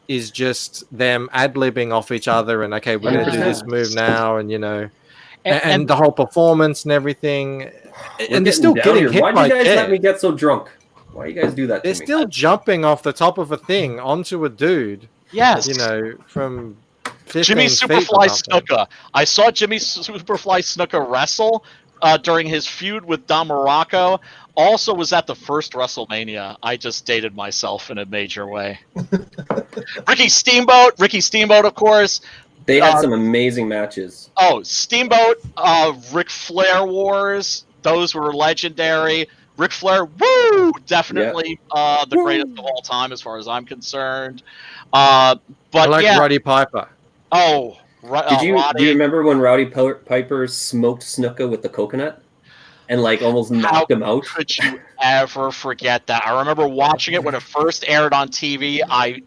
just them ad-libbing off each other and, okay, we're going to do this move now, and, and the whole performance and everything. And they're still getting hit by Why do you guys let me get so drunk? Why do you guys do that to me? They're still jumping off the top of a thing onto a dude. Yes. From Jimmy Superfly Snuka. I saw Jimmy Superfly Snuka wrestle during his feud with Don Morocco. Also was at the first WrestleMania. I just dated myself in a major way. Ricky Steamboat, of course. They had some amazing matches. Oh, Steamboat, Ric Flair Wars. Those were legendary. Ric Flair, woo! Definitely the greatest of all time as far as I'm concerned. But I like Roddy Piper. Oh, do you remember when Rowdy Piper smoked Snuka with the coconut and almost knocked him out? How could you ever forget that? I remember watching it when it first aired on TV. I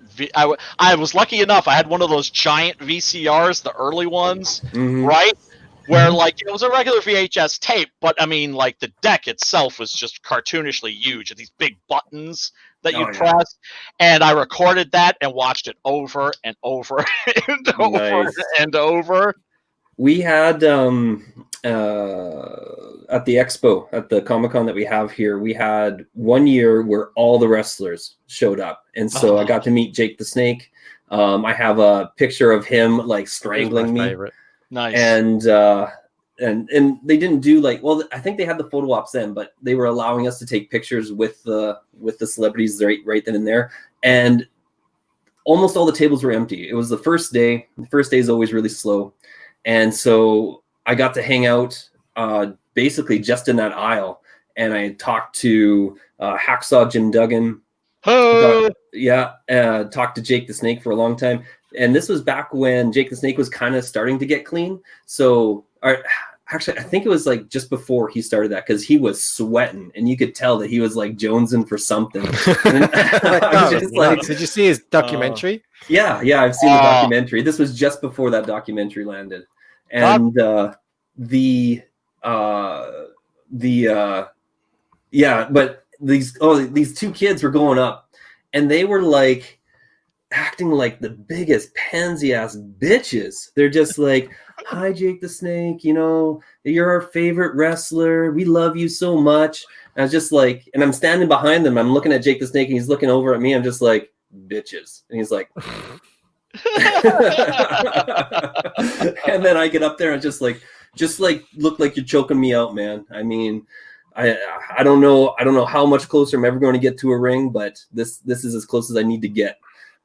was lucky enough. I had one of those giant VCRs, the early ones, right? where like it was a regular VHS tape, but I mean, like the deck itself was just cartoonishly huge, and these big buttons that you press. And I recorded that and watched it over and over and over and over. We had at the expo, at the Comic-Con that we have here, we had one year where all the wrestlers showed up, and so I got to meet Jake the Snake. I have a picture of him like strangling me. Favorite. Nice. And they didn't do like, well, I think they had the photo ops then, but they were allowing us to take pictures with the celebrities right then and there. And almost all the tables were empty. It was the first day. The first day is always really slow. And so I got to hang out basically just in that aisle. And I talked to Hacksaw Jim Duggan. Talked to Jake the Snake for a long time. And this was back when Jake the Snake was kind of starting to get clean. So actually, I think it was like just before he started that, because he was sweating and you could tell that he was like jonesing for something. Did you see his documentary? Yeah, I've seen the documentary. This was just before that documentary landed. And but these two kids were going up and they were like acting like the biggest pansy ass bitches. They're just like, "Hi, Jake the Snake, you know, you're our favorite wrestler. We love you so much." And I was just like, and I'm standing behind them. I'm looking at Jake the Snake and he's looking over at me. I'm just like, "Bitches." And he's like, and then I get up there and just like look like you're choking me out, man. I mean, I don't know how much closer I'm ever going to get to a ring, but this is as close as I need to get.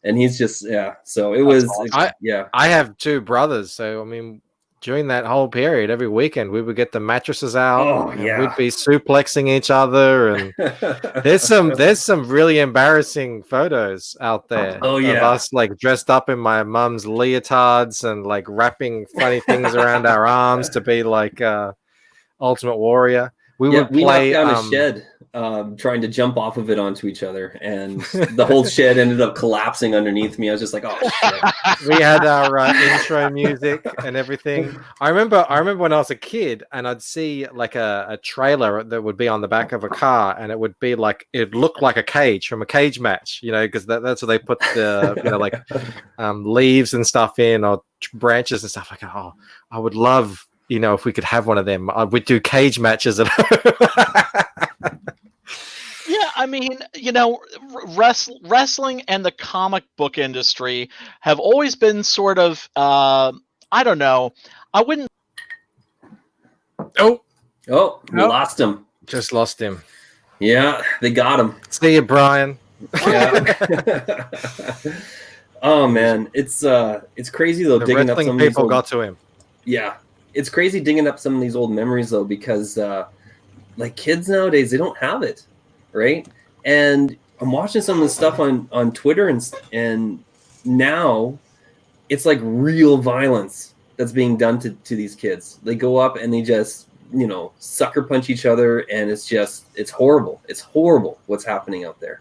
And he's just, so it was, awesome. I have two brothers. So, I mean, during that whole period, every weekend, we would get the mattresses out. And we'd be suplexing each other. And there's some really embarrassing photos out there of us like dressed up in my mom's leotards and like wrapping funny things around our arms to be like Ultimate Warrior. We would play knocked down a shed trying to jump off of it onto each other, and the whole shed ended up collapsing underneath me. I was just like, "Oh shit!" We had our intro music and everything. I remember when I was a kid, and I'd see like a trailer that would be on the back of a car, and it would be like it looked like a cage from a cage match, you know, because that's where they put the leaves and stuff in, or branches and stuff. Like, oh, I would love, you know, if we could have one of them. We'd do cage matches at home. Yeah, I mean, you know, wrestling and the comic book industry have always been sort of, I don't know. I wouldn't. Oh, we lost him. Just lost him. Yeah, they got him. See you, Brian. Yeah. Oh man, it's crazy though. Digging up some people got to him. Yeah, it's crazy digging up some of these old memories though, because like kids nowadays, they don't have it. Right. And I'm watching some of the stuff on Twitter and now it's like real violence that's being done to these kids. They go up and they just, you know, sucker punch each other. And it's horrible. It's horrible what's happening out there.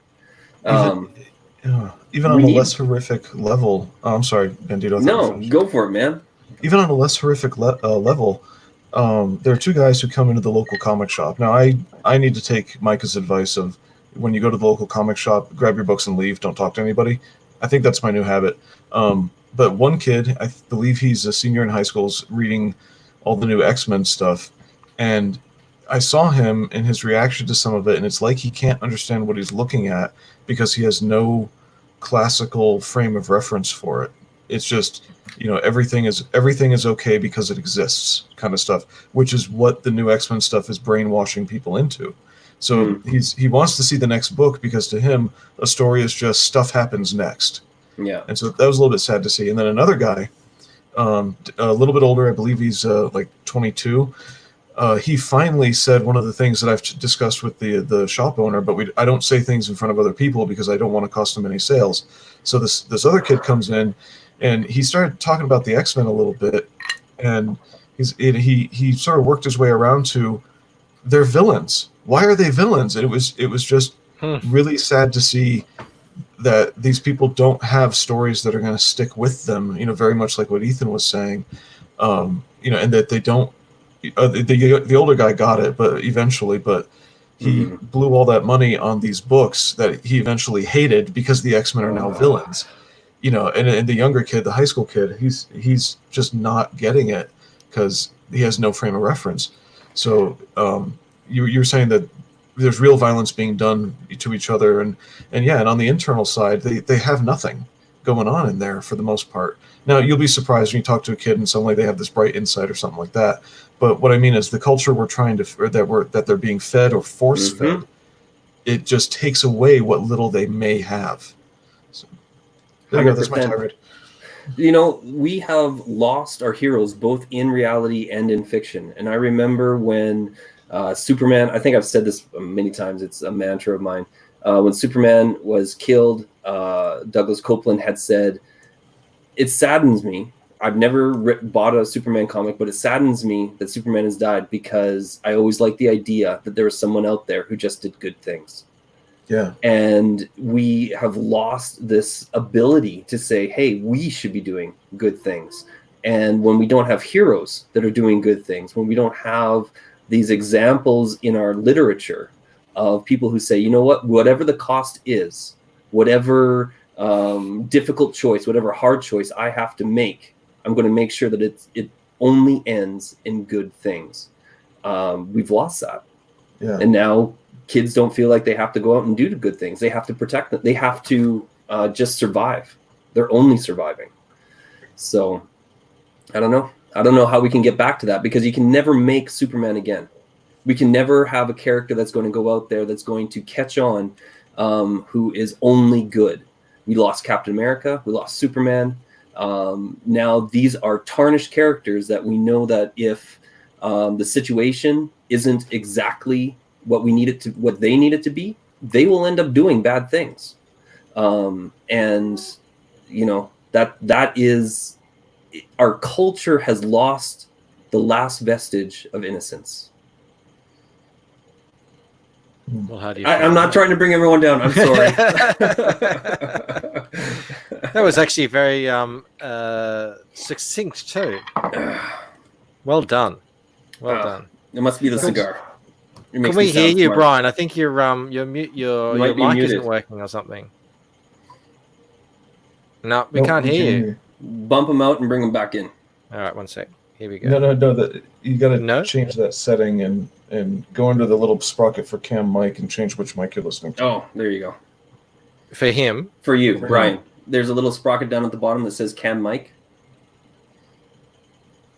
Even on a less horrific level. Oh, I'm sorry, Bandito. No, go for it, man. Even on a less horrific level, there are two guys who come into the local comic shop. Now, I need to take Micah's advice of when you go to the local comic shop, grab your books and leave. Don't talk to anybody. I think that's my new habit. But one kid, I believe he's a senior in high school, is reading all the new X-Men stuff. And I saw him in his reaction to some of it, and it's like he can't understand what he's looking at because he has no classical frame of reference for it. It's just, you know, everything is okay because it exists kind of stuff, which is what the new X-Men stuff is brainwashing people into. So he wants to see the next book because to him a story is just stuff happens next. Yeah. And so that was a little bit sad to see. And then another guy, a little bit older, I believe he's like 22. He finally said one of the things that I've discussed with the shop owner, but I don't say things in front of other people because I don't want to cost him any sales. So this other kid comes in and he started talking about the X-Men a little bit, and he sort of worked his way around to they're villains. Why are they villains? And it was just really sad to see that these people don't have stories that are going to stick with them, you know, very much like what Ethan was saying. And that they don't. The older guy got it, but eventually, he blew all that money on these books that he eventually hated because the X-Men are now villains. And the younger kid, the high school kid, he's just not getting it because he has no frame of reference. So you're saying that there's real violence being done to each other, and on the internal side, they have nothing going on in there for the most part. Now, you'll be surprised when you talk to a kid and suddenly they have this bright insight or something like that. But what I mean is the culture that they're being fed or force fed, it just takes away what little they may have. So, there you go. That's my tirade. We have lost our heroes both in reality and in fiction. And I remember when Superman, I think I've said this many times, it's a mantra of mine. When Superman was killed, Douglas Copeland had said, "It saddens me. I've never bought a Superman comic, but it saddens me that Superman has died because I always liked the idea that there was someone out there who just did good things." Yeah. And we have lost this ability to say, hey, we should be doing good things. And when we don't have heroes that are doing good things, when we don't have these examples in our literature of people who say, you know what, whatever the cost is, whatever difficult choice, whatever hard choice I have to make, I'm going to make sure that it only ends in good things. We've lost that. Yeah. And now kids don't feel like they have to go out and do good things. They have to protect them. They have to just survive. They're only surviving. So I don't know. I don't know how we can get back to that, because you can never make Superman again. We can never have a character that's going to go out there that's going to catch on, who is only good. We lost Captain America. We lost Superman. Now these are tarnished characters that we know that if the situation isn't exactly what they need it to be, they will end up doing bad things. That is, our culture has lost the last vestige of innocence. Well, how do you I'm not trying to bring everyone down. I'm sorry. That was actually very succinct too. Well done. Well done. It must be the cigar. Can we hear you, smart. Brian? I think your mic muted. isn't working or something. No, we can't hear you. Bump them out and bring them back in. All right, one sec. Here we go. No. You got to change that setting and go into the little sprocket for Cam mic and change which mic you're listening to. Oh, there you go. For him? For you, Brian. There's a little sprocket down at the bottom that says Cam mic.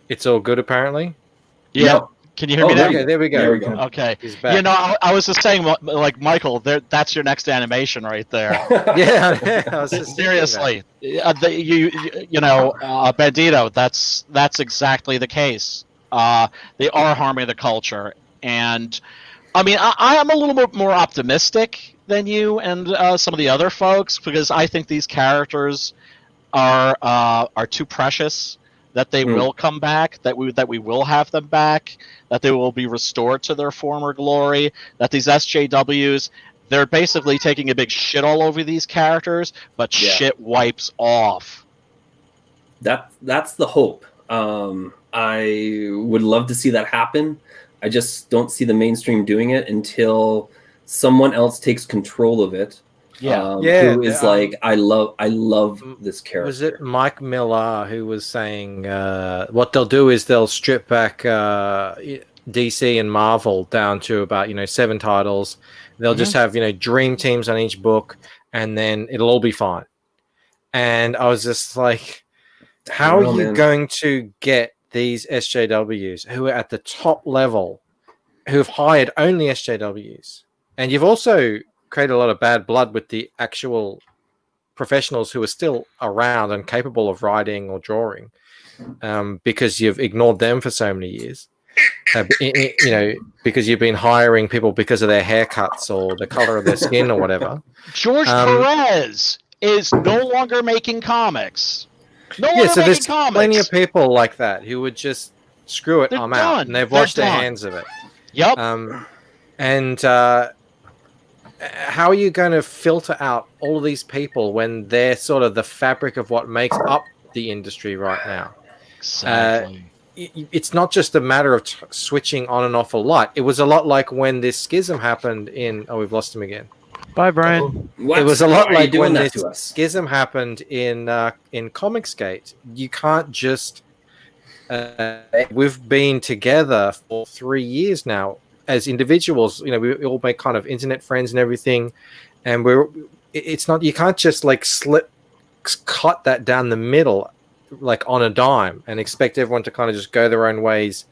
It's all good, apparently? Yeah. No. Can you hear me now? Okay, there we go. Okay. I was just saying, like, Michael, that's your next animation right there. Yeah, I was just seriously. Bandito, that's exactly the case. They are harming the culture, and I mean, I am a little bit more optimistic than you and some of the other folks, because I think these characters are too precious. That they will come back, that we will have them back, that they will be restored to their former glory, that these SJWs, they're basically taking a big shit all over these characters, but shit wipes off. That's the hope. I would love to see that happen. I just don't see the mainstream doing it until someone else takes control of it. Who is like, I love this character. Was it Mike Millar who was saying what they'll do is they'll strip back DC and Marvel down to about 7 titles. They'll just have dream teams on each book, and then it'll all be fine. And I was just like, how are you going to get these SJWs who are at the top level, who've hired only SJWs, and you've also create a lot of bad blood with the actual professionals who are still around and capable of writing or drawing, because you've ignored them for so many years. Because you've been hiring people because of their haircuts or the color of their skin or whatever. George Perez is no longer making comics. So there's plenty of people like that who would just screw it. I'm out, and they've washed their hands of it. Yep. How are you going to filter out all of these people when they're sort of the fabric of what makes up the industry right now? Exactly. It's not just a matter of switching on and off a light. It was a lot like when this schism happened in. Oh, we've lost him again. Bye, Brian. What? It was a lot Why are you like doing when that this to us? schism happened in Comicsgate. You can't just. We've been together for 3 years now as individuals. You know, we all make kind of internet friends and everything, and it's not. You can't just like cut that down the middle, like on a dime, and expect everyone to kind of just go their own ways,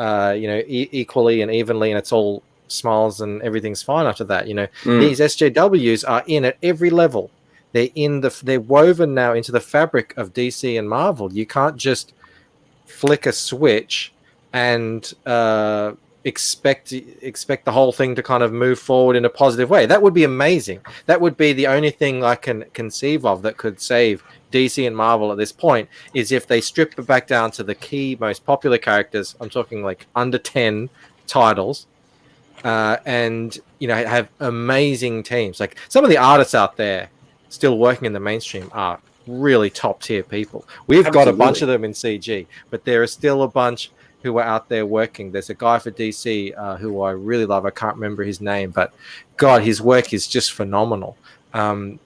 equally and evenly, and it's all smiles and everything's fine after that. You know, these SJWs are in at every level. They're woven now into the fabric of DC and Marvel. You can't just flick a switch and expect the whole thing to kind of move forward in a positive way. That would be amazing. That would be the only thing I can conceive of that could save DC and Marvel at this point, is if they strip it back down to the key most popular characters. I'm talking like under 10 titles, and have amazing teams. Like some of the artists out there still working in the mainstream are really top tier people. We've got a bunch of them in CG, but there are still a bunch who are out there working. There's a guy for DC who I really love. I can't remember his name, but God, his work is just phenomenal. So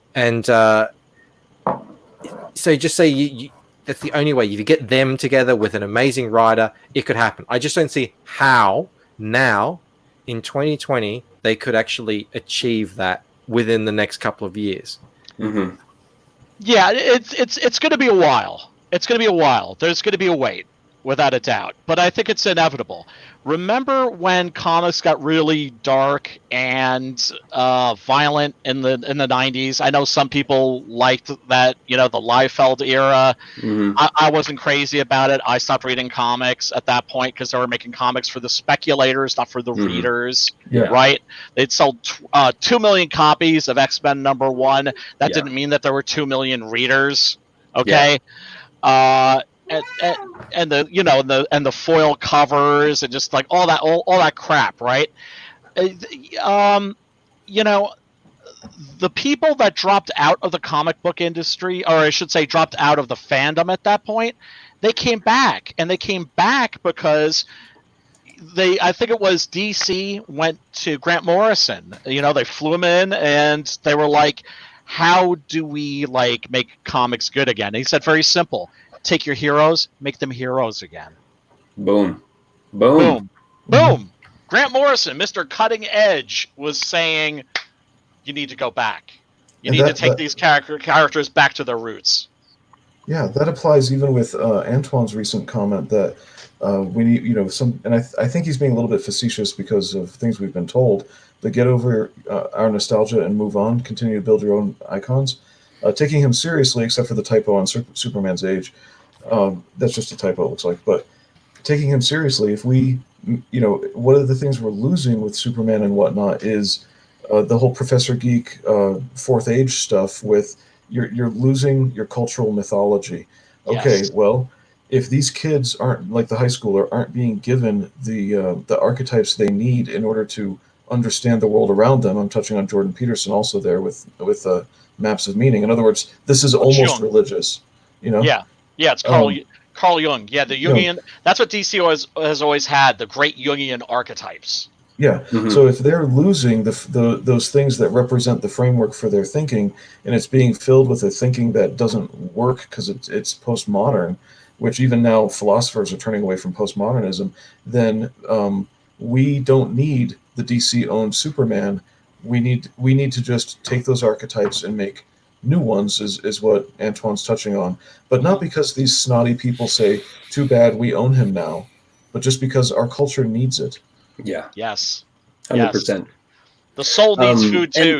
just say that's the only way. If you get them together with an amazing writer, it could happen. I just don't see how now in 2020 they could actually achieve that within the next couple of years. Mm-hmm. Yeah, it's going to be a while. It's going to be a while. There's going to be a wait, without a doubt. But I think it's inevitable. Remember when comics got really dark and violent in the 90s? I know some people liked that, the Liefeld era. Mm-hmm. I wasn't crazy about it. I stopped reading comics at that point because they were making comics for the speculators, not for the readers. Yeah. Right? They'd sold 2 million copies of X-Men #1. That didn't mean that there were 2 million readers. Okay. Yeah. And the foil covers and just like all that crap, right? The people that dropped out of the comic book industry, or I should say dropped out of the fandom at that point, they came back, and they came back because I think it was DC went to Grant Morrison. They flew him in and they were like, how do we make comics good again? And he said, very simple. Take your heroes, make them heroes again. Boom. Grant Morrison, Mr. Cutting Edge, was saying, you need to go back. You need to take these characters back to their roots. Yeah, that applies even with Antoine's recent comment that we need, some, and I think he's being a little bit facetious because of things we've been told, but get over our nostalgia and move on, continue to build your own icons. Taking him seriously, except for the typo on Superman's age, that's just a typo, it looks like. But taking him seriously, if we, one of the things we're losing with Superman and whatnot is the whole Professor Geek Fourth Age stuff. With you're losing your cultural mythology. Okay, yes. Well, if these kids aren't like the high schooler aren't being given the archetypes they need in order to understand the world around them, I'm touching on Jordan Peterson also there with maps of meaning. In other words, this is almost Jung. Religious, Yeah, it's Carl Jung. Yeah, the Jungian. That's what DC has always had, the great Jungian archetypes. Yeah. Mm-hmm. So if they're losing those things that represent the framework for their thinking, and it's being filled with a thinking that doesn't work because it's postmodern, which even now philosophers are turning away from postmodernism, then we don't need the DC-owned Superman. We need to just take those archetypes and make new ones, is what Antoine's touching on. But not because these snotty people say, too bad, we own him now, but just because our culture needs it. Yeah. Yes. 100%. The soul needs food too,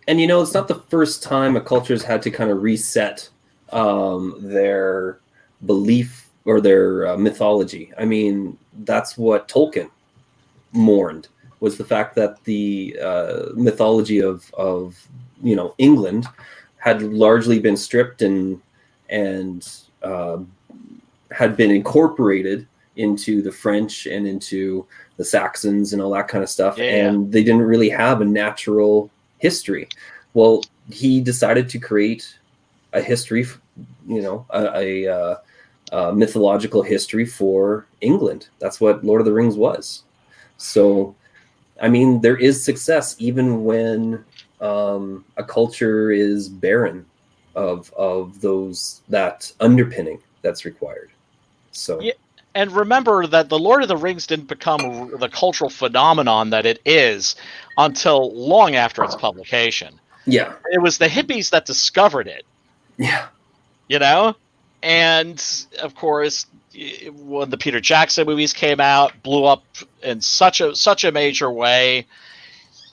And it's not the first time a culture's had to kind of reset their belief or their mythology. I mean, that's what Tolkien mourned, was the fact that the mythology of England had largely been stripped and had been incorporated into the French and into the Saxons and all that kind of stuff. Yeah. And they didn't really have a natural history. Well, he decided to create a history, a mythological history for England. That's what Lord of the Rings was. So, I mean, there is success even when a culture is barren of that underpinning that's required. So, Yeah, and remember that the Lord of the Rings didn't become the cultural phenomenon that it is until long after its publication. yeah, It was the hippies that discovered it. yeah, You know, and of course, when the Peter Jackson movies came out, blew up in such a major way.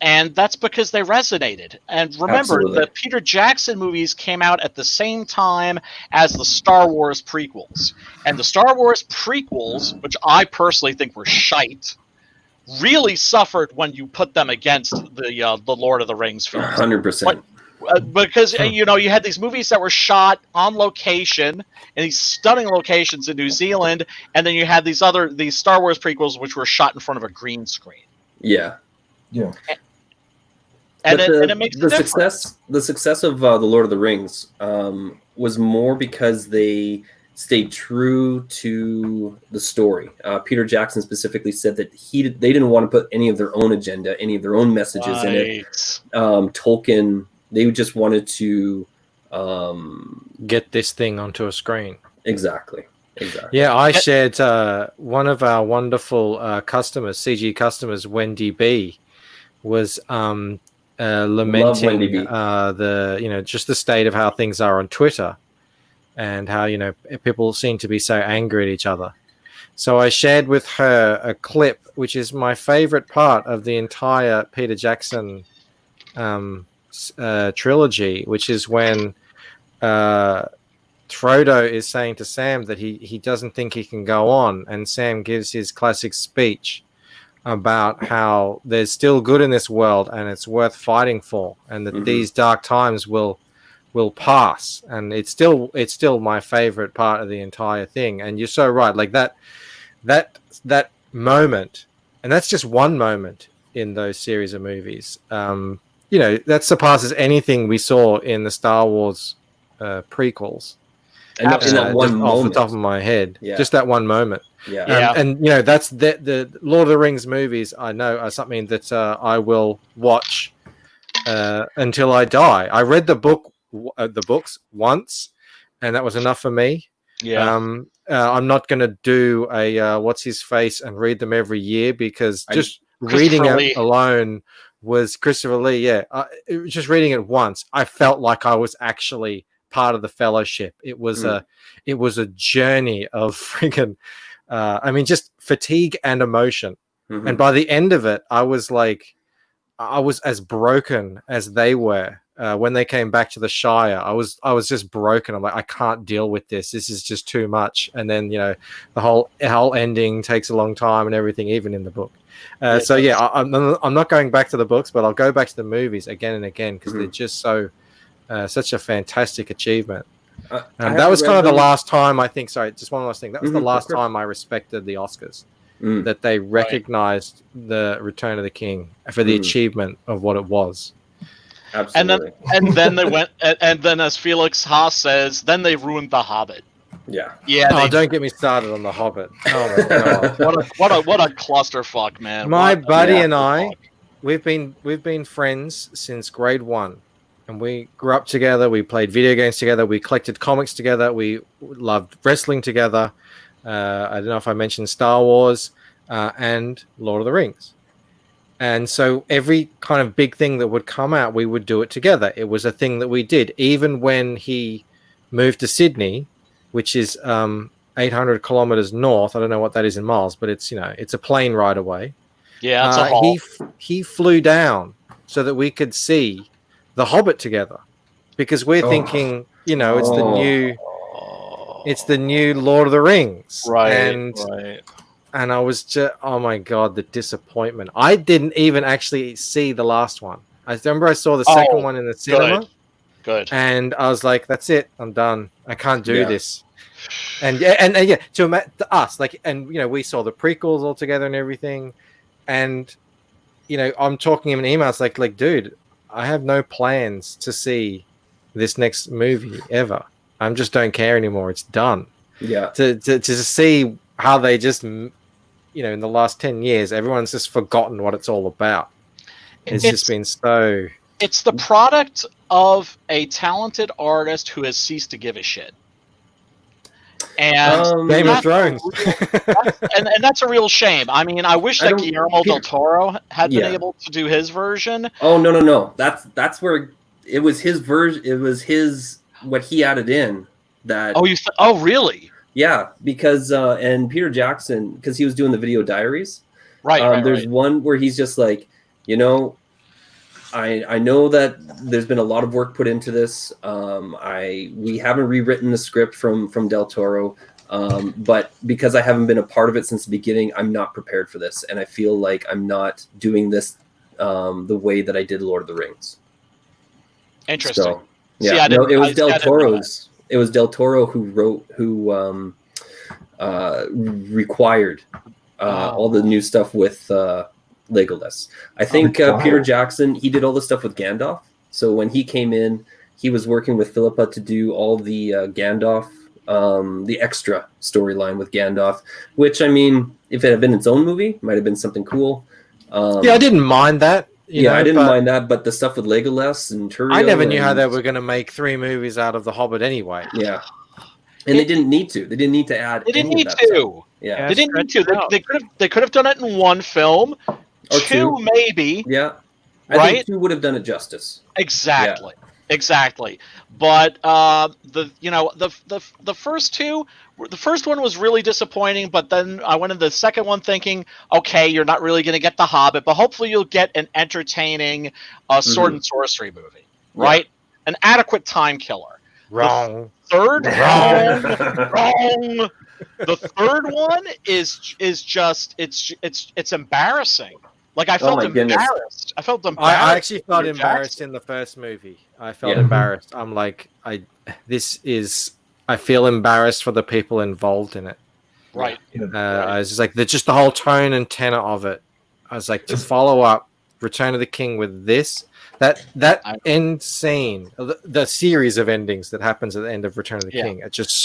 And that's because they resonated. And remember, Absolutely. the Peter Jackson movies came out at the same time as the Star Wars prequels. And the Star Wars prequels, which I personally think were shite, really suffered when you put them against the Lord of the Rings films. 100%. Because you had these movies that were shot on location in these stunning locations in New Zealand, and then you had these Star Wars prequels which were shot in front of a green screen. Yeah. Yeah. And But it makes the success of the Lord of the Rings was more because they stayed true to the story. Peter Jackson specifically said that they didn't want to put any of their own agenda, any of their own messages in it. Tolkien, they just wanted to get this thing onto a screen. Exactly. Yeah, I shared one of our wonderful customers, CG customers, Wendy B, was lamenting just the state of how things are on Twitter and how people seem to be so angry at each other. So I shared with her a clip which is my favorite part of the entire Peter Jackson trilogy, which is when Frodo is saying to Sam that he doesn't think he can go on, and Sam gives his classic speech about how there's still good in this world and it's worth fighting for, and that these dark times will pass. And it's still my favorite part of the entire thing. And you're so right, like that moment, and that's just one moment in those series of movies, that surpasses anything we saw in the Star Wars prequels. And in that one moment, off the top of my head, just that one moment. Yeah. And that's the Lord of the Rings movies, I know, are something that I will watch until I die. I read the books once, and that was enough for me. Yeah. I'm not going to do a what's his face and read them every year, because just reading it alone was Christopher Lee. Yeah, just reading it once, I felt like I was actually part of the Fellowship. It was a journey of freaking. Just fatigue and emotion. And by the end of it, I was as broken as they were when they came back to the Shire. I was just broken. I'm like, I can't deal with this. This is just too much. And then the whole ending takes a long time and everything, even in the book. I'm not going back to the books, but I'll go back to the movies again and again, because they're just such a fantastic achievement. That was kind of the last time, I think. Sorry, just one last thing. That was the last time I respected the Oscars, that they recognized the Return of the King for the achievement of what it was. Absolutely. And then they went, and then, as Felix Haas says, then they ruined The Hobbit. Yeah. Oh, don't get me started on The Hobbit. Oh my god, what a clusterfuck, man. My buddy and I, we've been friends since grade 1. And we grew up together. We played video games together. We collected comics together. We loved wrestling together. I don't know if I mentioned Star Wars and Lord of the Rings. And so every kind of big thing that would come out, we would do it together. It was a thing that we did. Even when he moved to Sydney, which is 800 kilometers north. I don't know what that is in miles, but it's a plane ride away. Yeah, it's a haul. He flew down so that we could see The Hobbit together, because we're thinking, it's the new Lord of the Rings, right? And I was just, oh my god, the disappointment. I didn't even actually see the last one. I remember I saw the second one in the cinema. Good. And I was like, that's it, I'm done. I can't do this. And to us, we saw the prequels all together and everything, and I'm talking him in emails like, dude, I have no plans to see this next movie ever. I just don't care anymore. It's done. Yeah. To see how they just, in the last 10 years, everyone's just forgotten what it's all about. It's just been so. It's the product of a talented artist who has ceased to give a shit. And Game of Thrones. and that's a real shame. I mean, I wish that Guillermo del Toro had been able to do his version. Oh no. That's where it was his version. It was what he added in. That. Oh really? Yeah, because and Peter Jackson, because he was doing the video diaries. Right. There's one where he's just like, I know that there's been a lot of work put into this. We haven't rewritten the script from Del Toro, but because I haven't been a part of it since the beginning, I'm not prepared for this, and I feel like I'm not doing this the way that I did Lord of the Rings. Interesting. So, yeah, it was Del Toro's. It was Del Toro who required all the new stuff with Legolas. I think Peter Jackson, he did all the stuff with Gandalf. So when he came in, he was working with Philippa to do all the Gandalf, the extra storyline with Gandalf, which, I mean, if it had been its own movie, might have been something cool. I didn't mind that. I didn't mind that, but the stuff with Legolas and Turio, I never knew how they were going to make 3 movies out of The Hobbit anyway. Yeah. And they didn't need to. They didn't need to add. They didn't need to. Yeah. They didn't need to. They could have done it in one film. Or two, maybe. Yeah. I think 2 would have done it justice. Exactly. Yeah. Exactly. But the first 2, the first one was really disappointing, but then I went into the second one thinking, okay, you're not really going to get The Hobbit, but hopefully you'll get an entertaining sword and sorcery movie, right? Yeah. An adequate time killer. Wrong. Wrong. The third one is just it's embarrassing. Like I felt embarrassed. I felt embarrassed. I actually felt embarrassed in the first movie. I felt embarrassed. I'm like, I feel embarrassed for the people involved in it. Right. I was just like, just the whole tone and tenor of it. I was like, to follow up Return of the King with this, that end scene, the series of endings that happens at the end of Return of the King, it's just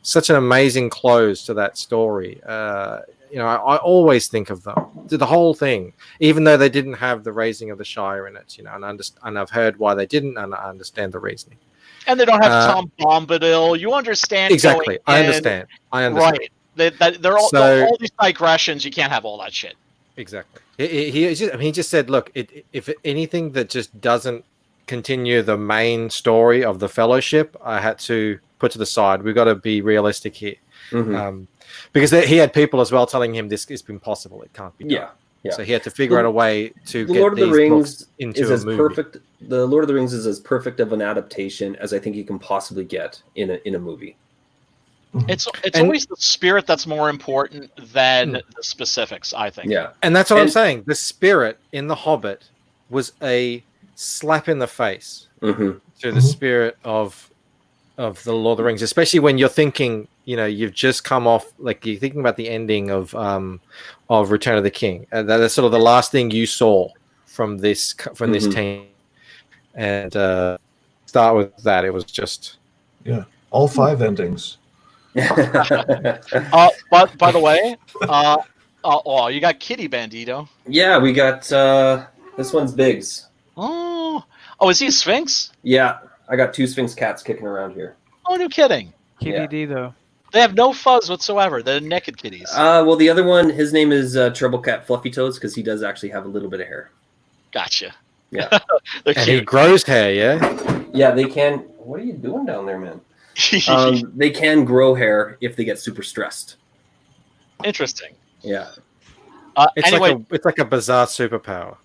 such an amazing close to that story. I always think of them, the whole thing, even though they didn't have the raising of the Shire in it, and I've heard why they didn't, and I understand the reasoning. And they don't have Tom Bombadil. You understand? Exactly. I understand. Right. They're all these digressions. You can't have all that shit. Exactly. He just said, look, if anything that just doesn't continue the main story of the Fellowship, I had to put to the side. We've got to be realistic here. Mm-hmm. Because he had people as well telling him this is impossible. It can't be done. Yeah. So he had to figure out a way to get Lord of the Rings into is a as movie. Perfect. The Lord of the Rings is as perfect of an adaptation as I think you can possibly get in a movie. It's always the spirit that's more important than the specifics, I think. Yeah. And that's what I'm saying. The spirit in The Hobbit was a slap in the face to the spirit of the Lord of the Rings, especially when you're thinking, you've just come off, like you're thinking about the ending of Return of the King. That is sort of the last thing you saw from this team. And start with that. It was just all 5 endings. But by the way, you got Kitty Bandito. Yeah, we got this one's Biggs. Oh, is he a Sphinx? Yeah, I got 2 Sphinx cats kicking around here. Oh, no kidding. KBD though. They have no fuzz whatsoever. They're naked kitties. Well, the other one, his name is Turbo Cat Fluffy Toes because he does actually have a little bit of hair. Gotcha. Yeah. And he grows hair, yeah? Yeah, they can. What are you doing down there, man? They can grow hair if they get super stressed. Interesting. Yeah. It's like a bizarre superpower.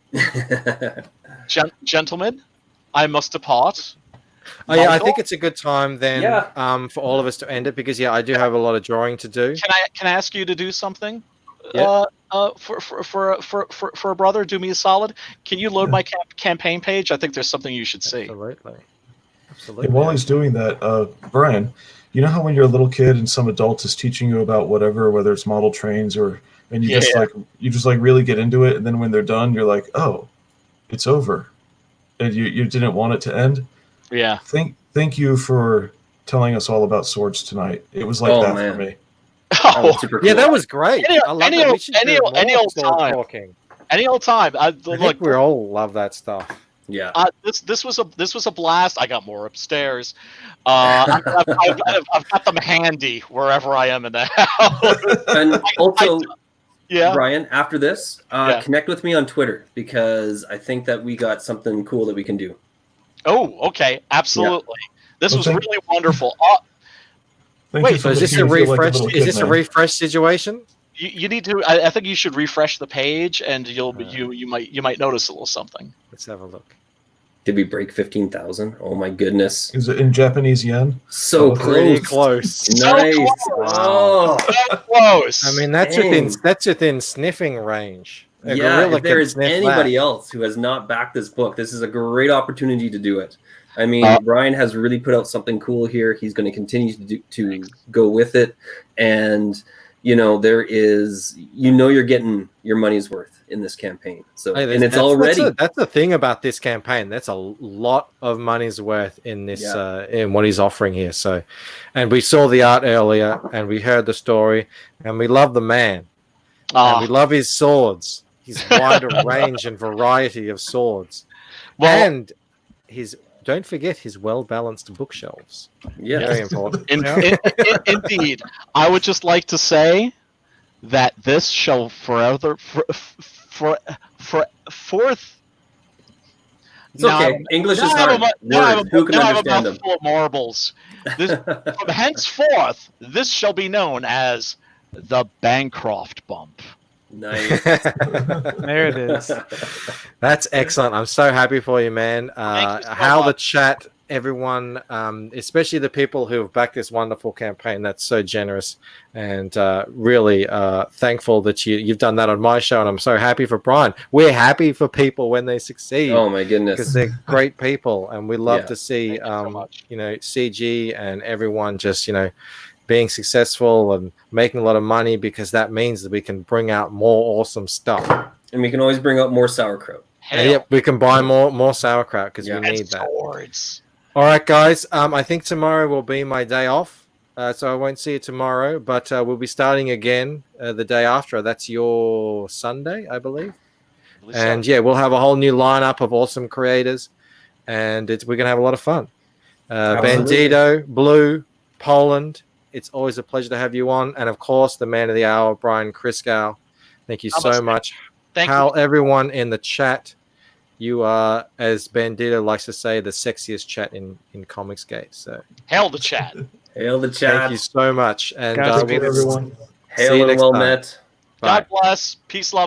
Gentlemen, I must depart. Oh yeah, I think it's a good time then for all of us to end it because I do have a lot of drawing to do. Can I ask you to do something? Yeah. For a brother, do me a solid. Can you load my campaign page? I think there's something you should see. Absolutely. Hey, while he's doing that, Brian, you know how when you're a little kid and some adult is teaching you about whatever, whether it's model trains and you just really get into it, and then when they're done, you're like, oh, it's over, and you didn't want it to end. Yeah. Thank you for telling us all about swords tonight. It was like Oh, that man. for me. That was super cool. Yeah, that was great. Any- I love any it. We old- should any do old- any more old sword time. talking. Any old time. I Look, think we all love that stuff. Yeah. this was a blast. I got more upstairs. I've got them handy wherever I am in the house. And also, Yeah. Brian, after this, Yeah. connect with me on Twitter because I think that we got something cool that we can do. Oh, okay. Absolutely. This was Okay. really wonderful. Thank Wait, you So for is this making a me feel like refresh? little Is kid, this a man. refresh situation? You need to. I think you should refresh the page, and you might notice a little something. Let's have a look. Did we break 15,000? Oh my goodness. Is it in Japanese yen? So Oh, Pretty close. close. Nice. close. Oh. So close. I mean, that's Dang. within sniffing range. A Yeah, gorilla if there can is sniff anybody that. else who has not backed this book, this is a great opportunity to do it. I mean, Brian has really put out something cool here. He's going to continue to go with it. And, there is, you're getting your money's worth in this campaign. So, Hey, and it's already. that's the thing about this campaign. That's a lot of money's worth in this in what he's offering here. So, and we saw the art earlier, and we heard the story, and we love the man, and we love his swords, his wider range and variety of swords, and his. Don't forget his well-balanced bookshelves. Yeah. Very important. Indeed. I would just like to say that this shall forever forth. It's okay. English is hard. Words. Who can understand them? Full of marbles. From henceforth, this shall be known as the Bancroft bump. Nice. There it is. That's excellent. I'm so happy for you, man. Thank you so How the much. chat, everyone, especially the people who have backed this wonderful campaign, that's so generous, and really thankful that you've done that on my show, and I'm so happy for Brian. We're happy for people when they succeed. Oh my goodness. Because they're great people, and we love to see, Thank you so much. CG and everyone just, being successful and making a lot of money, because that means that we can bring out more awesome stuff. And we can always bring up more sauerkraut. And yep, we can buy more sauerkraut because we need that. Swords. All right, guys. I think tomorrow will be my day off, so I won't see you tomorrow. But we'll be starting again the day after. That's your Sunday, I believe. And yeah, we'll have a whole new lineup of awesome creators, and we're gonna have a lot of fun. Bandito, Blue, Poland. It's always a pleasure to have you on, and of course, the man of the hour, Brian Christgau. Thank you so much. Thank How you. everyone in the chat. You are, as Bandito likes to say, the sexiest chat in Comicsgate. So Hail the chat. Hail the chat. thank you so much, and Godspeed, we'll everyone. see you Hail and next well time. met. Bye. God bless. Peace, love.